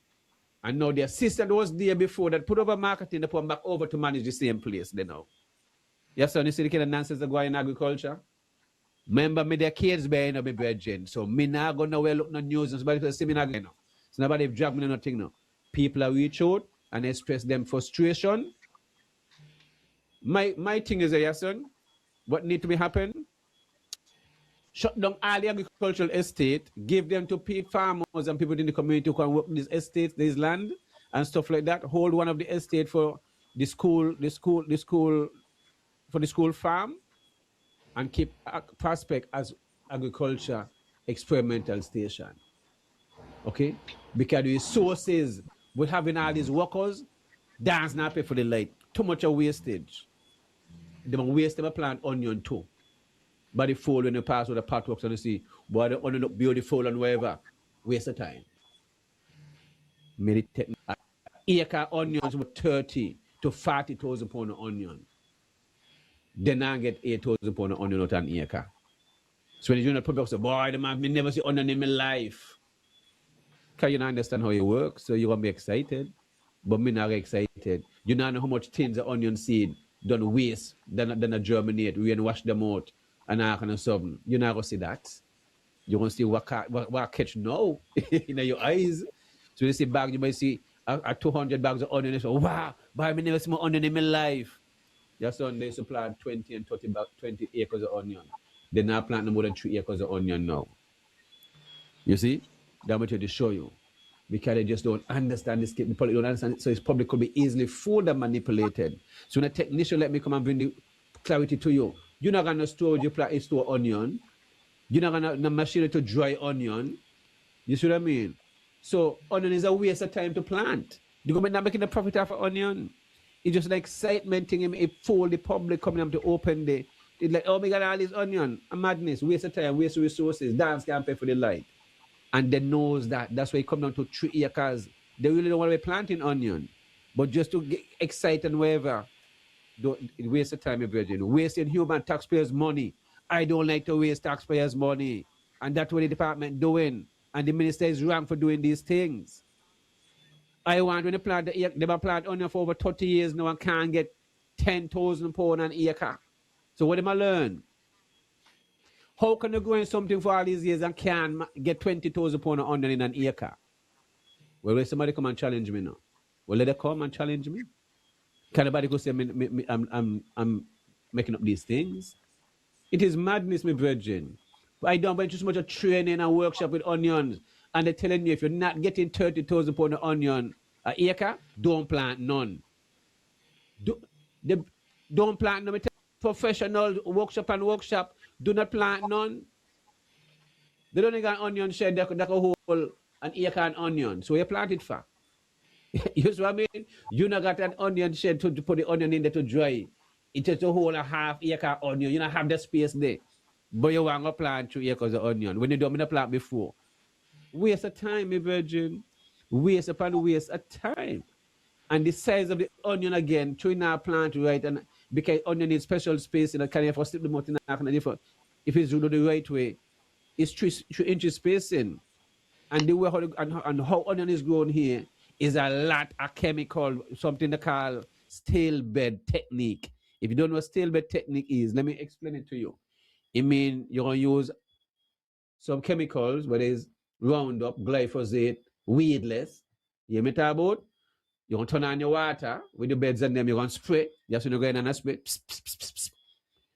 And now the assistant was there before that put over marketing, they put them back over to manage the same place they know. Yes, sir, you see the kind of nonsense that go in agriculture? Remember me, their kids behind me brethren. So me not gonna well look no news and somebody see me not going. So nobody drag me nothing now. People are reach out and express them frustration. My thing is, yes, son, what need to be happen? Shut down all the agricultural estate, give them to farmers and people in the community who can work in these estates, this land and stuff like that. Hold one of the estate for the school for the school farm, and keep Prospect as agriculture experimental station. Okay? Because the resources with having all these workers, that's not pay for the light. Too much of wastage. They will waste them a plant onion too. But the fall when you pass with the potworks and you see, boy, the onion look beautiful and whatever. Waste of time. Meditate. Acre onions with 30 to 40,000 pounds of onion. Then I get 8,000 pounds of onion out an acre. So when you know people say, boy, the man, me never see onion in my life. Because you don't understand how it works, so you're going to be excited. But me not excited. You don't know how much tins of onion seed done waste, then germinate, we wash them out, and all kind of something. You're not going to see that. You're going to see what catch now in your eyes. So you see bag, you might see 200 bags of onion. So, wow, but I never see more onion in my life. Your son, they supply 20 and 20 acres of onion. They're not planting more than 3 acres of onion now. You see? That's what to show you. Because they just don't understand this. The public don't understand it. So it's probably could be easily fooled and manipulated. So when a technician let me come and bring the clarity to you, you're not going to store onion. You're not going to machine to dry onion. You see what I mean? So onion is a waste of time to plant. You're going to be not making a profit off of onion. It's just like excitement thing. It fool the public coming up to open day. It's like, oh, we got all this onion. A madness. Waste of time, waste of resources. Dance can't pay for the light. And they knows that. That's why it come down to 3 acres. They really don't want to be planting onion. But just to get excited and whatever, don't waste the time, virgin. Wasting human taxpayers' money. I don't like to waste taxpayers' money. And that's what the department doing. And the minister is wrong for doing these things. I want when they plant onion for over 30 years now and can't get 10,000 pounds an acre. So what am I learn? How can you go in something for all these years and can't get 20,000 pounds of onion in an acre? Well, will somebody come and challenge me now? Well, let them come and challenge me. Can anybody go say I'm making up these things? It is madness, my brethren. I don't want too much of training and workshop with onions. And they're telling you if you're not getting 30,000 pounds of onion an acre, don't plant none. They don't plant none. Professional workshop. Do not plant none. They don't got an onion shed that could hold an acre and onion. So you plant it for. You see what I mean? You not got an onion shed to put the onion in there to dry. It is to hold a half acre onion. You don't have the space there. But you want to plant 2 acres of onion when you don't plant before. Waste of time, my virgin. Waste upon waste of time. And the size of the onion again, chewing our plant right, and because onion needs special space, can you slip the mouth in if it's done the right way, it's 3 inches spacing. And the way how onion is grown here is a lot of chemical, something they call stale bed technique. If you don't know what stale bed technique is, let me explain it to you. It means you're going to use some chemicals, whether it's Roundup, glyphosate, weedless. You hear me talk about? You're going to turn on your water with the beds and them, you're going to spray. Just when you go in and spray. Pss, pss, pss, pss.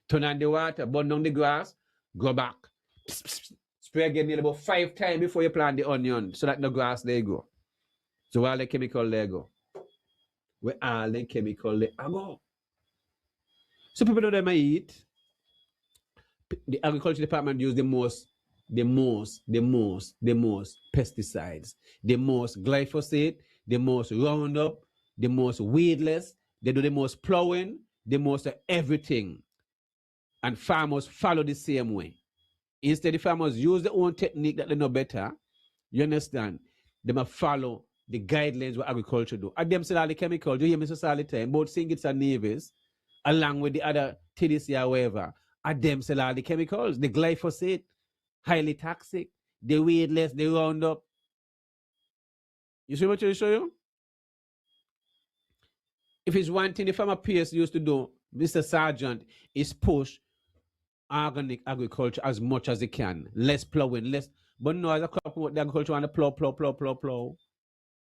Turn on the water, burn down the grass, go back. Pss, pss, pss. Spray again nearly about 5 times before you plant the onion so that the grass they go. So all the chemical there go. Where all the chemical they go. So people know they may eat. The agriculture department use the most pesticides, the most glyphosate, the most Roundup, the most weedless. They do the most plowing, the most everything. And farmers follow the same way. Instead, the farmers use their own technique that they know better. You understand? They must follow the guidelines what agriculture do. And them sell all the chemicals. You hear me say all the time, both Singits and Navies, along with the other TDC or whatever, and them sell all the chemicals. The glyphosate, highly toxic. The weedless, the Roundup. You see what I show you? If it's one thing the farmer PS used to do, Mr. Sergeant, is push organic agriculture as much as they can. Less plowing, less. But no, as a crop, the agriculture want to plow.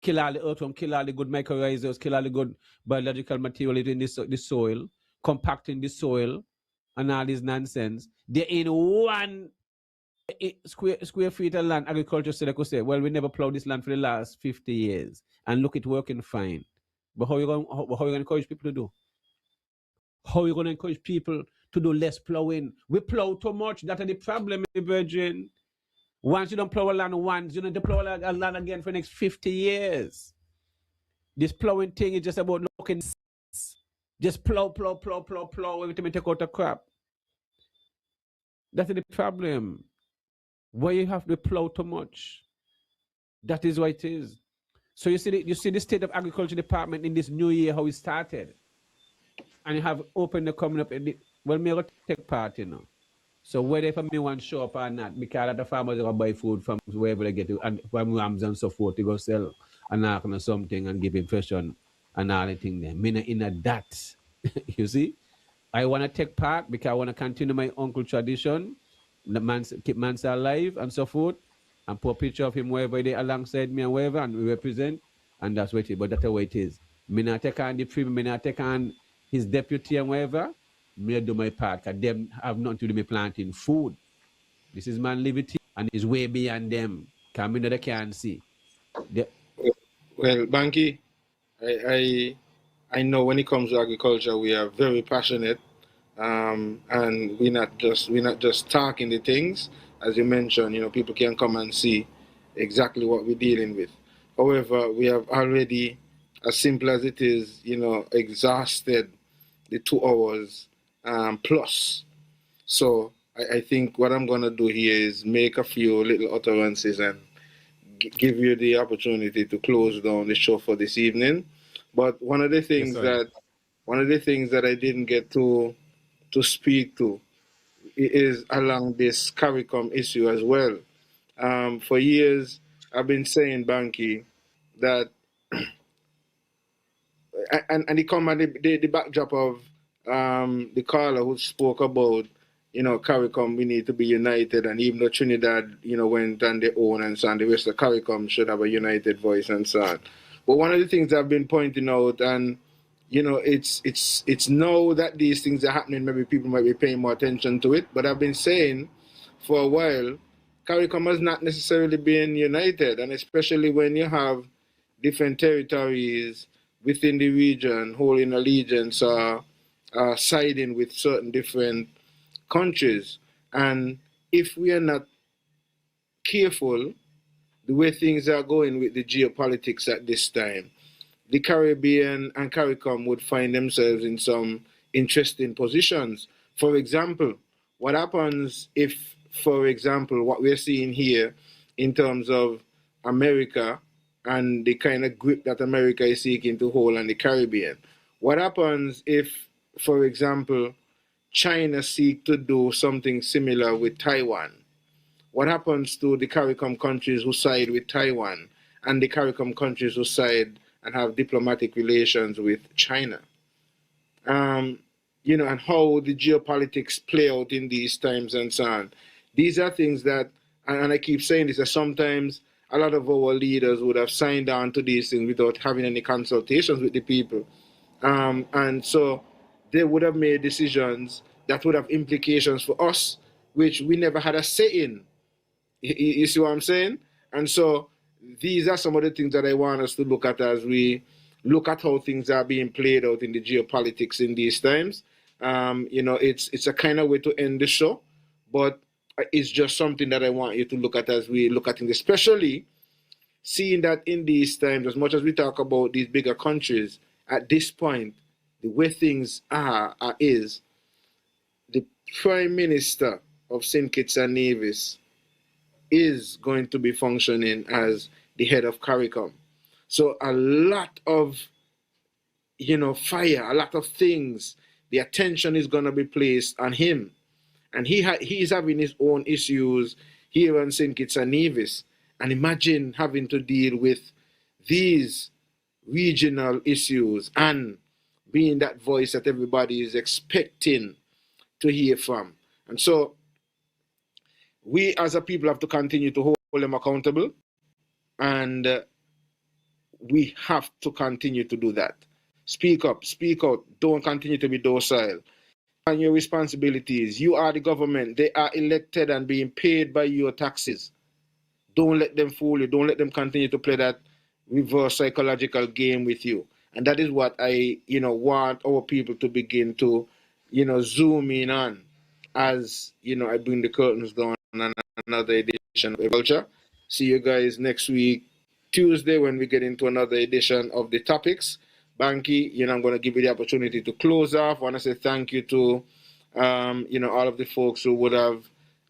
Kill all the earthworm, kill all the good mycorrhizas, kill all the good biological material in the soil, compacting the soil, and all this nonsense. They're in 1 square feet of land. Agriculture said, they could say, well, we never plowed this land for the last 50 years. And look, it's working fine. But how are you going to encourage people to do? How are you going to encourage people to do less plowing? We plow too much. That's the problem, Virgin. Once you don't plow a land once, you need to plow a land again for the next 50 years. This plowing thing is just about looking. Just plow every time you take out the crop. That's the problem. Why you have to plow too much? That is what it is. So you see the state of agriculture department in this new year, how it started. And you have opened the coming up. Well, me going to take part, you know. So whether if me want to show up or not, because the farmers are going to buy food from wherever they get it, and from rams and so forth, to go sell and knock on something and give impression and all the thing there. Me not in a that. You see? I want to take part because I want to continue my uncle tradition, keep Mansa alive and so forth, and put a picture of him wherever they alongside me and wherever, and we represent, and that's what it is. But that's the way it is. Me not take on the freedom, me not take on his deputy and wherever. Me do my part, because them have nothing to do with planting food. This is man liberty, and it's way beyond them. Because me know they can't see.
Well, Banky, I know when it comes to agriculture, we are very passionate, and we're not just talking the things, as you mentioned. You know, people can come and see exactly what we're dealing with. However, we have already, as simple as it is, you know, exhausted the 2 hours plus. So I think what I'm going to do here is make a few little utterances and give you the opportunity to close down the show for this evening. But one of the things that I didn't get to speak to is along this CARICOM issue as well. For years, I've been saying, Banky, that and it come at the backdrop of the caller who spoke about, you know, CARICOM, we need to be united, and even though Trinidad, you know, went on their own and so on, the rest of CARICOM should have a united voice and so on. But one of the things I've been pointing out, and you know, it's now that these things are happening, maybe people might be paying more attention to it, but I've been saying for a while, CARICOM has not necessarily been united, and especially when you have different territories within the region holding allegiance or siding with certain different countries. And if we are not careful, the way things are going with the geopolitics at this time, the Caribbean and CARICOM would find themselves in some interesting positions. For example, what happens if, for example, what we're seeing here in terms of America and the kind of grip that America is seeking to hold on the Caribbean? What happens if, for example, China seek to do something similar with Taiwan? What happens to the CARICOM countries who side with Taiwan and the CARICOM countries who side and have diplomatic relations with China? And how the geopolitics play out in these times and so on. These are things that, and I keep saying this, that sometimes a lot of our leaders would have signed on to these things without having any consultations with the people. And so they would have made decisions that would have implications for us, which we never had a say in. You see what I'm saying? And so these are some of the things that I want us to look at as we look at how things are being played out in the geopolitics in these times. It's a kind of way to end the show, but it's just something that I want you to look at as we look at things, especially seeing that in these times, as much as we talk about these bigger countries, at this point, the way things is the Prime Minister of St. Kitts and Nevis is going to be functioning as the head of CARICOM. So a lot of, fire, a lot of things, the attention is going to be placed on him. And he's having his own issues here in St. Kitts and Nevis. And imagine having to deal with these regional issues and being that voice that everybody is expecting to hear from. And so we as a people have to continue to hold them accountable, and we have to continue to do that. Speak up, speak out, don't continue to be docile. And your responsibilities, you are the government, they are elected and being paid by your taxes. Don't let them fool you, don't let them continue to play that reverse psychological game with you. And that is what I want our people to begin to zoom in on as I bring the curtains down on another edition of Culture. See you guys next week, Tuesday, when we get into another edition of the topics. Banky, I'm going to give you the opportunity to close off. I want to say thank you to, all of the folks who would have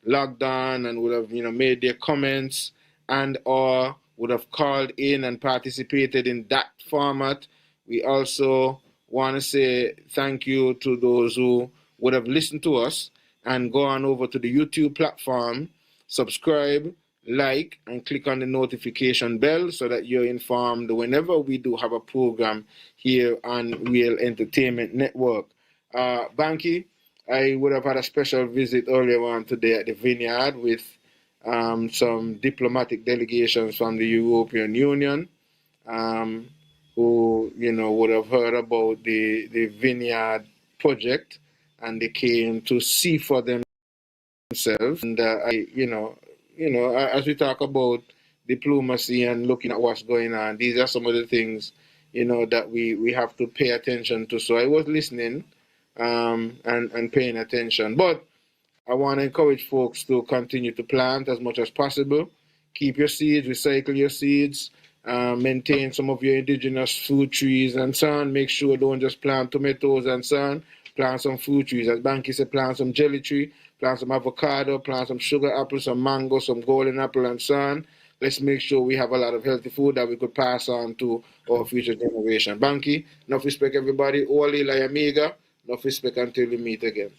logged on and would have, made their comments and or would have called in and participated in that format. We also want to say thank you to those who would have listened to us and go on over to the YouTube platform, subscribe, like, and click on the notification bell so that you're informed whenever we do have a program here on Real Entertainment Network. Banky, I would have had a special visit earlier on today at the vineyard with some diplomatic delegations from the European Union who, would have heard about the vineyard project, and they came to see for themselves. And as we talk about diplomacy and looking at what's going on, these are some of the things, that we have to pay attention to. So I was listening and paying attention. But I want to encourage folks to continue to plant as much as possible. Keep your seeds, recycle your seeds, maintain some of your indigenous fruit trees and so on. Make sure don't just plant tomatoes and so on. Plant some fruit trees. As Banky said, plant some jelly tree, plant some avocado, plant some sugar apple, some mango, some golden apple and so on. Let's make sure we have a lot of healthy food that we could pass on to our future generation. Banky, enough respect everybody. Oli la amiga. Enough respect until we meet again.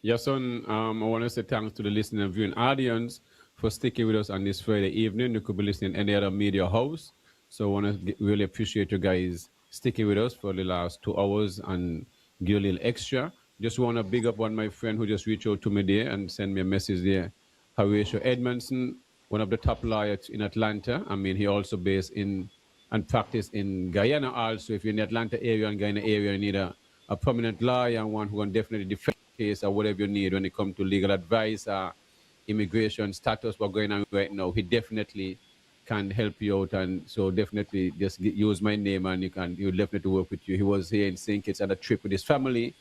Yes, son. I want to say thanks to the listening and viewing audience for sticking with us on this Friday evening. You could be listening any other media house. So I want to really appreciate you guys sticking with us for the last 2 hours and give a little extra. Just want to big up one my friend who just reached out to me there and sent me a message there. Horatio Edmondson, one of the top lawyers in Atlanta. I mean, he also based in and practice in Guyana also. If you're in the Atlanta area and Guyana area, you need a prominent lawyer and one who can definitely defend case or whatever you need when it comes to legal advice or immigration status, what's going on right now. He definitely can help you out, and so definitely just use my name, and he'll definitely work with you. He was here in St. Kitts on a trip with his family,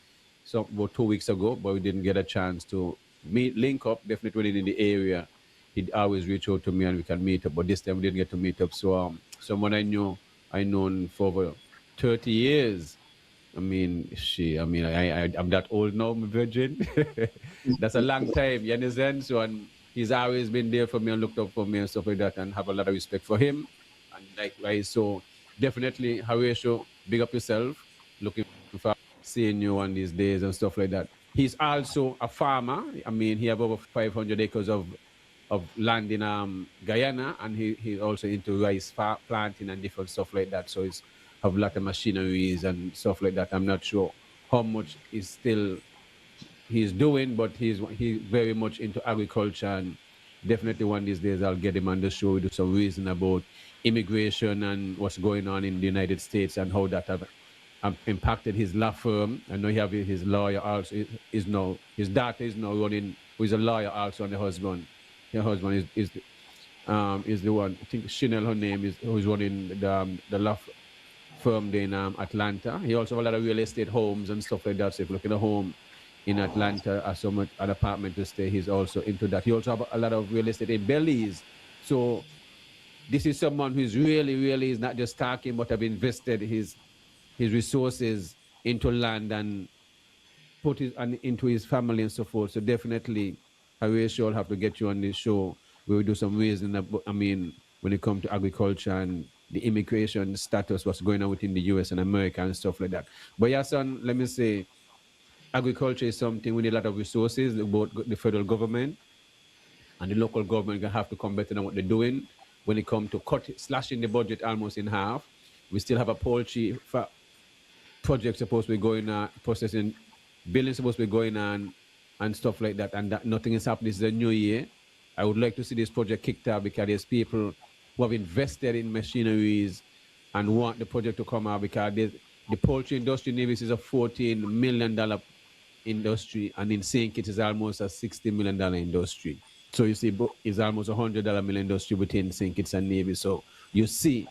so about 2 weeks ago, but we didn't get a chance to link up. Definitely when in the area, he'd always reach out to me and we can meet up. But this time we didn't get to meet up. So someone I known for over 30 years. I mean, I'm that old now, my virgin. That's a long time, you understand? So, and he's always been there for me and looked up for me and stuff like that, and have a lot of respect for him. And likewise, so definitely, Horatio, big up yourself. Looking for seeing you on these days and stuff like that. He's also a farmer. I mean, he have over 500 acres of land in Guyana, and he also into rice planting and different stuff like that. So he's have a lot of machineries and stuff like that. I'm not sure how much is still he's doing, but he's very much into agriculture, and definitely one of these days I'll get him on the show. We do some reason about immigration and what's going on in the United States and how that have impacted his law firm. I know he have his lawyer also is now his daughter is now running, who is a lawyer also, and the husband. Her husband is the one. I think Chanel, her name is, who's running the law firm there in Atlanta. He also have a lot of real estate homes and stuff like that. So if you look at a home in Atlanta or an apartment to stay, he's also into that. He also have a lot of real estate in Belize. So this is someone who's really is not just talking, but have invested his resources into land and put into his family and so forth. So definitely, I really sure have to get you on this show. We will do some reason. I mean, when it comes to agriculture and the immigration status, what's going on within the US and America and stuff like that. But yeah, son, let me say, agriculture is something we need a lot of resources. Both the federal government and the local government gonna have to come better than what they're doing when it comes to slashing the budget almost in half. We still have a poultry project supposed to be going on, processing, building supposed to be going on, and stuff like that, and that nothing is happening. This is a new year. I would like to see this project kicked out because there's people who have invested in machineries and want the project to come out, because the poultry industry in Nevis is a $14 million industry, and in St. Kitts is almost a $60 million industry. So you see, it's almost $100 million industry within St. Kitts and Nevis. So you see,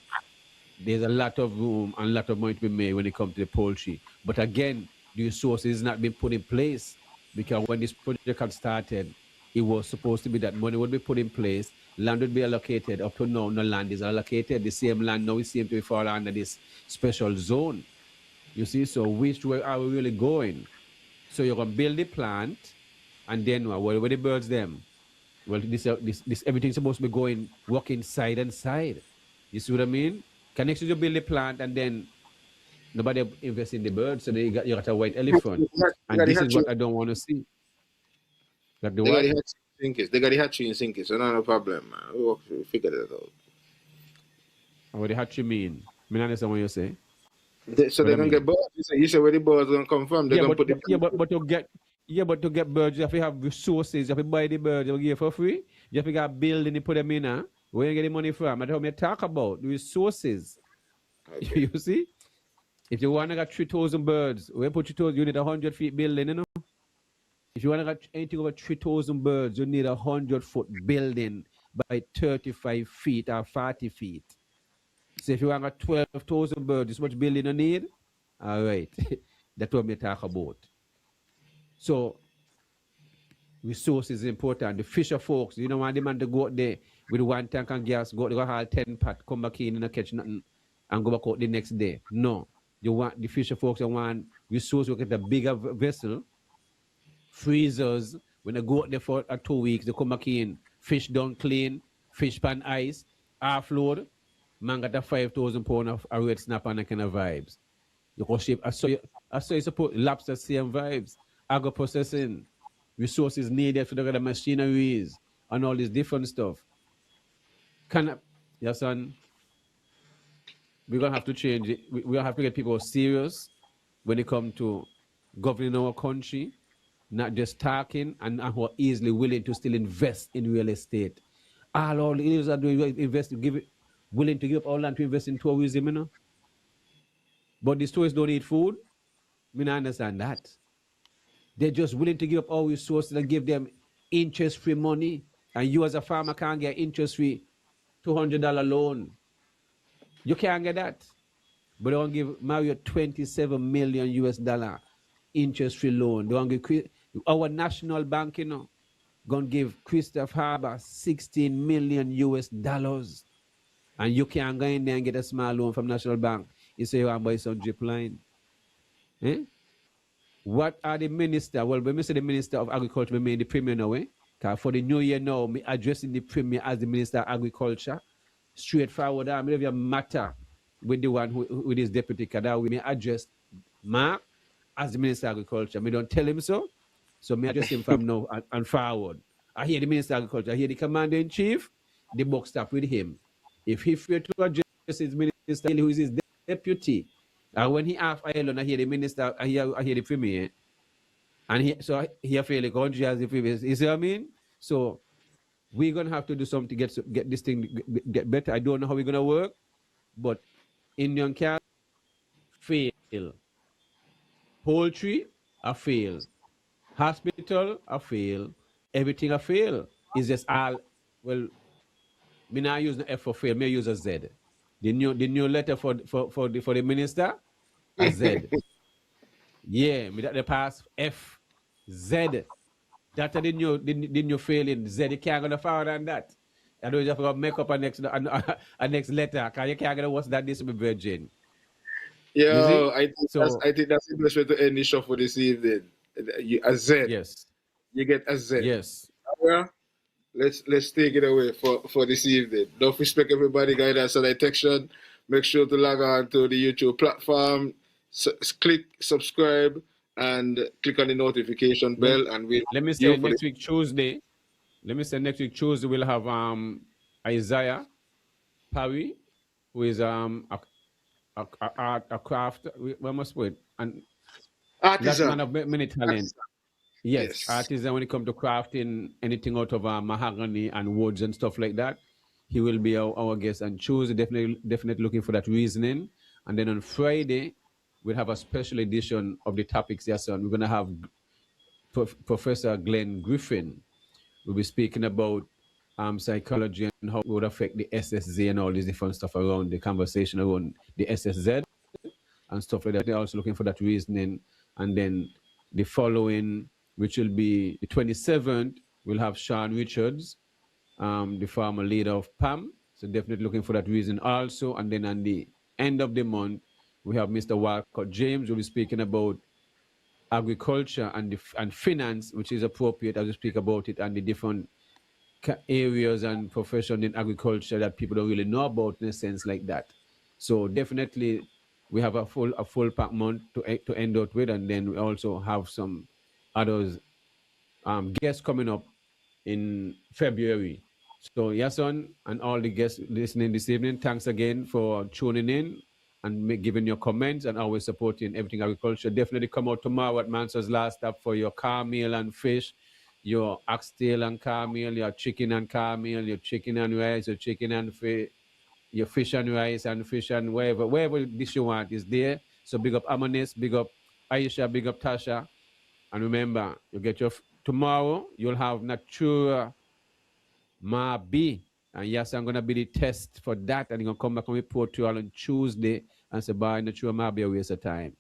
there's a lot of room and a lot of money to be made when it comes to the poultry. But again, the resources not been put in place, because when this project had started, it was supposed to be that money would be put in place, land would be allocated. Up to now, no land is allocated. The same land now is seem to be fall under this special zone. You see, so which way are we really going? So you're gonna build the plant, and then where the birds them? Well, this everything's supposed to be going working side and side. You see what I mean? Connects you build the plant, and then nobody invests in the birds, so you got a white elephant. And this is what I don't want to see. Like the what?
They got the hatchery in St. Kitts, so no problem, man. We figured it out.
What the hatchery mean? I mean, I understand what you say.
So they're gonna get birds. You say where the birds gonna come from? They're gonna put
but to get birds, you have to have resources. You have to buy the birds. You give for free. You have to get building and put them in. Where you get the money from? That's what I talk about. The resources. Okay. You see? If you want to get 3,000 birds, when you put 3,000, you need 100 feet building, you know? If you want to get anything over 3,000 birds, you need 100-foot building by 35 feet or 40 feet. So if you want to get 12,000 birds, this much building you need? All right. That's what we talk about. So resources is important. The fisher folks, you don't want them to go out there with one tank and gas, go haul 10 pot, come back in and catch nothing, and go back out the next day. No. You want the fisher folks that want resource, look at the bigger vessel, freezers. When they go out there for 2 weeks, they come back in, fish done clean, fish pan ice, half load, man got a 5,000 pound of a red snapper and that kind of vibes. You can shape. I saw you support lobster same vibes, agro processing, resources needed for the machineries and all this different stuff. Yes, son. We're gonna have to change it. We're gonna have to get people serious when it comes to governing our country, not just talking, and who are easily willing to still invest in real estate. All leaders are doing willing to give up all land to invest in tourism, you know. But these tourists don't eat food. I mean, I understand that. They're just willing to give up all resources and give them interest-free money. And you as a farmer can't get interest-free $200 loan. You can't get that. But they want to give Mario 27 million US dollar interest free loan. They want to give our national bank, gonna give Christoph Harbour 16 million US dollars. And you can go in there and get a small loan from National Bank. You say you want to buy some drip line. Eh? What are the minister? Well, when we say the Minister of Agriculture, we mean the Premier now, eh? Because for the new year now, me addressing the Premier as the Minister of Agriculture. Straightforward, I mean, if you matter with the one who with his deputy, because we may address Mark as the Minister of Agriculture. Me don't tell him so. So me address him from now and forward. I hear the Minister of Agriculture, I hear the Commander in Chief, the buck stop with him. If he fear to address his minister, who is his deputy, and when he have alone, I hear the minister, I hear the premier, and he feel the country as the previous. You see what I mean? So we're gonna have to do something to get this thing get better. I don't know how we're gonna work, but Indian cattle fail, poultry I fail, hospital I fail, everything I fail. It's just all well. Me not use the F for fail. Me use a Z. The new letter for the minister a Z. Yeah, me that the past F Z. That the new failing Z. You can't go further than that. I don't have to make up a next letter. Cause you can't get what's that this be virgin.
Yo, I think that's the best way to end the show for this evening. A Z.
Yes.
You get a Z.
Yes.
Well, let's take it away for this evening. Don't respect everybody, guidance and detection. Make sure to log on to the YouTube platform, click subscribe, and click on the notification bell. And
let me say next week Tuesday. We'll have Isaiah Parry, who is a craft. We must put and
artisan.
That man of many talents. Yes, artisan when it comes to crafting anything out of mahogany and woods and stuff like that. He will be our guest on Tuesday. Definitely looking for that reasoning. And then on Friday, we'll have a special edition of the topics. Yes, son. We're gonna have Professor Glenn Griffin. We'll be speaking about psychology and how it would affect the SSZ and all these different stuff around the conversation around the SSZ and stuff like that. They're also looking for that reasoning. And then the following, which will be the 27th, we'll have Sean Richards, the former leader of PAM. So definitely looking for that reason also. And then on the end of the month, we have Mr. Walcott James. We'll be speaking about agriculture and finance, which is appropriate as we speak about it, and the different areas and profession in agriculture that people don't really know about in a sense like that. So definitely we have a full pack month to end out with, and then we also have some others guests coming up in February. So Yason and all the guests listening this evening, thanks again for tuning in and giving your comments and always supporting everything agriculture. Definitely come out tomorrow at Mansour's Last Stop for your car meal and fish, your oxtail and car meal, your chicken and car meal, your chicken and rice, your chicken and fish, your fish and rice and fish and wherever dish you want is there. So big up Amanis, big up Aisha, big up Tasha. And remember, you get your tomorrow, you'll have Natura Mabi. And yes, I'm gonna be the test for that, and you're gonna come back and report to you all on Tuesday and say, "Bye, Natura Mabi, a waste of time."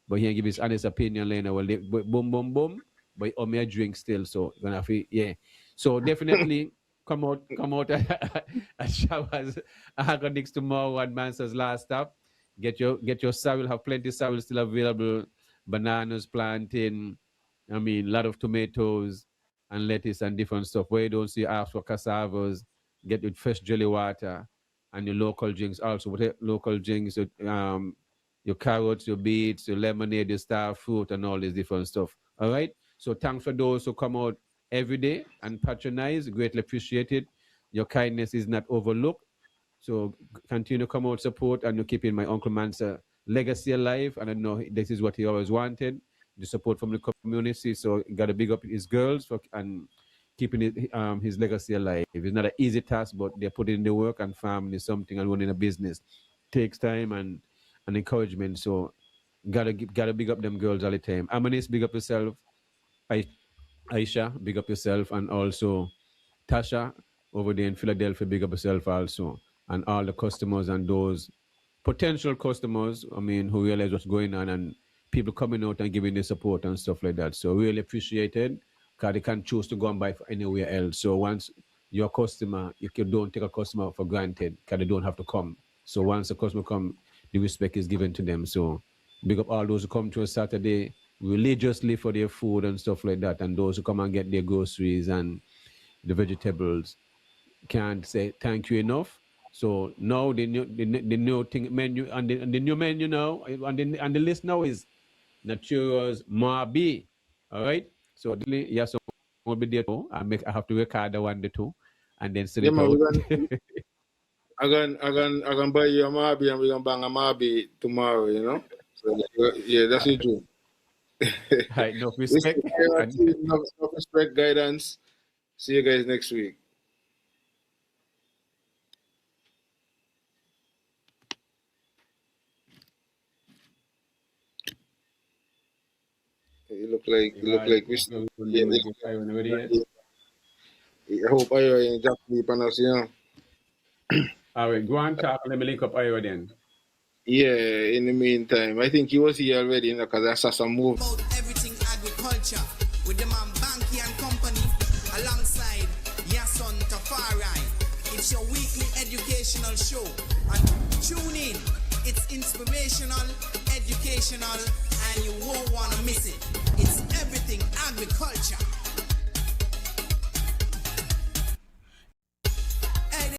But he give his honest opinion later. Well, boom, boom, boom. But owe me a drink still, so you're gonna feel So definitely come out at Showers Agonics tomorrow at Mansour's Last Stop. Get your soil, have plenty of soil still available. Bananas, plantain, a lot of tomatoes and lettuce and different stuff. Where you don't see ask for cassavas, get with fresh jelly water and your local drinks also. With local drinks, your carrots, your beets, your lemonade, your star fruit, and all this different stuff. All right. So thanks for those who come out every day and patronize. Greatly appreciated. Your kindness is not overlooked. So continue to come out, support, and you're keeping my Uncle Mansa legacy alive. And I know this is what he always wanted, the support from the community. So got to big up his girls and keeping his legacy alive. It's not an easy task, but they're putting in the work, and family something and running a business takes time and encouragement. So gotta big up them girls all the time. Amanis, big up yourself. Aisha, big up yourself, and also Tasha, over there in Philadelphia. Big up yourself also, and all the customers and those potential customers. I mean, who realize what's going on and people coming out and giving the support and stuff like that. So really appreciated because they can choose to go and buy for anywhere else. So once you're a customer, you don't take a customer for granted because they don't have to come. So once a customer come, the respect is given to them. So big up all those who come to us Saturday religiously for their food and stuff like that, and those who come and get their groceries and the vegetables. Can't say thank you enough. So now the new thing menu and the new menu now and the list now is Natura's Marby. All right. So yes, will be there too. I have to record the one the two and then send
Yeah,
it
man,
out.
I'm gonna buy you a Marby and we're gonna bang a Marby tomorrow, you know? So, yeah, that's it, too.
Right, enough
Listen,
respect.
enough respect, guidance. See you guys next week. You look like yeah, I hope I ain't just sleep on us, you know.
All right, go on top. Let me link up Ira then.
Yeah, in the meantime, I think he was here already, you know, because I saw some move.
About everything agriculture with the man Banky and Company alongside Yason Tafari. It's your weekly educational show. And tune in. It's inspirational, educational, and you won't want to miss it. It's everything agriculture.